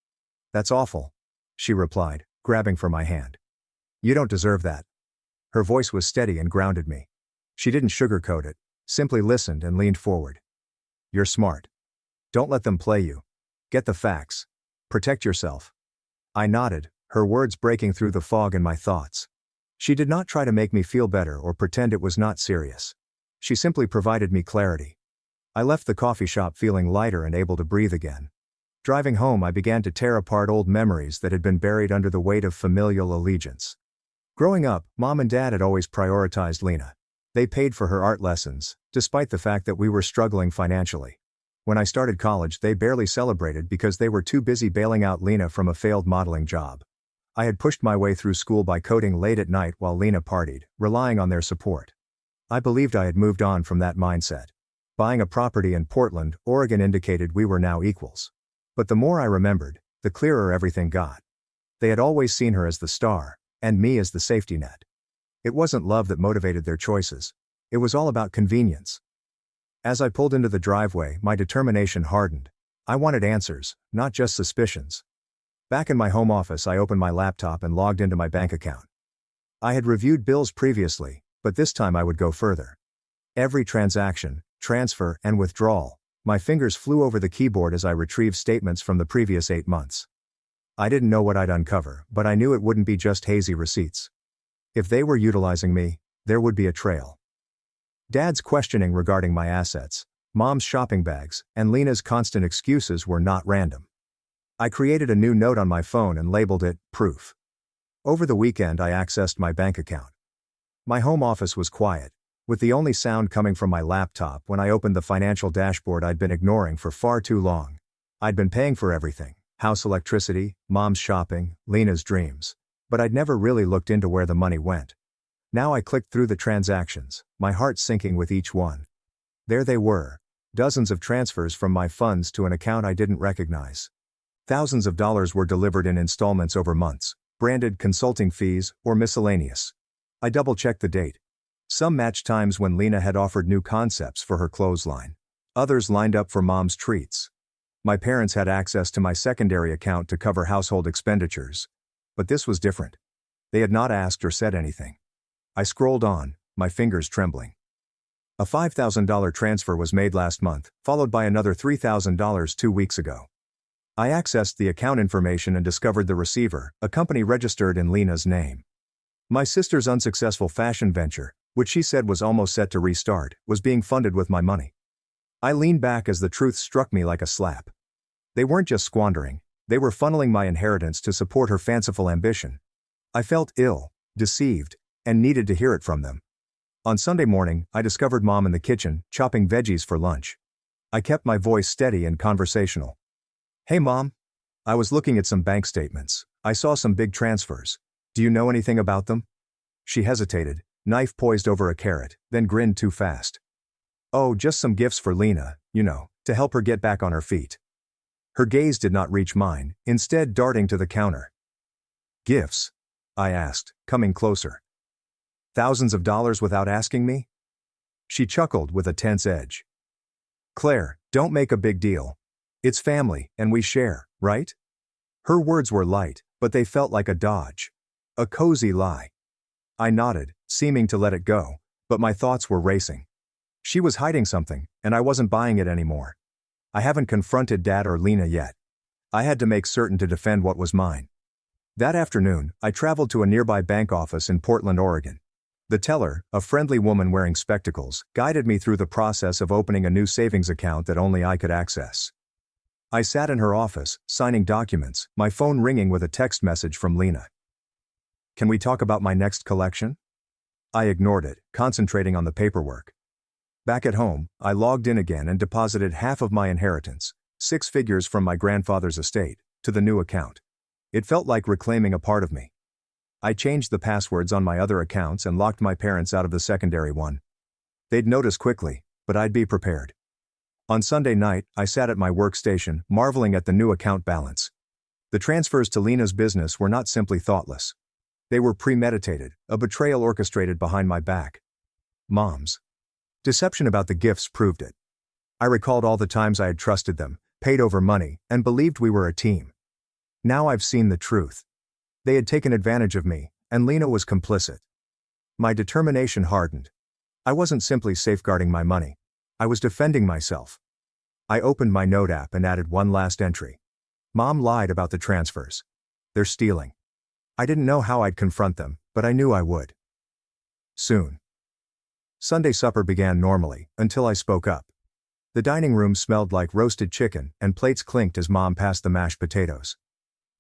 That's awful," she replied, grabbing for my hand. "You don't deserve that." Her voice was steady and grounded me. She didn't sugarcoat it, simply listened and leaned forward. "You're smart. Don't let them play you. Get the facts. Protect yourself." I nodded, her words breaking through the fog in my thoughts. She did not try to make me feel better or pretend it was not serious. She simply provided me clarity. I left the coffee shop feeling lighter and able to breathe again. Driving home, I began to tear apart old memories that had been buried under the weight of familial allegiance. Growing up, Mom and Dad had always prioritized Lena. They paid for her art lessons, despite the fact that we were struggling financially. When I started college, they barely celebrated because they were too busy bailing out Lena from a failed modeling job. I had pushed my way through school by coding late at night while Lena partied, relying on their support. I believed I had moved on from that mindset. Buying a property in Portland, Oregon indicated we were now equals. But the more I remembered, the clearer everything got. They had always seen her as the star, and me as the safety net. It wasn't love that motivated their choices. It was all about convenience. As I pulled into the driveway, my determination hardened. I wanted answers, not just suspicions. Back in my home office, I opened my laptop and logged into my bank account. I had reviewed bills previously, but this time I would go further. Every transaction, transfer, and withdrawal, my fingers flew over the keyboard as I retrieved statements from the previous 8 months. I didn't know what I'd uncover, but I knew it wouldn't be just hazy receipts. If they were utilizing me, there would be a trail. Dad's questioning regarding my assets, Mom's shopping bags, and Lena's constant excuses were not random. I created a new note on my phone and labeled it, "Proof." Over the weekend, I accessed my bank account. My home office was quiet, with the only sound coming from my laptop when I opened the financial dashboard I'd been ignoring for far too long. I'd been paying for everything: house electricity, Mom's shopping, Lena's dreams. But I'd never really looked into where the money went. Now I clicked through the transactions, my heart sinking with each one. There they were, dozens of transfers from my funds to an account I didn't recognize. Thousands of dollars were delivered in installments over months, branded consulting fees or miscellaneous. I double-checked the date. Some matched times when Lena had offered new concepts for her clothesline. Others lined up for Mom's treats. My parents had access to my secondary account to cover household expenditures. But this was different. They had not asked or said anything. I scrolled on, my fingers trembling. A $5,000 transfer was made last month, followed by another $3,000 2 weeks ago. I accessed the account information and discovered the receiver, a company registered in Lena's name. My sister's unsuccessful fashion venture, which she said was almost set to restart, was being funded with my money. I leaned back as the truth struck me like a slap. They weren't just squandering, they were funneling my inheritance to support her fanciful ambition. I felt ill, deceived, and needed to hear it from them. On Sunday morning, I discovered Mom in the kitchen, chopping veggies for lunch. I kept my voice steady and conversational. "Hey Mom. I was looking at some bank statements. I saw some big transfers. Do you know anything about them?" She hesitated, knife poised over a carrot, then grinned too fast. "Oh, just some gifts for Lena, to help her get back on her feet." Her gaze did not reach mine, instead darting to the counter. "Gifts?" I asked, coming closer. "Thousands of dollars without asking me?" She chuckled with a tense edge. "Claire, don't make a big deal. It's family, and we share, right?" Her words were light, but they felt like a dodge. A cozy lie. I nodded, seeming to let it go, but my thoughts were racing. She was hiding something, and I wasn't buying it anymore. I haven't confronted Dad or Lena yet. I had to make certain to defend what was mine. That afternoon, I traveled to a nearby bank office in Portland, Oregon. The teller, a friendly woman wearing spectacles, guided me through the process of opening a new savings account that only I could access. I sat in her office, signing documents, my phone ringing with a text message from Lena. "Can we talk about my next collection?" I ignored it, concentrating on the paperwork. Back at home, I logged in again and deposited half of my inheritance, 6 figures from my grandfather's estate, to the new account. It felt like reclaiming a part of me. I changed the passwords on my other accounts and locked my parents out of the secondary one. They'd notice quickly, but I'd be prepared. On Sunday night, I sat at my workstation, marveling at the new account balance. The transfers to Lena's business were not simply thoughtless. They were premeditated, a betrayal orchestrated behind my back. Mom's deception about the gifts proved it. I recalled all the times I had trusted them, paid over money, and believed we were a team. Now I've seen the truth. They had taken advantage of me, and Lena was complicit. My determination hardened. I wasn't simply safeguarding my money. I was defending myself. I opened my note app and added one last entry. Mom lied about the transfers. They're stealing. I didn't know how I'd confront them, but I knew I would. Soon. Sunday supper began normally, until I spoke up. The dining room smelled like roasted chicken, and plates clinked as Mom passed the mashed potatoes.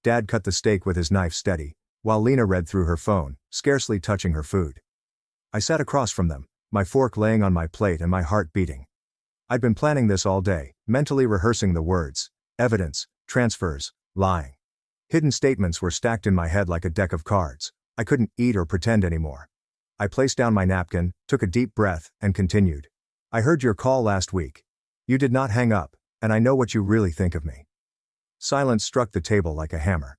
Dad cut the steak with his knife steady, while Lena read through her phone, scarcely touching her food. I sat across from them, my fork laying on my plate and my heart beating. I'd been planning this all day, mentally rehearsing the words, evidence, transfers, lying. Hidden statements were stacked in my head like a deck of cards. I couldn't eat or pretend anymore. I placed down my napkin, took a deep breath, and continued. "I heard your call last week. You did not hang up, and I know what you really think of me." Silence struck the table like a hammer.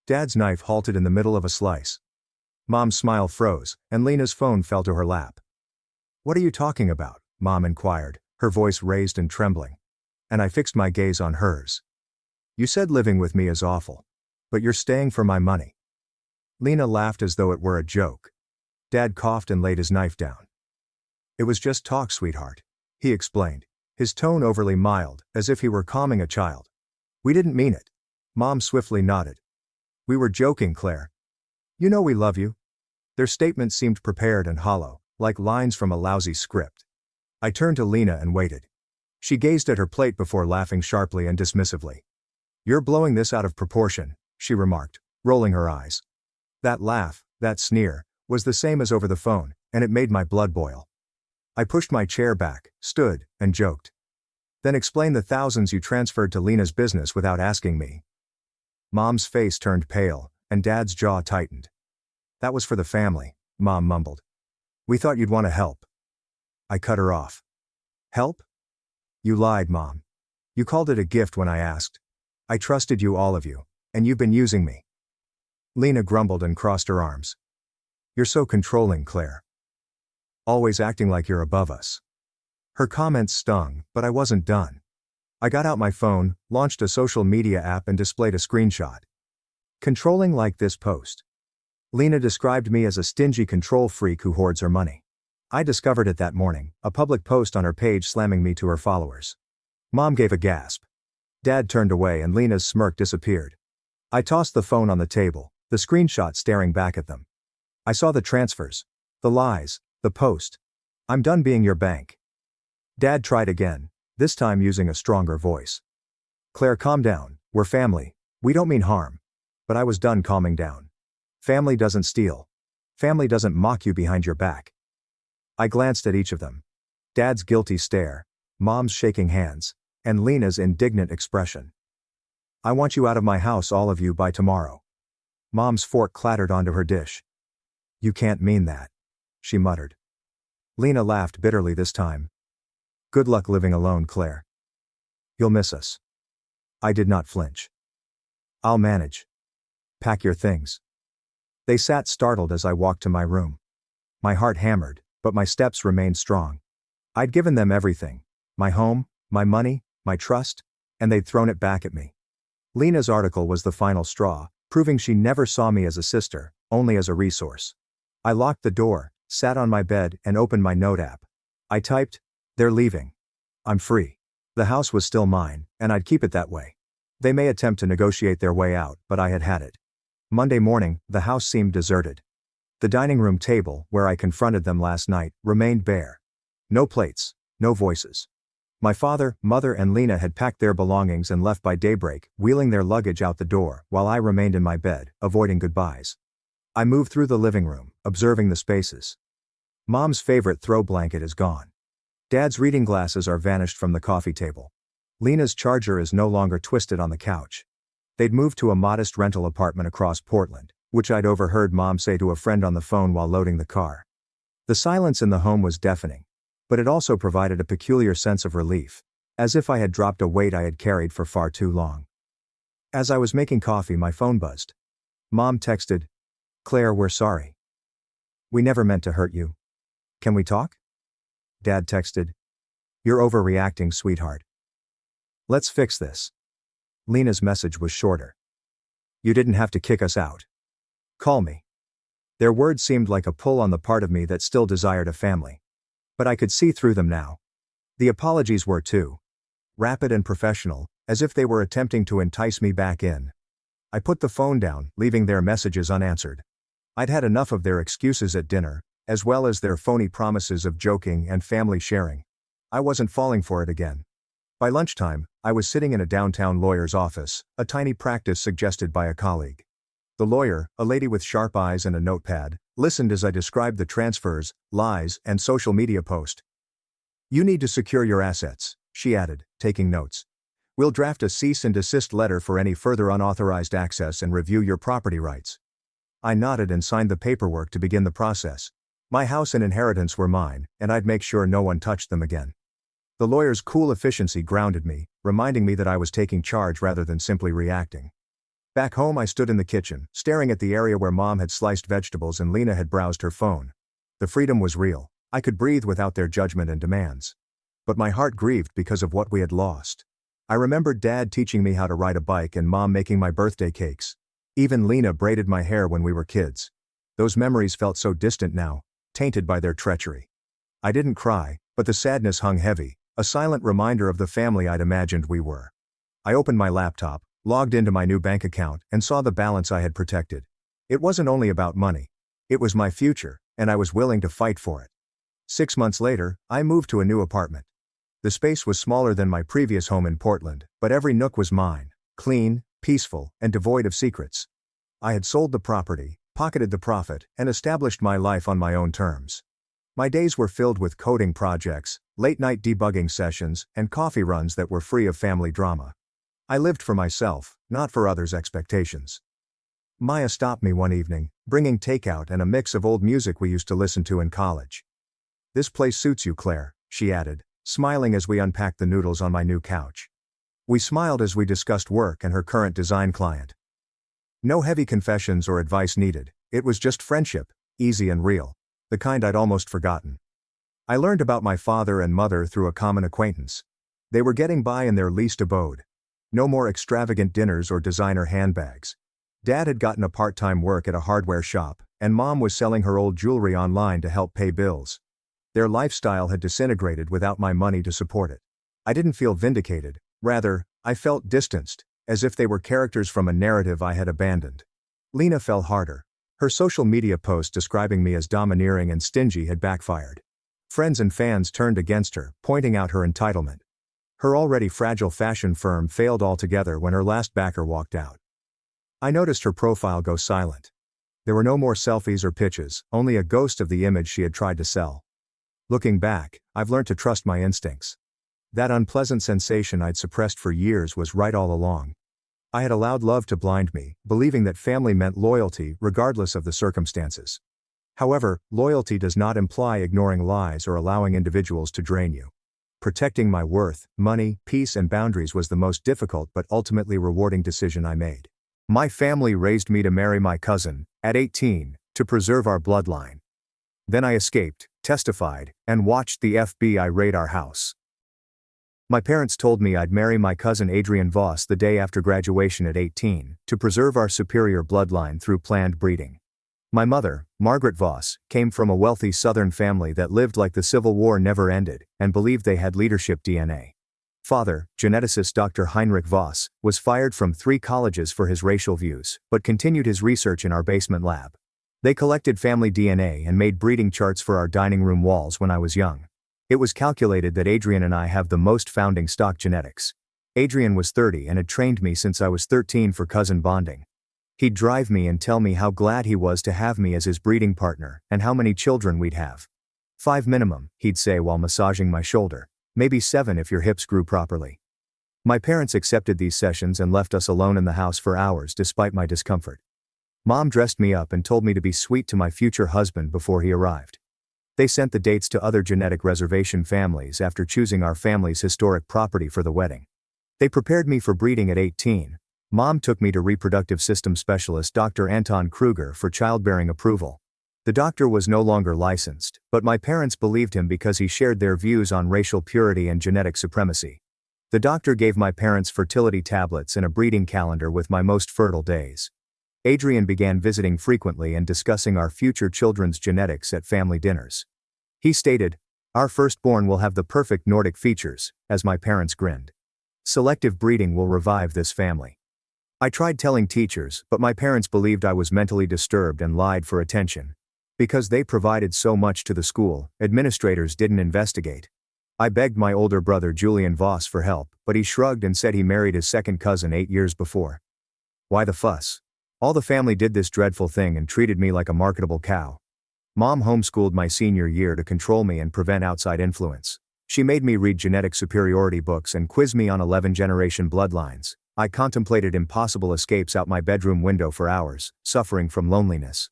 Dad's knife halted in the middle of a slice. Mom's smile froze, and Lena's phone fell to her lap. "What are you talking about?" Mom inquired, her voice raised and trembling. And I fixed my gaze on hers. "You said living with me is awful. But you're staying for my money." Lena laughed as though it were a joke. Dad coughed and laid his knife down. "It was just talk, sweetheart," he explained, his tone overly mild, as if he were calming a child. "We didn't mean it." Mom swiftly nodded. "We were joking, Claire. You know we love you." Their statement seemed prepared and hollow, like lines from a lousy script. I turned to Lena and waited. She gazed at her plate before laughing sharply and dismissively. "You're blowing this out of proportion," she remarked, rolling her eyes. That laugh, that sneer, was the same as over the phone, and it made my blood boil. I pushed my chair back, stood, and joked. "Then explain the thousands you transferred to Lena's business without asking me." Mom's face turned pale, and Dad's jaw tightened. "That was for the family," Mom mumbled. "We thought you'd want to help." I cut her off. "Help? You lied, Mom. You called it a gift when I asked. I trusted you, all of you, and you've been using me." Lena grumbled and crossed her arms. "You're so controlling, Claire. Always acting like you're above us." Her comments stung, but I wasn't done. I got out my phone, launched a social media app and displayed a screenshot. "Controlling like this post. Lena described me as a stingy control freak who hoards her money. I discovered it that morning, a public post on her page slamming me to her followers. Mom gave a gasp. Dad turned away and Lena's smirk disappeared. I tossed the phone on the table, the screenshot staring back at them. I saw the transfers. The lies. The post. I'm done being your bank. Dad tried again, this time using a stronger voice. Claire, calm down, we're family. We don't mean harm. But I was done calming down. Family doesn't steal. Family doesn't mock you behind your back. I glanced at each of them. Dad's guilty stare, Mom's shaking hands, and Lena's indignant expression. I want you out of my house, all of you, by tomorrow. Mom's fork clattered onto her dish. You can't mean that, she muttered. Lena laughed bitterly this time. Good luck living alone, Claire. You'll miss us. I did not flinch. I'll manage. Pack your things. They sat startled as I walked to my room. My heart hammered, but my steps remained strong. I'd given them everything. My home, my money, my trust, and they'd thrown it back at me. Lena's article was the final straw, proving she never saw me as a sister, only as a resource. I locked the door, sat on my bed, and opened my note app. I typed, "They're leaving. I'm free." The house was still mine, and I'd keep it that way. They may attempt to negotiate their way out, but I had had it. Monday morning, the house seemed deserted. The dining room table, where I confronted them last night, remained bare. No plates, no voices. My father, mother, and Lena had packed their belongings and left by daybreak, wheeling their luggage out the door, while I remained in my bed, avoiding goodbyes. I moved through the living room, observing the spaces. Mom's favorite throw blanket is gone. Dad's reading glasses are vanished from the coffee table. Lena's charger is no longer twisted on the couch. They'd moved to a modest rental apartment across Portland, which I'd overheard Mom say to a friend on the phone while loading the car. The silence in the home was deafening, but it also provided a peculiar sense of relief, as if I had dropped a weight I had carried for far too long. As I was making coffee, my phone buzzed. Mom texted, "Claire, we're sorry. We never meant to hurt you. Can we talk?" Dad texted, "You're overreacting, sweetheart. Let's fix this." Lena's message was shorter. "You didn't have to kick us out. Call me." Their words seemed like a pull on the part of me that still desired a family. But I could see through them now. The apologies were too rapid and professional, as if they were attempting to entice me back in. I put the phone down, leaving their messages unanswered. I'd had enough of their excuses at dinner, as well as their phony promises of joking and family sharing. I wasn't falling for it again. By lunchtime, I was sitting in a downtown lawyer's office, a tiny practice suggested by a colleague. The lawyer, a lady with sharp eyes and a notepad, listened as I described the transfers, lies, and social media post. "You need to secure your assets," she added, taking notes. "We'll draft a cease and desist letter for any further unauthorized access and review your property rights." I nodded and signed the paperwork to begin the process. My house and inheritance were mine, and I'd make sure no one touched them again. The lawyer's cool efficiency grounded me, reminding me that I was taking charge rather than simply reacting. Back home, I stood in the kitchen, staring at the area where Mom had sliced vegetables and Lena had browsed her phone. The freedom was real. I could breathe without their judgment and demands. But my heart grieved because of what we had lost. I remembered Dad teaching me how to ride a bike and Mom making my birthday cakes. Even Lena braided my hair when we were kids. Those memories felt so distant now, tainted by their treachery. I didn't cry, but the sadness hung heavy, a silent reminder of the family I'd imagined we were. I opened my laptop, logged into my new bank account, and saw the balance I had protected. It wasn't only about money. It was my future, and I was willing to fight for it. 6 months later, I moved to a new apartment. The space was smaller than my previous home in Portland, but every nook was mine, clean, peaceful, and devoid of secrets. I had sold the property, pocketed the profit, and established my life on my own terms. My days were filled with coding projects, late-night debugging sessions, and coffee runs that were free of family drama. I lived for myself, not for others' expectations. Maya stopped me one evening, bringing takeout and a mix of old music we used to listen to in college. "This place suits you, Claire," she added, smiling as we unpacked the noodles on my new couch. We smiled as we discussed work and her current design client. No heavy confessions or advice needed, it was just friendship, easy and real, the kind I'd almost forgotten. I learned about my father and mother through a common acquaintance. They were getting by in their leased abode. No more extravagant dinners or designer handbags. Dad had gotten a part-time work at a hardware shop, and Mom was selling her old jewelry online to help pay bills. Their lifestyle had disintegrated without my money to support it. I didn't feel vindicated, rather, I felt distanced, as if they were characters from a narrative I had abandoned. Lena fell harder. Her social media post describing me as domineering and stingy had backfired. Friends and fans turned against her, pointing out her entitlement. Her already fragile fashion firm failed altogether when her last backer walked out. I noticed her profile go silent. There were no more selfies or pitches, only a ghost of the image she had tried to sell. Looking back, I've learned to trust my instincts. That unpleasant sensation I'd suppressed for years was right all along. I had allowed love to blind me, believing that family meant loyalty regardless of the circumstances. However, loyalty does not imply ignoring lies or allowing individuals to drain you. Protecting my worth, money, peace and boundaries was the most difficult but ultimately rewarding decision I made. My family raised me to marry my cousin, at 18, to preserve our bloodline. Then I escaped, testified, and watched the FBI raid our house. My parents told me I'd marry my cousin Adrian Voss the day after graduation at 18, to preserve our superior bloodline through planned breeding. My mother, Margaret Voss, came from a wealthy Southern family that lived like the Civil War never ended, and believed they had leadership DNA. Father, geneticist Dr. Heinrich Voss, was fired from 3 colleges for his racial views, but continued his research in our basement lab. They collected family DNA and made breeding charts for our dining room walls when I was young. It was calculated that Adrian and I have the most founding stock genetics. Adrian was 30 and had trained me since I was 13 for cousin bonding. He'd drive me and tell me how glad he was to have me as his breeding partner, and how many children we'd have. 5 minimum, he'd say while massaging my shoulder. Maybe 7 if your hips grew properly. My parents accepted these sessions and left us alone in the house for hours despite my discomfort. Mom dressed me up and told me to be sweet to my future husband before he arrived. They sent the dates to other genetic reservation families after choosing our family's historic property for the wedding. They prepared me for breeding at 18. Mom took me to reproductive system specialist Dr. Anton Kruger for childbearing approval. The doctor was no longer licensed, but my parents believed him because he shared their views on racial purity and genetic supremacy. The doctor gave my parents fertility tablets and a breeding calendar with my most fertile days. Adrian began visiting frequently and discussing our future children's genetics at family dinners. He stated, "Our firstborn will have the perfect Nordic features," as my parents grinned. "Selective breeding will revive this family." I tried telling teachers, but my parents believed I was mentally disturbed and lied for attention. Because they provided so much to the school, administrators didn't investigate. I begged my older brother Julian Voss for help, but he shrugged and said he married his second cousin 8 years before. Why the fuss? All the family did this dreadful thing and treated me like a marketable cow. Mom homeschooled my senior year to control me and prevent outside influence. She made me read genetic superiority books and quiz me on 11-generation bloodlines. I contemplated impossible escapes out my bedroom window for hours, suffering from loneliness.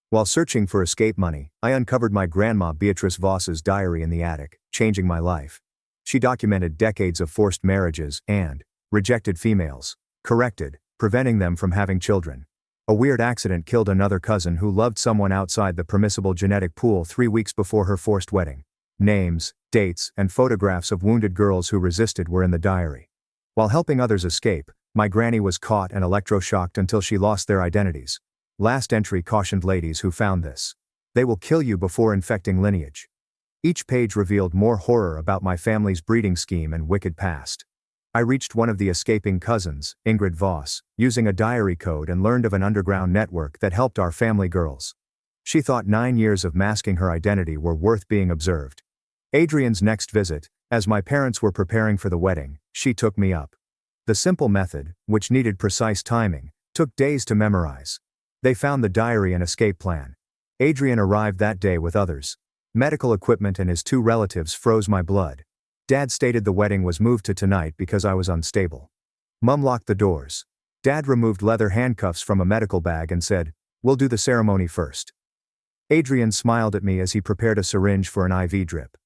While searching for escape money, I uncovered my grandma Beatrice Voss's diary in the attic, changing my life. She documented decades of forced marriages and rejected females, preventing them from having children. A weird accident killed another cousin who loved someone outside the permissible genetic pool 3 weeks before her forced wedding. Names, dates, and photographs of wounded girls who resisted were in the diary. While helping others escape, my granny was caught and electroshocked until she lost their identities. Last entry cautioned ladies who found this. They will kill you before infecting lineage. Each page revealed more horror about my family's breeding scheme and wicked past. I reached one of the escaping cousins, Ingrid Voss, using a diary code and learned of an underground network that helped our family girls. She thought 9 years of masking her identity were worth being observed. Adrian's next visit, as my parents were preparing for the wedding, she took me up. The simple method, which needed precise timing, took days to memorize. They found the diary and escape plan. Adrian arrived that day with others. Medical equipment and his 2 relatives froze my blood. Dad stated the wedding was moved to tonight because I was unstable. Mum locked the doors. Dad removed leather handcuffs from a medical bag and said, "We'll do the ceremony first." Adrian smiled at me as he prepared a syringe for an IV drip.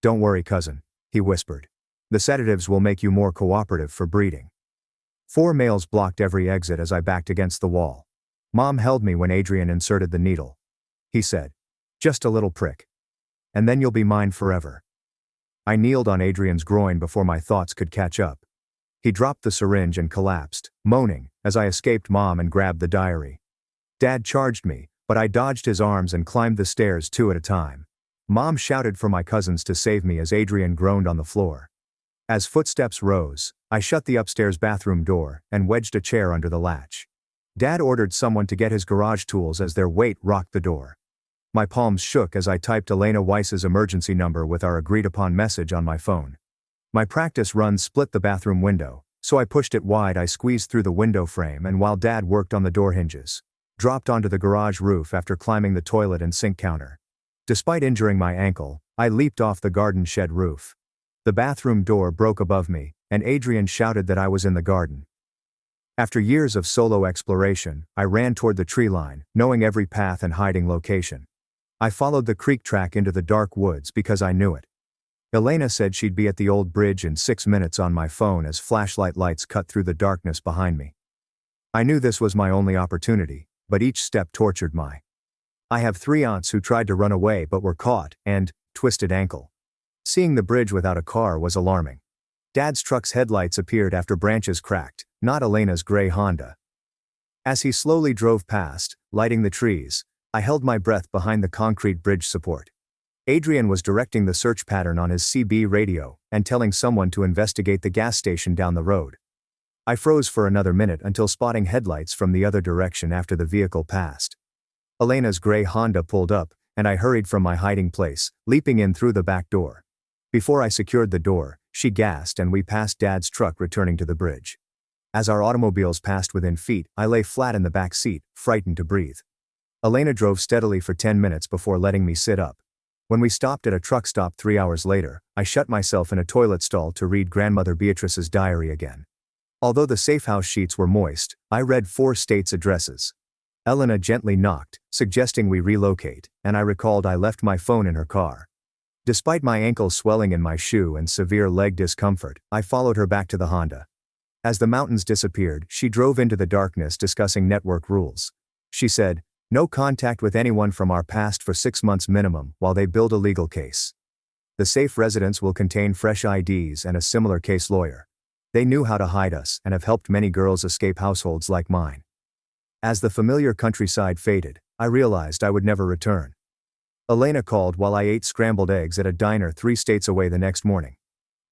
"Don't worry, cousin," he whispered. "The sedatives will make you more cooperative for breeding." 4 males blocked every exit as I backed against the wall. Mom held me when Adrian inserted the needle. He said, "Just a little prick. And then you'll be mine forever." I kneeled on Adrian's groin before my thoughts could catch up. He dropped the syringe and collapsed, moaning, as I escaped Mom and grabbed the diary. Dad charged me, but I dodged his arms and climbed the stairs 2 at a time. Mom shouted for my cousins to save me as Adrian groaned on the floor. As footsteps rose, I shut the upstairs bathroom door and wedged a chair under the latch. Dad ordered someone to get his garage tools as their weight rocked the door. My palms shook as I typed Elena Weiss's emergency number with our agreed-upon message on my phone. My practice run split the bathroom window, so I pushed it wide. I squeezed through the window frame and while Dad worked on the door hinges, dropped onto the garage roof after climbing the toilet and sink counter. Despite injuring my ankle, I leaped off the garden shed roof. The bathroom door broke above me, and Adrian shouted that I was in the garden. After years of solo exploration, I ran toward the tree line, knowing every path and hiding location. I followed the creek track into the dark woods because I knew it. Elena said she'd be at the old bridge in 6 minutes on my phone as flashlight lights cut through the darkness behind me. I knew this was my only opportunity, but each step tortured my. I have 3 aunts who tried to run away but were caught, and twisted ankle. Seeing the bridge without a car was alarming. Dad's truck's headlights appeared after branches cracked, not Elena's gray Honda. As he slowly drove past, lighting the trees, I held my breath behind the concrete bridge support. Adrian was directing the search pattern on his CB radio and telling someone to investigate the gas station down the road. I froze for another minute until spotting headlights from the other direction after the vehicle passed. Elena's gray Honda pulled up, and I hurried from my hiding place, leaping in through the back door. Before I secured the door, she gasped and we passed Dad's truck returning to the bridge. As our automobiles passed within feet, I lay flat in the back seat, frightened to breathe. Elena drove steadily for 10 minutes before letting me sit up. When we stopped at a truck stop 3 hours later, I shut myself in a toilet stall to read Grandmother Beatrice's diary again. Although the safe house sheets were moist, I read 4 states' addresses. Elena gently knocked, suggesting we relocate, and I recalled I left my phone in her car. Despite my ankle swelling in my shoe and severe leg discomfort, I followed her back to the Honda. As the mountains disappeared, she drove into the darkness discussing network rules. She said, "No contact with anyone from our past for 6 months minimum while they build a legal case. The safe residence will contain fresh IDs and a similar case lawyer. They knew how to hide us and have helped many girls escape households like mine." As the familiar countryside faded, I realized I would never return. Elena called while I ate scrambled eggs at a diner 3 states away the next morning.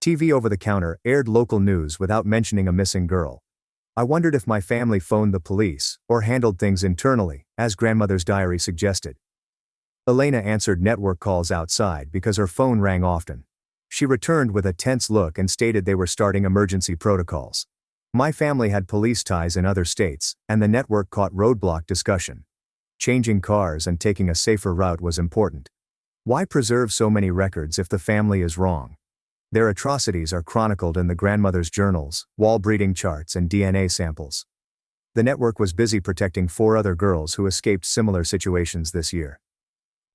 TV over the counter aired local news without mentioning a missing girl. I wondered if my family phoned the police or handled things internally, as Grandmother's diary suggested. Elena answered network calls outside because her phone rang often. She returned with a tense look and stated they were starting emergency protocols. My family had police ties in other states, and the network caught roadblock discussion. Changing cars and taking a safer route was important. Why preserve so many records if the family is wrong? Their atrocities are chronicled in the grandmother's journals, wall breeding charts and DNA samples. The network was busy protecting 4 other girls who escaped similar situations this year.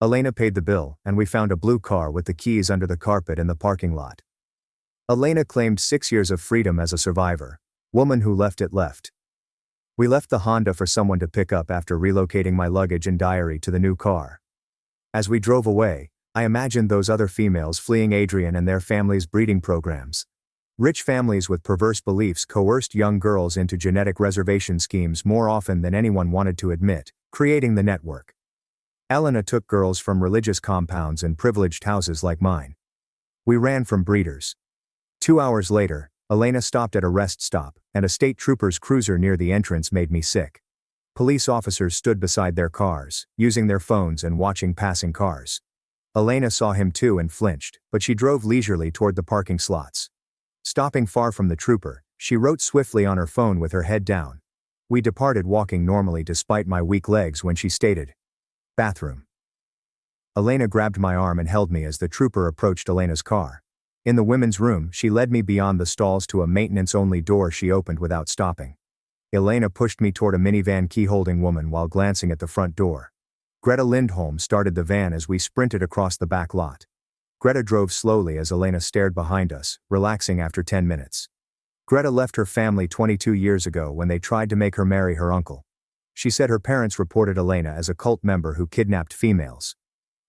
Elena paid the bill, and we found a blue car with the keys under the carpet in the parking lot. Elena claimed 6 years of freedom as a survivor. Woman who left it left. We left the Honda for someone to pick up after relocating my luggage and diary to the new car. As we drove away, I imagined those other females fleeing Adrian and their families' breeding programs. Rich families with perverse beliefs coerced young girls into genetic reservation schemes more often than anyone wanted to admit, creating the network. Elena took girls from religious compounds and privileged houses like mine. We ran from breeders. 2 hours later, Elena stopped at a rest stop, and a state trooper's cruiser near the entrance made me sick. Police officers stood beside their cars, using their phones and watching passing cars. Elena saw him too and flinched, but she drove leisurely toward the parking slots. Stopping far from the trooper, she wrote swiftly on her phone with her head down. We departed walking normally despite my weak legs when she stated, "Bathroom." Elena grabbed my arm and held me as the trooper approached Elena's car. In the women's room, she led me beyond the stalls to a maintenance-only door she opened without stopping. Elena pushed me toward a minivan key-holding woman while glancing at the front door. Greta Lindholm started the van as we sprinted across the back lot. Greta drove slowly as Elena stared behind us, relaxing after 10 minutes. Greta left her family 22 years ago when they tried to make her marry her uncle. She said her parents reported Elena as a cult member who kidnapped females.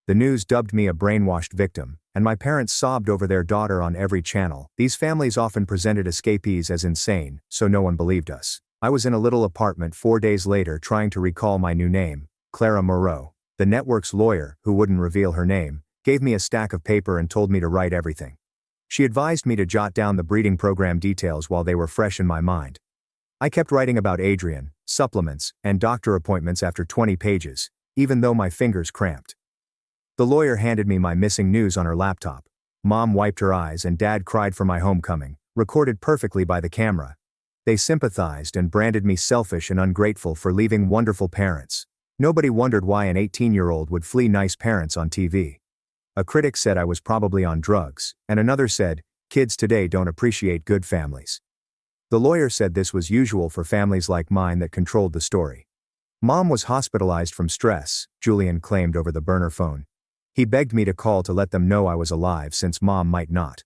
The news dubbed me a brainwashed victim, and my parents sobbed over their daughter on every channel. These families often presented escapees as insane, so no one believed us. I was in a little apartment 4 days later trying to recall my new name, Clara Moreau. The network's lawyer, who wouldn't reveal her name, gave me a stack of paper and told me to write everything. She advised me to jot down the breeding program details while they were fresh in my mind. I kept writing about Adrian, supplements, and doctor appointments after 20 pages, even though my fingers cramped. The lawyer handed me my missing news on her laptop. Mom wiped her eyes and Dad cried for my homecoming, recorded perfectly by the camera. They sympathized and branded me selfish and ungrateful for leaving wonderful parents. Nobody wondered why an 18-year-old would flee nice parents on TV. A critic said I was probably on drugs, and another said, kids today don't appreciate good families. The lawyer said this was usual for families like mine that controlled the story. Mom was hospitalized from stress, Julian claimed over the burner phone. He begged me to call to let them know I was alive since Mom might not.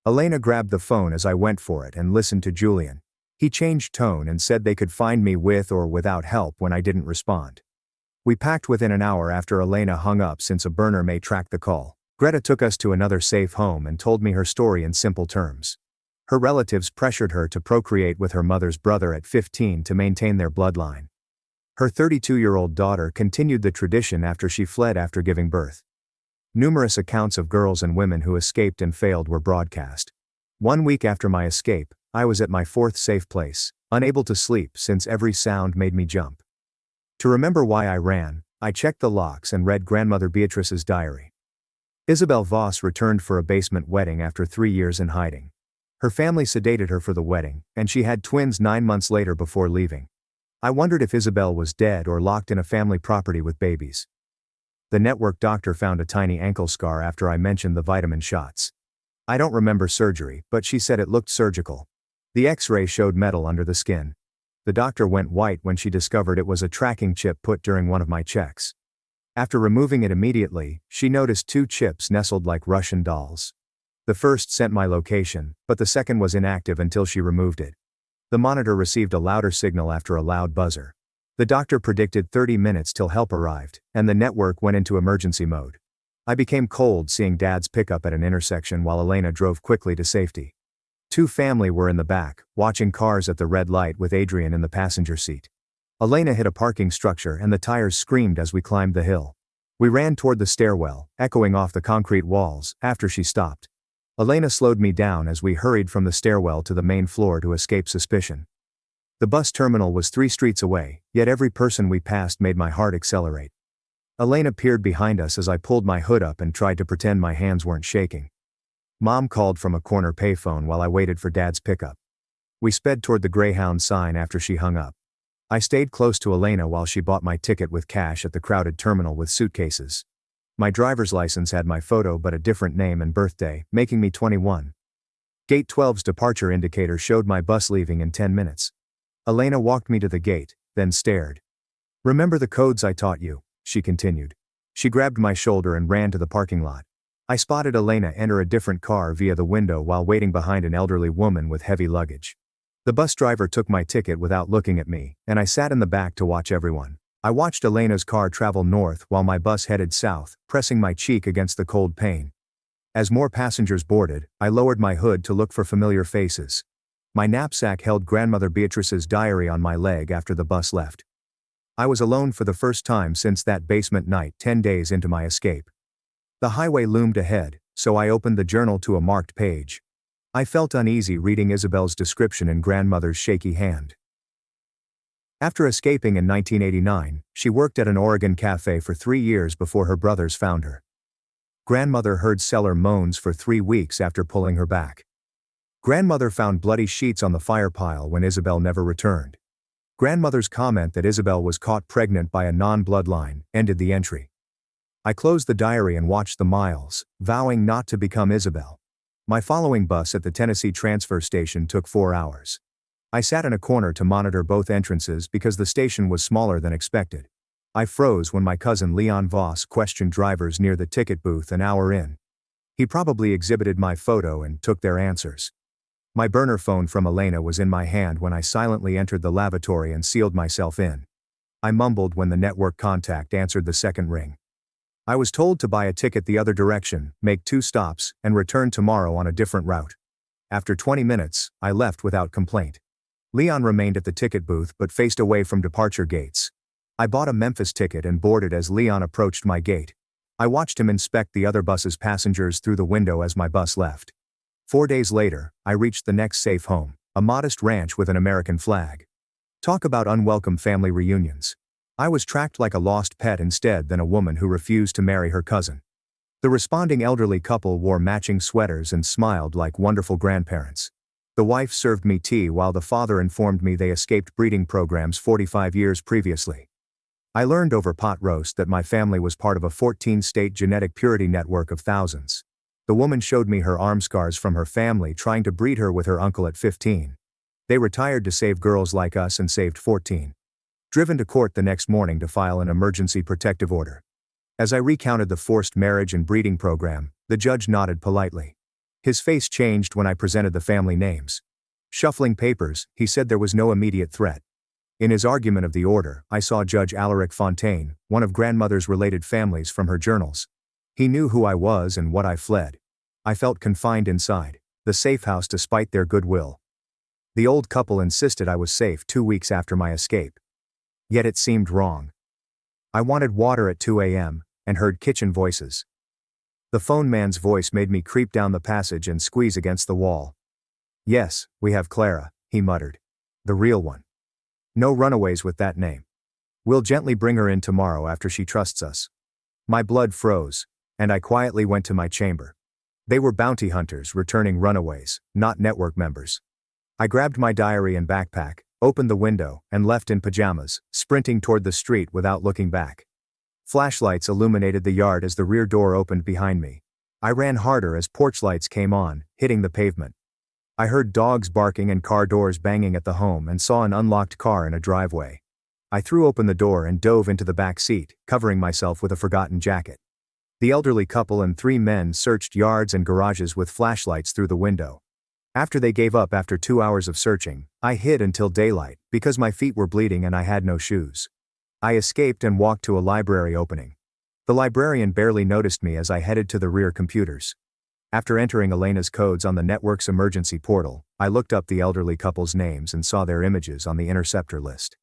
Elena grabbed the phone as I went for it and listened to Julian. He changed tone and said they could find me with or without help when I didn't respond. We packed within an hour after Elena hung up since a burner may track the call. Greta took us to another safe home and told me her story in simple terms. Her relatives pressured her to procreate with her mother's brother at 15 to maintain their bloodline. Her 32-year-old daughter continued the tradition after she fled after giving birth. Numerous accounts of girls and women who escaped and failed were broadcast. 1 week after my escape, I was at my fourth safe place, unable to sleep since every sound made me jump. To remember why I ran, I checked the locks and read Grandmother Beatrice's diary. Isabel Voss returned for a basement wedding after 3 years in hiding. Her family sedated her for the wedding, and she had twins 9 months later before leaving. I wondered if Isabel was dead or locked in a family property with babies. The network doctor found a tiny ankle scar after I mentioned the vitamin shots. I don't remember surgery, but she said it looked surgical. The X-ray showed metal under the skin. The doctor went white when she discovered it was a tracking chip put during one of my checks. After removing it immediately, she noticed 2 chips nestled like Russian dolls. The first sent my location, but the second was inactive until she removed it. The monitor received a louder signal after a loud buzzer. The doctor predicted 30 minutes till help arrived, and the network went into emergency mode. I became cold seeing Dad's pickup at an intersection while Elena drove quickly to safety. 2 family were in the back, watching cars at the red light with Adrian in the passenger seat. Elena hit a parking structure and the tires screamed as we climbed the hill. We ran toward the stairwell, echoing off the concrete walls, after she stopped. Elena slowed me down as we hurried from the stairwell to the main floor to escape suspicion. The bus terminal was 3 streets away, yet every person we passed made my heart accelerate. Elena peered behind us as I pulled my hood up and tried to pretend my hands weren't shaking. Mom called from a corner payphone while I waited for Dad's pickup. We sped toward the Greyhound sign after she hung up. I stayed close to Elena while she bought my ticket with cash at the crowded terminal with suitcases. My driver's license had my photo but a different name and birthday, making me 21. Gate 12's departure indicator showed my bus leaving in 10 minutes. Elena walked me to the gate, then stared. "Remember the codes I taught you," she continued. She grabbed my shoulder and ran to the parking lot. I spotted Elena enter a different car via the window while waiting behind an elderly woman with heavy luggage. The bus driver took my ticket without looking at me, and I sat in the back to watch everyone. I watched Elena's car travel north while my bus headed south, pressing my cheek against the cold pane. As more passengers boarded, I lowered my hood to look for familiar faces. My knapsack held Grandmother Beatrice's diary on my leg after the bus left. I was alone for the first time since that basement night 10 days into my escape. The highway loomed ahead, so I opened the journal to a marked page. I felt uneasy reading Isabel's description in Grandmother's shaky hand. After escaping in 1989, she worked at an Oregon cafe for 3 years before her brothers found her. Grandmother heard cellar moans for 3 weeks after pulling her back. Grandmother found bloody sheets on the fire pile when Isabel never returned. Grandmother's comment that Isabel was caught pregnant by a non-bloodline ended the entry. I closed the diary and watched the miles, vowing not to become Isabel. My following bus at the Tennessee transfer station took 4 hours. I sat in a corner to monitor both entrances because the station was smaller than expected. I froze when my cousin Leon Voss questioned drivers near the ticket booth an hour in. He probably exhibited my photo and took their answers. My burner phone from Elena was in my hand when I silently entered the lavatory and sealed myself in. I mumbled when the network contact answered the second ring. I was told to buy a ticket the other direction, make 2 stops, and return tomorrow on a different route. After 20 minutes, I left without complaint. Leon remained at the ticket booth but faced away from departure gates. I bought a Memphis ticket and boarded as Leon approached my gate. I watched him inspect the other bus's passengers through the window as my bus left. 4 days later, I reached the next safe home, a modest ranch with an American flag. Talk about unwelcome family reunions. I was tracked like a lost pet instead than a woman who refused to marry her cousin. The responding elderly couple wore matching sweaters and smiled like wonderful grandparents. The wife served me tea while the father informed me they escaped breeding programs 45 years previously. I learned over pot roast that my family was part of a 14-state genetic purity network of thousands. The woman showed me her arm scars from her family trying to breed her with her uncle at 15. They retired to save girls like us and saved 14. Driven to court the next morning to file an emergency protective order. As I recounted the forced marriage and breeding program, the judge nodded politely. His face changed when I presented the family names. Shuffling papers, he said there was no immediate threat. In his argument of the order, I saw Judge Alaric Fontaine, one of grandmother's related families from her journals. He knew who I was and what I fled. I felt confined inside the safe house despite their goodwill. The old couple insisted I was safe 2 weeks after my escape. Yet it seemed wrong. I wanted water at 2 a.m. and heard kitchen voices. The phone man's voice made me creep down the passage and squeeze against the wall. "Yes, we have Clara," he muttered. "The real one. No runaways with that name. We'll gently bring her in tomorrow after she trusts us." My blood froze, and I quietly went to my chamber. They were bounty hunters returning runaways, not network members. I grabbed my diary and backpack, opened the window, and left in pajamas, sprinting toward the street without looking back. Flashlights illuminated the yard as the rear door opened behind me. I ran harder as porch lights came on, hitting the pavement. I heard dogs barking and car doors banging at the home and saw an unlocked car in a driveway. I threw open the door and dove into the back seat, covering myself with a forgotten jacket. The elderly couple and 3 men searched yards and garages with flashlights through the window. After they gave up after 2 hours of searching, I hid until daylight because my feet were bleeding and I had no shoes. I escaped and walked to a library opening. The librarian barely noticed me as I headed to the rear computers. After entering Elena's codes on the network's emergency portal, I looked up the elderly couple's names and saw their images on the interceptor list.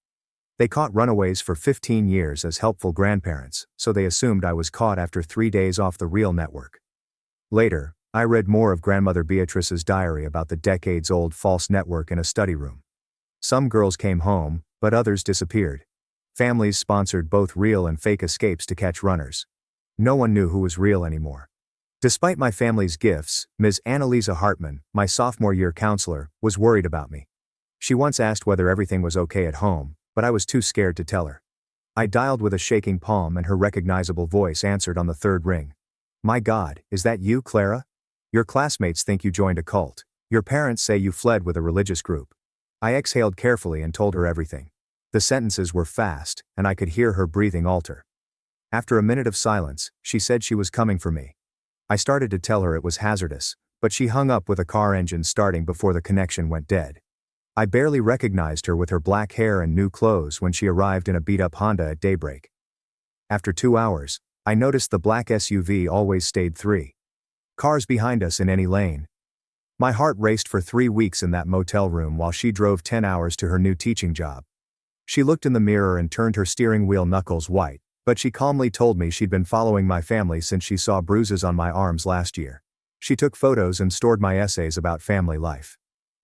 They caught runaways for 15 years as helpful grandparents, so they assumed I was caught after 3 days off the real network. Later, I read more of Grandmother Beatrice's diary about the decades-old false network in a study room. Some girls came home, but others disappeared. Families sponsored both real and fake escapes to catch runners. No one knew who was real anymore. Despite my family's gifts, Ms. Annalisa Hartman, my sophomore year counselor, was worried about me. She once asked whether everything was okay at home, but I was too scared to tell her. I dialed with a shaking palm and her recognizable voice answered on the 3rd ring. "My God, is that you, Clara? Your classmates think you joined a cult. Your parents say you fled with a religious group." I exhaled carefully and told her everything. The sentences were fast, and I could hear her breathing alter. After a minute of silence, she said she was coming for me. I started to tell her it was hazardous, but she hung up with a car engine starting before the connection went dead. I barely recognized her with her black hair and new clothes when she arrived in a beat-up Honda at daybreak. After 2 hours, I noticed the black SUV always stayed 3 cars behind us in any lane. My heart raced for 3 weeks in that motel room while she drove 10 hours to her new teaching job. She looked in the mirror and turned her steering wheel knuckles white, but she calmly told me she'd been following my family since she saw bruises on my arms last year. She took photos and stored my essays about family life.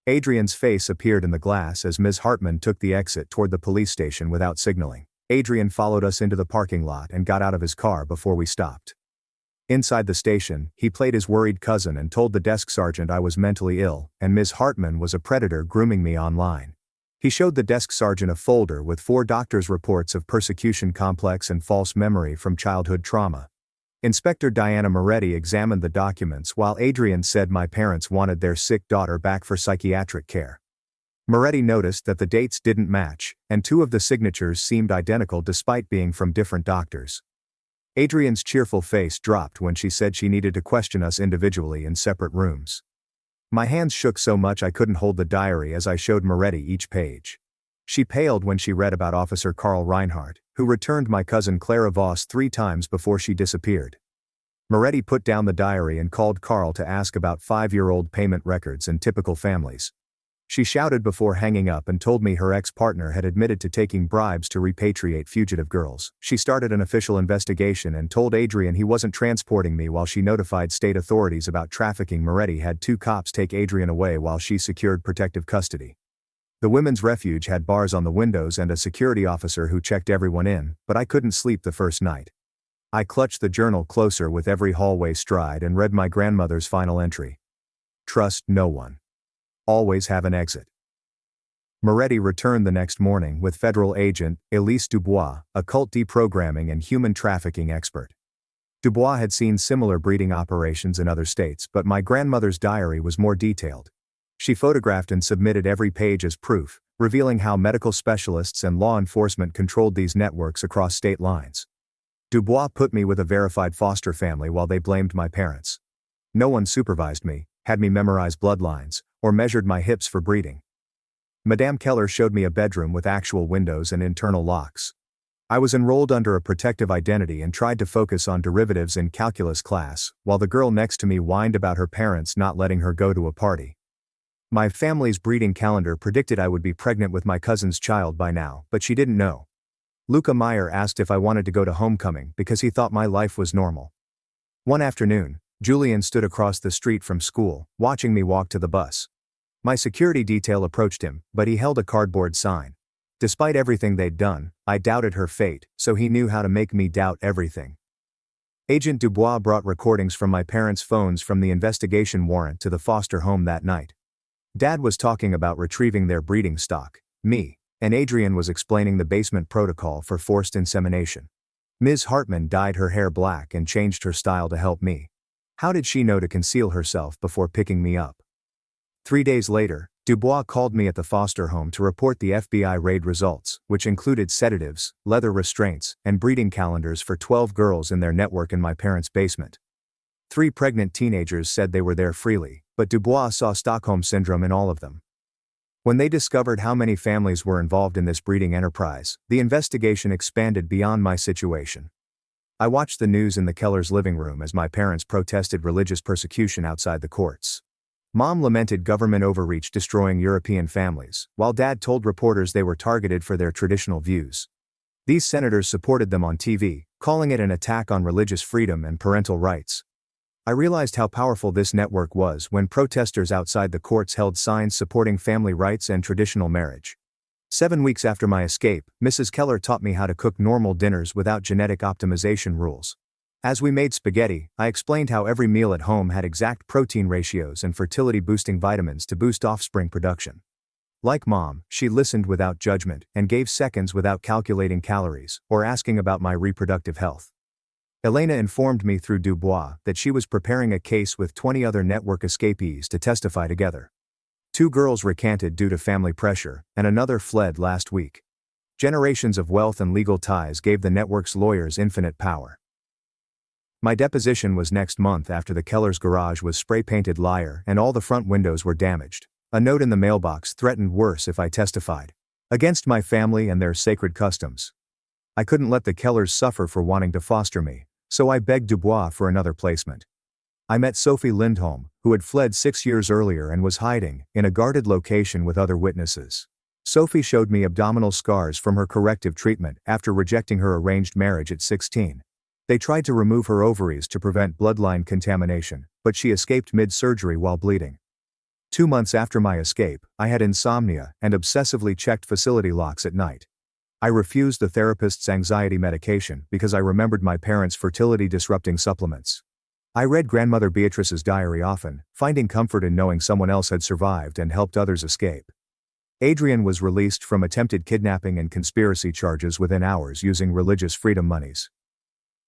Adrian's face appeared in the glass as Ms. Hartman took the exit toward the police station without signaling. Adrian followed us into the parking lot and got out of his car before we stopped. Inside the station, he played his worried cousin and told the desk sergeant I was mentally ill and Ms. Hartman was a predator grooming me online. He showed the desk sergeant a folder with 4 doctors' reports of persecution complex and false memory from childhood trauma. Inspector Diana Moretti examined the documents while Adrian said my parents wanted their sick daughter back for psychiatric care. Moretti noticed that the dates didn't match, and 2 of the signatures seemed identical despite being from different doctors. Adrian's cheerful face dropped when she said she needed to question us individually in separate rooms. My hands shook so much I couldn't hold the diary as I showed Moretti each page. She paled when she read about Officer Carl Reinhardt, who returned my cousin Clara Voss 3 times before she disappeared. Moretti put down the diary and called Carl to ask about 5-year-old payment records and typical families. She shouted before hanging up and told me her ex-partner had admitted to taking bribes to repatriate fugitive girls. She started an official investigation and told Adrian he wasn't transporting me while she notified state authorities about trafficking. Moretti had 2 cops take Adrian away while she secured protective custody. The women's refuge had bars on the windows and a security officer who checked everyone in, but I couldn't sleep the first night. I clutched the journal closer with every hallway stride and read my grandmother's final entry. Trust no one. Always have an exit. Moretti returned the next morning with federal agent Elise Dubois, a cult deprogramming and human trafficking expert. Dubois had seen similar breeding operations in other states, but my grandmother's diary was more detailed. She photographed and submitted every page as proof, revealing how medical specialists and law enforcement controlled these networks across state lines. Dubois put me with a verified foster family while they blamed my parents. No one supervised me, had me memorize bloodlines, or measured my hips for breeding. Madame Keller showed me a bedroom with actual windows and internal locks. I was enrolled under a protective identity and tried to focus on derivatives in calculus class, while the girl next to me whined about her parents not letting her go to a party. My family's breeding calendar predicted I would be pregnant with my cousin's child by now, but she didn't know. Luca Meyer asked if I wanted to go to homecoming because he thought my life was normal. One afternoon, Julian stood across the street from school, watching me walk to the bus. My security detail approached him, but he held a cardboard sign. Despite everything they'd done, I doubted her fate, so he knew how to make me doubt everything. Agent Dubois brought recordings from my parents' phones from the investigation warrant to the foster home that night. Dad was talking about retrieving their breeding stock, me, and Adrian was explaining the basement protocol for forced insemination. Ms. Hartman dyed her hair black and changed her style to help me. How did she know to conceal herself before picking me up? 3 days later, Dubois called me at the foster home to report the FBI raid results, which included sedatives, leather restraints, and breeding calendars for 12 girls in their network in my parents' basement. 3 pregnant teenagers said they were there freely, but Dubois saw Stockholm Syndrome in all of them. When they discovered how many families were involved in this breeding enterprise, the investigation expanded beyond my situation. I watched the news in the Kellers' living room as my parents protested religious persecution outside the courts. Mom lamented government overreach destroying European families, while Dad told reporters they were targeted for their traditional views. These senators supported them on TV, calling it an attack on religious freedom and parental rights. I realized how powerful this network was when protesters outside the courts held signs supporting family rights and traditional marriage. 7 weeks after my escape, Mrs. Keller taught me how to cook normal dinners without genetic optimization rules. As we made spaghetti, I explained how every meal at home had exact protein ratios and fertility-boosting vitamins to boost offspring production. Like Mom, she listened without judgment and gave seconds without calculating calories or asking about my reproductive health. Elena informed me through Dubois that she was preparing a case with 20 other network escapees to testify together. 2 girls recanted due to family pressure, and another fled last week. Generations of wealth and legal ties gave the network's lawyers infinite power. My deposition was next month after the Kellers' garage was spray-painted liar and all the front windows were damaged. A note in the mailbox threatened worse if I testified against my family and their sacred customs. I couldn't let the Kellers suffer for wanting to foster me, so I begged Dubois for another placement. I met Sophie Lindholm, who had fled 6 years earlier and was hiding in a guarded location with other witnesses. Sophie showed me abdominal scars from her corrective treatment after rejecting her arranged marriage at 16. They tried to remove her ovaries to prevent bloodline contamination, but she escaped mid-surgery while bleeding. 2 months after my escape, I had insomnia and obsessively checked facility locks at night. I refused the therapist's anxiety medication because I remembered my parents' fertility-disrupting supplements. I read Grandmother Beatrice's diary often, finding comfort in knowing someone else had survived and helped others escape. Adrian was released from attempted kidnapping and conspiracy charges within hours using religious freedom monies.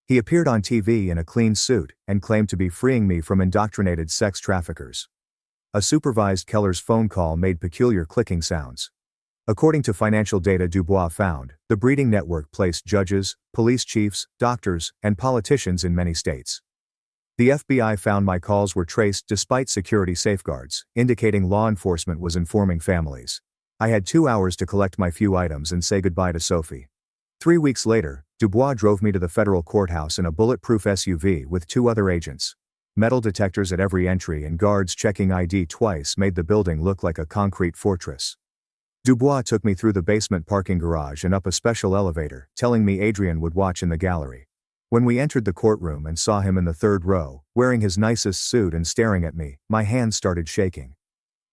He appeared on TV in a clean suit and claimed to be freeing me from indoctrinated sex traffickers. A supervised Keller's phone call made peculiar clicking sounds. According to financial data Dubois found, the breeding network placed judges, police chiefs, doctors, and politicians in many states. The FBI found my calls were traced despite security safeguards, indicating law enforcement was informing families. I had 2 hours to collect my few items and say goodbye to Sophie. 3 weeks later, Dubois drove me to the federal courthouse in a bulletproof SUV with 2 other agents. Metal detectors at every entry and guards checking ID twice made the building look like a concrete fortress. Dubois took me through the basement parking garage and up a special elevator, telling me Adrian would watch in the gallery. When we entered the courtroom and saw him in the third row, wearing his nicest suit and staring at me, my hands started shaking.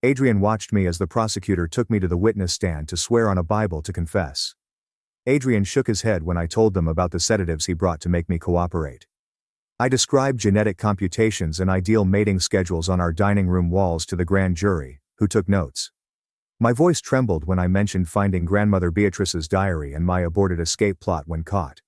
Adrian watched me as the prosecutor took me to the witness stand to swear on a Bible to confess. Adrian shook his head when I told them about the sedatives he brought to make me cooperate. I described genetic computations and ideal mating schedules on our dining room walls to the grand jury, who took notes. My voice trembled when I mentioned finding grandmother Beatrice's diary and my aborted escape plot when caught.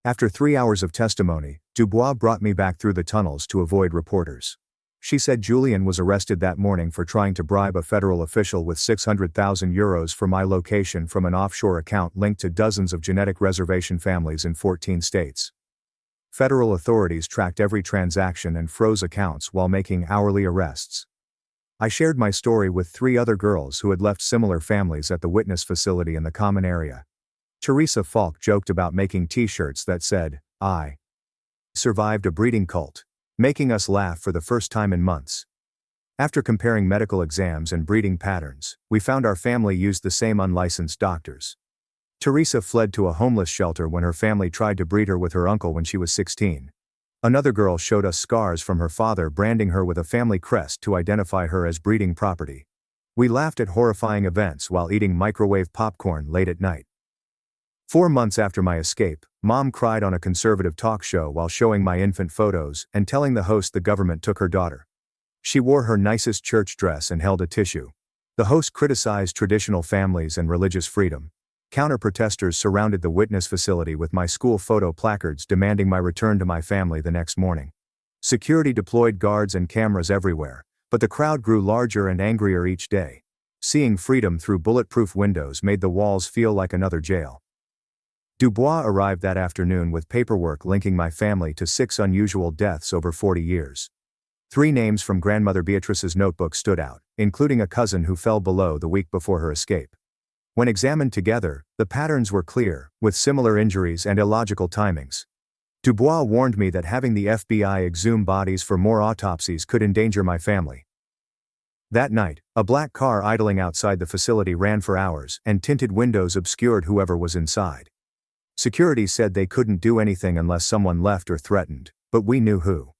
After 3 hours of testimony, Dubois brought me back through the tunnels to avoid reporters. She said Julian was arrested that morning for trying to bribe a federal official with €600,000 for my location from an offshore account linked to dozens of genetic reservation families in 14 states. Federal authorities tracked every transaction and froze accounts while making hourly arrests. I shared my story with 3 other girls who had left similar families at the witness facility in the common area. Teresa Falk joked about making t-shirts that said, "I survived a breeding cult," making us laugh for the first time in months. After comparing medical exams and breeding patterns, we found our family used the same unlicensed doctors. Teresa fled to a homeless shelter when her family tried to breed her with her uncle when she was 16. Another girl showed us scars from her father branding her with a family crest to identify her as breeding property. We laughed at horrifying events while eating microwave popcorn late at night. 4 months after my escape, Mom cried on a conservative talk show while showing my infant photos and telling the host the government took her daughter. She wore her nicest church dress and held a tissue. The host criticized traditional families and religious freedom. Counter-protesters surrounded the witness facility with my school photo placards demanding my return to my family the next morning. Security deployed guards and cameras everywhere, but the crowd grew larger and angrier each day. Seeing freedom through bulletproof windows made the walls feel like another jail. Dubois arrived that afternoon with paperwork linking my family to 6 unusual deaths over 40 years. 3 names from grandmother Beatrice's notebook stood out, including a cousin who fell below the week before her escape. When examined together, the patterns were clear, with similar injuries and illogical timings. Dubois warned me that having the FBI exhume bodies for more autopsies could endanger my family. That night, a black car idling outside the facility ran for hours, and tinted windows obscured whoever was inside. Security said they couldn't do anything unless someone left or threatened, but we knew who.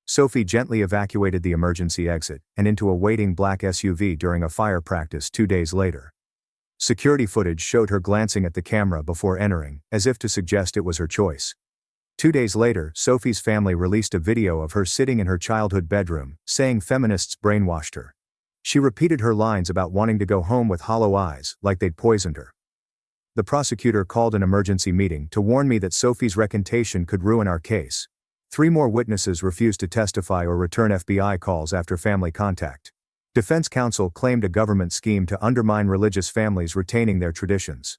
Sophie gently evacuated the emergency exit and into a waiting black SUV during a fire practice 2 days later. Security footage showed her glancing at the camera before entering, as if to suggest it was her choice. 2 days later, Sophie's family released a video of her sitting in her childhood bedroom, saying feminists brainwashed her. She repeated her lines about wanting to go home with hollow eyes, like they'd poisoned her. The prosecutor called an emergency meeting to warn me that Sophie's recantation could ruin our case. 3 more witnesses refused to testify or return FBI calls after family contact. Defense counsel claimed a government scheme to undermine religious families retaining their traditions.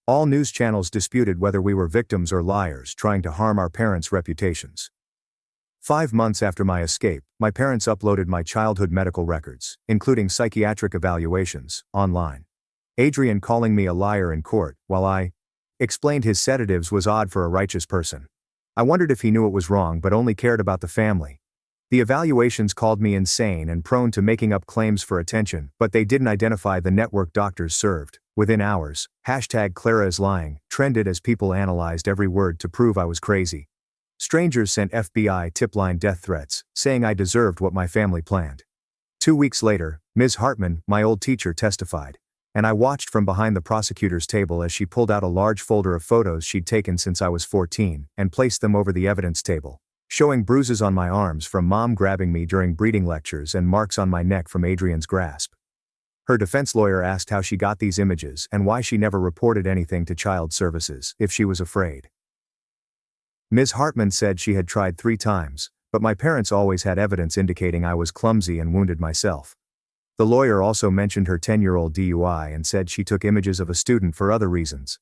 All news channels disputed whether we were victims or liars trying to harm our parents' reputations. 5 months after my escape, my parents uploaded my childhood medical records, including psychiatric evaluations, online. Adrian calling me a liar in court, while I explained his sedatives was odd for a righteous person. I wondered if he knew it was wrong but only cared about the family. The evaluations called me insane and prone to making up claims for attention, but they didn't identify the network doctors served. Within hours, #Clara is lying trended as people analyzed every word to prove I was crazy. Strangers sent FBI tip-line death threats, saying I deserved what my family planned. 2 weeks later, Ms. Hartman, my old teacher, testified, and I watched from behind the prosecutor's table as she pulled out a large folder of photos she'd taken since I was 14 and placed them over the evidence table, showing bruises on my arms from Mom grabbing me during breeding lectures and marks on my neck from Adrian's grasp. Her defense lawyer asked how she got these images and why she never reported anything to Child Services if she was afraid. Ms. Hartman said she had tried 3 times, but my parents always had evidence indicating I was clumsy and wounded myself. The lawyer also mentioned her 10-year-old DUI and said she took images of a student for other reasons.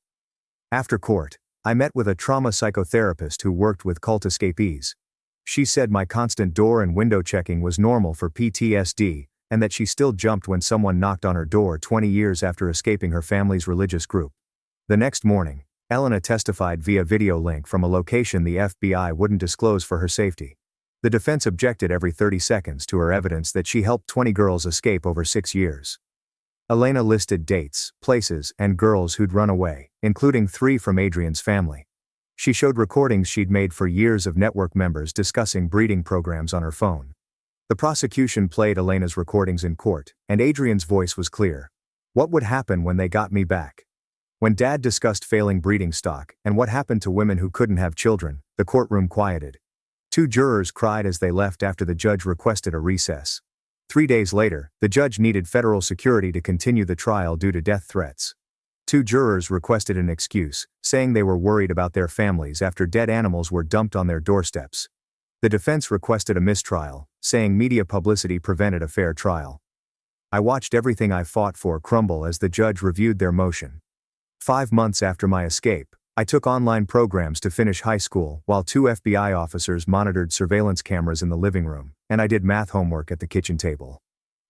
After court, I met with a trauma psychotherapist who worked with cult escapees. She said my constant door and window checking was normal for PTSD, and that she still jumped when someone knocked on her door 20 years after escaping her family's religious group. The next morning, Elena testified via video link from a location the FBI wouldn't disclose for her safety. The defense objected every 30 seconds to her evidence that she helped 20 girls escape over 6 years. Elena listed dates, places, and girls who'd run away, including 3 from Adrian's family. She showed recordings she'd made for years of network members discussing breeding programs on her phone. The prosecution played Elena's recordings in court, and Adrian's voice was clear. What would happen when they got me back? When Dad discussed failing breeding stock and what happened to women who couldn't have children, the courtroom quieted. 2 jurors cried as they left after the judge requested a recess. 3 days later, the judge needed federal security to continue the trial due to death threats. 2 jurors requested an excuse, saying they were worried about their families after dead animals were dumped on their doorsteps. The defense requested a mistrial, saying media publicity prevented a fair trial. I watched everything I fought for crumble as the judge reviewed their motion. 5 months after my escape, I took online programs to finish high school while 2 FBI officers monitored surveillance cameras in the living room, and I did math homework at the kitchen table.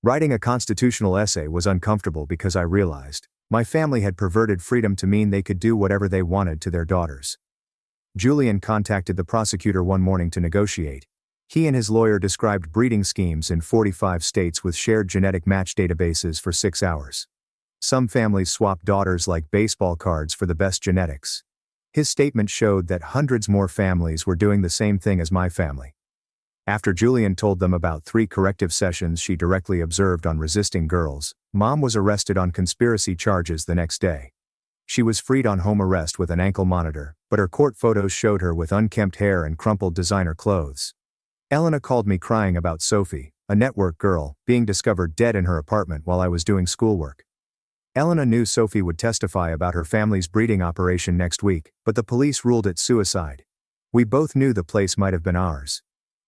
Writing a constitutional essay was uncomfortable because I realized my family had perverted freedom to mean they could do whatever they wanted to their daughters. Julian contacted the prosecutor one morning to negotiate. He and his lawyer described breeding schemes in 45 states with shared genetic match databases for 6 hours. Some families swapped daughters like baseball cards for the best genetics. His statement showed that hundreds more families were doing the same thing as my family. After Julian told them about 3 corrective sessions she directly observed on resisting girls, Mom was arrested on conspiracy charges the next day. She was freed on home arrest with an ankle monitor, but her court photos showed her with unkempt hair and crumpled designer clothes. Elena called me crying about Sophie, a network girl, being discovered dead in her apartment while I was doing schoolwork. Elena knew Sophie would testify about her family's breeding operation next week, but the police ruled it suicide. We both knew the place might have been ours.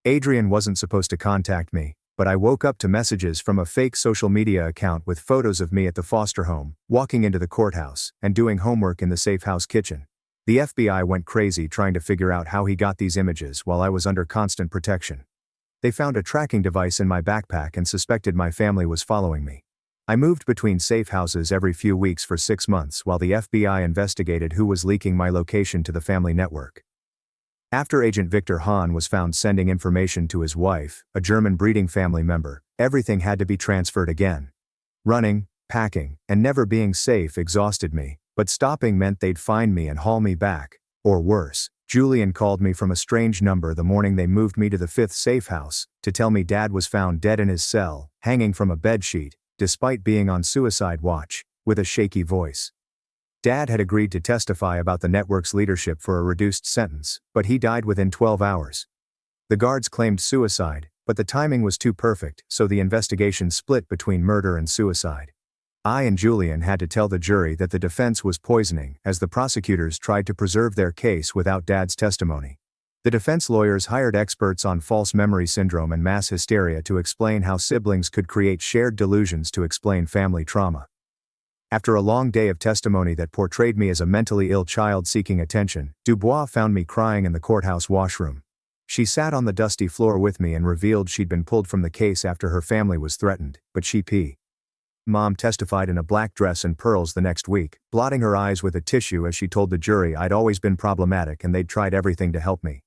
Adrian wasn't supposed to contact me, but I woke up to messages from a fake social media account with photos of me at the foster home, walking into the courthouse, and doing homework in the safe house kitchen. The FBI went crazy trying to figure out how he got these images while I was under constant protection. They found a tracking device in my backpack and suspected my family was following me. I moved between safe houses every few weeks for 6 months while the FBI investigated who was leaking my location to the family network. After Agent Victor Hahn was found sending information to his wife, a German breeding family member, everything had to be transferred again. Running, packing, and never being safe exhausted me, but stopping meant they'd find me and haul me back. Or worse, Julian called me from a strange number the morning they moved me to the 5th safe house, to tell me Dad was found dead in his cell, hanging from a bedsheet, despite being on suicide watch, with a shaky voice. Dad had agreed to testify about the network's leadership for a reduced sentence, but he died within 12 hours. The guards claimed suicide, but the timing was too perfect, so the investigation split between murder and suicide. I and Julian had to tell the jury that the defense was poisoning, as the prosecutors tried to preserve their case without Dad's testimony. The defense lawyers hired experts on false memory syndrome and mass hysteria to explain how siblings could create shared delusions to explain family trauma. After a long day of testimony that portrayed me as a mentally ill child seeking attention, Dubois found me crying in the courthouse washroom. She sat on the dusty floor with me and revealed she'd been pulled from the case after her family was threatened, but Mom testified in a black dress and pearls the next week, blotting her eyes with a tissue as she told the jury I'd always been problematic and they'd tried everything to help me.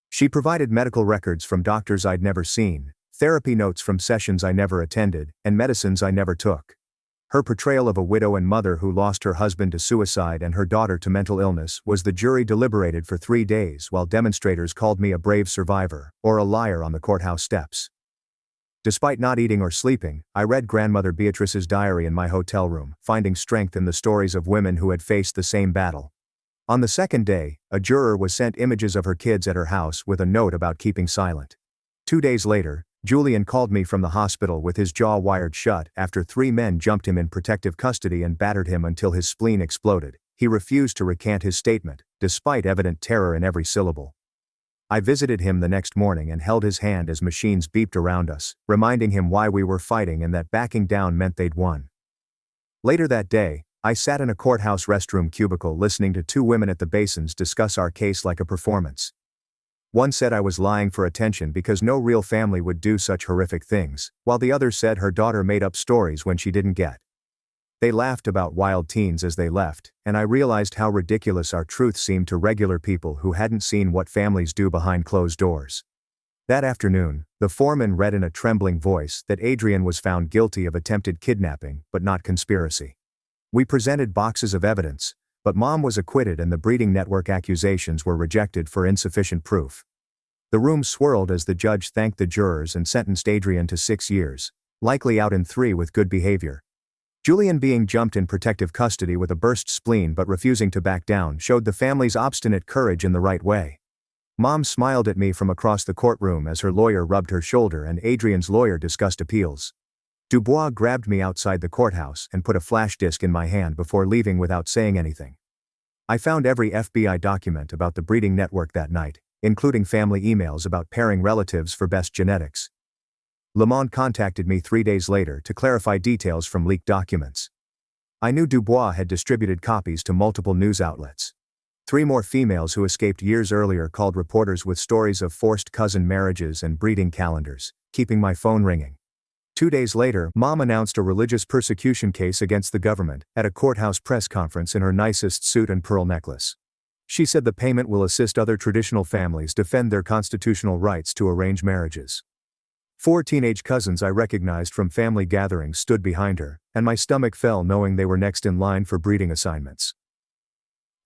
She provided medical records from doctors I'd never seen, therapy notes from sessions I never attended, and medicines I never took. Her portrayal of a widow and mother who lost her husband to suicide and her daughter to mental illness was the jury deliberated for 3 days while demonstrators called me a brave survivor, or a liar on the courthouse steps. Despite not eating or sleeping, I read Grandmother Beatrice's diary in my hotel room, finding strength in the stories of women who had faced the same battle. On the second day, a juror was sent images of her kids at her house with a note about keeping silent. 2 days later, Julian called me from the hospital with his jaw wired shut after 3 men jumped him in protective custody and battered him until his spleen exploded. He refused to recant his statement, despite evident terror in every syllable. I visited him the next morning and held his hand as machines beeped around us, reminding him why we were fighting and that backing down meant they'd won. Later that day, I sat in a courthouse restroom cubicle listening to 2 women at the basins discuss our case like a performance. One said I was lying for attention because no real family would do such horrific things, while the other said her daughter made up stories when she didn't get. They laughed about wild teens as they left, and I realized how ridiculous our truth seemed to regular people who hadn't seen what families do behind closed doors. That afternoon, the foreman read in a trembling voice that Adrian was found guilty of attempted kidnapping, but not conspiracy. We presented boxes of evidence, but Mom was acquitted and the breeding network accusations were rejected for insufficient proof. The room swirled as the judge thanked the jurors and sentenced Adrian to 6 years, likely out in 3 with good behavior. Julian, being jumped in protective custody with a burst spleen but refusing to back down, showed the family's obstinate courage in the right way. Mom smiled at me from across the courtroom as her lawyer rubbed her shoulder and Adrian's lawyer discussed appeals. Dubois grabbed me outside the courthouse and put a flash disk in my hand before leaving without saying anything. I found every FBI document about the breeding network that night, including family emails about pairing relatives for best genetics. Le Monde contacted me 3 days later to clarify details from leaked documents. I knew Dubois had distributed copies to multiple news outlets. 3 more females who escaped years earlier called reporters with stories of forced cousin marriages and breeding calendars, keeping my phone ringing. 2 days later, Mom announced a religious persecution case against the government at a courthouse press conference in her nicest suit and pearl necklace. She said the payment will assist other traditional families defend their constitutional rights to arrange marriages. 4 teenage cousins I recognized from family gatherings stood behind her, and my stomach fell knowing they were next in line for breeding assignments.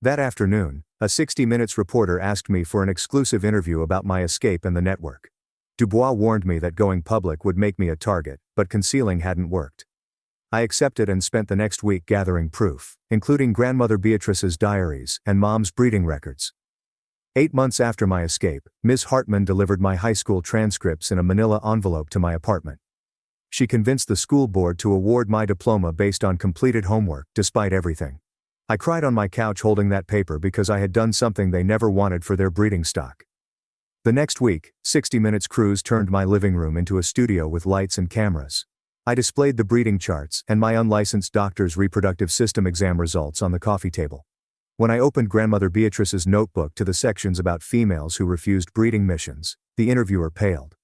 That afternoon, a 60 Minutes reporter asked me for an exclusive interview about my escape and the network. Dubois warned me that going public would make me a target, but concealing hadn't worked. I accepted and spent the next week gathering proof, including grandmother Beatrice's diaries and Mom's breeding records. 8 months after my escape, Ms. Hartman delivered my high school transcripts in a manila envelope to my apartment. She convinced the school board to award my diploma based on completed homework, despite everything. I cried on my couch holding that paper because I had done something they never wanted for their breeding stock. The next week, 60 Minutes crews turned my living room into a studio with lights and cameras. I displayed the breeding charts and my unlicensed doctor's reproductive system exam results on the coffee table. When I opened grandmother Beatrice's notebook to the sections about females who refused breeding missions, the interviewer paled.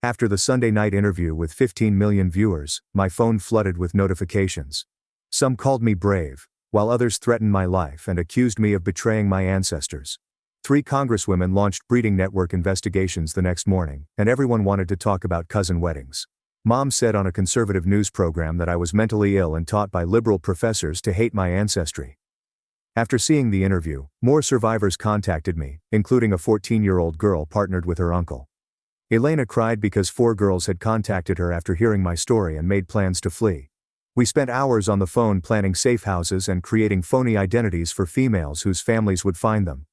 After the Sunday night interview with 15 million viewers, my phone flooded with notifications. Some called me brave, while others threatened my life and accused me of betraying my ancestors. 3 congresswomen launched breeding network investigations the next morning, and everyone wanted to talk about cousin weddings. Mom said on a conservative news program that I was mentally ill and taught by liberal professors to hate my ancestry. After seeing the interview, more survivors contacted me, including a 14-year-old girl partnered with her uncle. Elena cried because 4 girls had contacted her after hearing my story and made plans to flee. We spent hours on the phone planning safe houses and creating phony identities for females whose families would find them.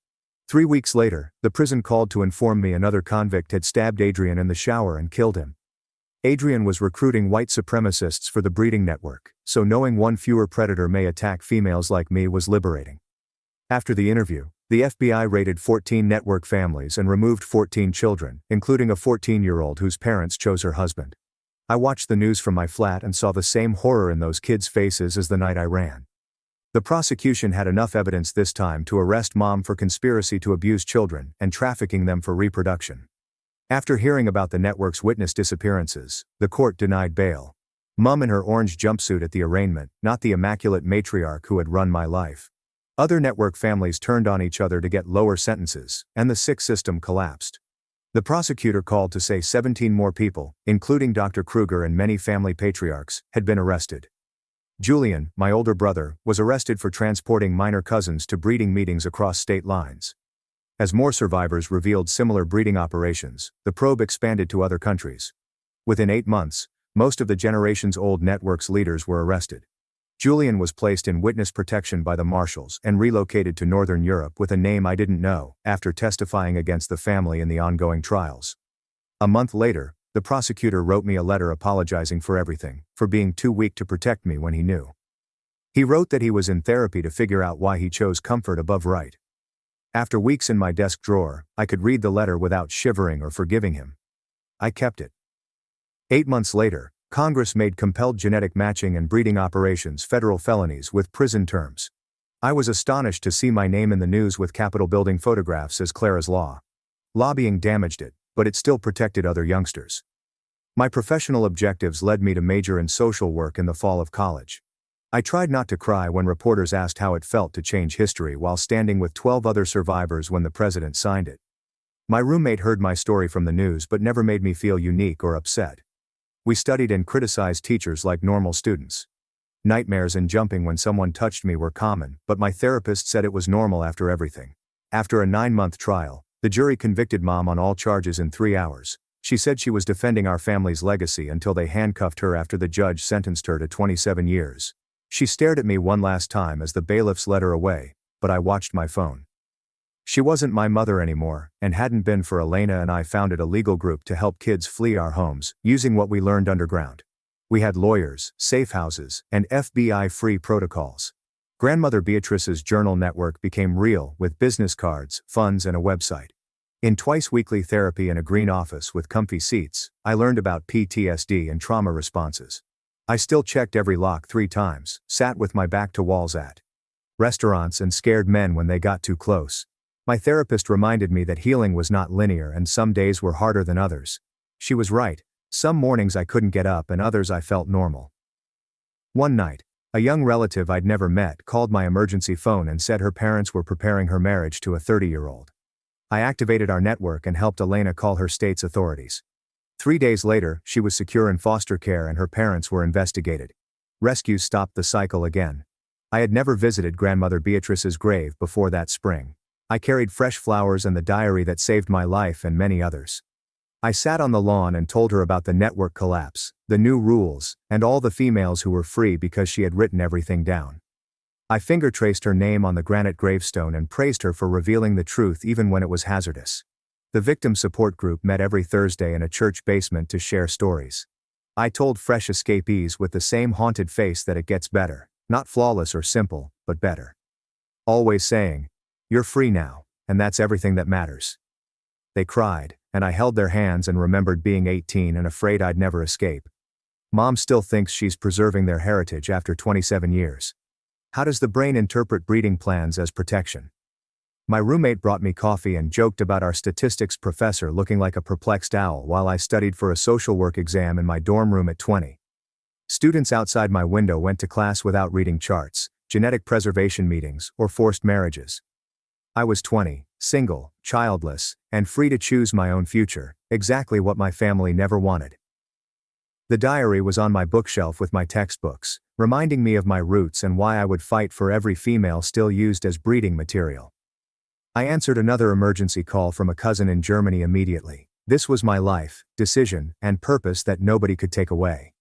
3 weeks later, the prison called to inform me another convict had stabbed Adrian in the shower and killed him. Adrian was recruiting white supremacists for the breeding network, so knowing one fewer predator may attack females like me was liberating. After the interview, the FBI raided 14 network families and removed 14 children, including a 14-year-old whose parents chose her husband. I watched the news from my flat and saw the same horror in those kids' faces as the night I ran. The prosecution had enough evidence this time to arrest Mom for conspiracy to abuse children and trafficking them for reproduction. After hearing about the network's witness disappearances, the court denied bail. Mom in her orange jumpsuit at the arraignment, not the immaculate matriarch who had run my life. Other network families turned on each other to get lower sentences, and the sick system collapsed. The prosecutor called to say 17 more people, including Dr. Kruger and many family patriarchs, had been arrested. Julian, my older brother, was arrested for transporting minor cousins to breeding meetings across state lines. As more survivors revealed similar breeding operations, the probe expanded to other countries. Within 8 months, most of the generations-old network's leaders were arrested. Julian was placed in witness protection by the marshals and relocated to Northern Europe with a name I didn't know, after testifying against the family in the ongoing trials. A month later, the prosecutor wrote me a letter apologizing for everything, for being too weak to protect me when he knew. He wrote that he was in therapy to figure out why he chose comfort above right. After weeks in my desk drawer, I could read the letter without shivering or forgiving him. I kept it. 8 months later, Congress made compelled genetic matching and breeding operations federal felonies with prison terms. I was astonished to see my name in the news with Capitol building photographs as Clara's Law. Lobbying damaged it, but it still protected other youngsters. My professional objectives led me to major in social work in the fall of college. I tried not to cry when reporters asked how it felt to change history while standing with 12 other survivors when the president signed it. My roommate heard my story from the news but never made me feel unique or upset. We studied and criticized teachers like normal students. Nightmares and jumping when someone touched me were common, but my therapist said it was normal after everything. After a 9-month trial, the jury convicted Mom on all charges in 3 hours. She said she was defending our family's legacy until they handcuffed her after the judge sentenced her to 27 years. She stared at me one last time as the bailiffs led her away, but I watched my phone. She wasn't my mother anymore, and hadn't been for Elena and I founded a legal group to help kids flee our homes, using what we learned underground. We had lawyers, safe houses, and FBI-free protocols. Grandmother Beatrice's journal network became real with business cards, funds, and a website. In twice-weekly therapy and a green office with comfy seats, I learned about PTSD and trauma responses. I still checked every lock 3 times, sat with my back to walls at restaurants and scared men when they got too close. My therapist reminded me that healing was not linear and some days were harder than others. She was right. Some mornings I couldn't get up and others I felt normal. One night, a young relative I'd never met called my emergency phone and said her parents were preparing her marriage to a 30-year-old. I activated our network and helped Elena call her state's authorities. 3 days later, she was secure in foster care and her parents were investigated. Rescues stopped the cycle again. I had never visited Grandmother Beatrice's grave before that spring. I carried fresh flowers and the diary that saved my life and many others. I sat on the lawn and told her about the network collapse, the new rules, and all the females who were free because she had written everything down. I finger traced her name on the granite gravestone and praised her for revealing the truth even when it was hazardous. The victim support group met every Thursday in a church basement to share stories. I told fresh escapees with the same haunted face that it gets better, not flawless or simple, but better. Always saying, "You're free now, and that's everything that matters." They cried, and I held their hands and remembered being 18 and afraid I'd never escape. Mom still thinks she's preserving their heritage after 27 years. How does the brain interpret breeding plans as protection? My roommate brought me coffee and joked about our statistics professor looking like a perplexed owl while I studied for a social work exam in my dorm room at 20. Students outside my window went to class without reading charts, genetic preservation meetings, or forced marriages. I was 20, single, childless, and free to choose my own future, exactly what my family never wanted. The diary was on my bookshelf with my textbooks, reminding me of my roots and why I would fight for every female still used as breeding material. I answered another emergency call from a cousin in Germany immediately. This was my life, decision, and purpose that nobody could take away.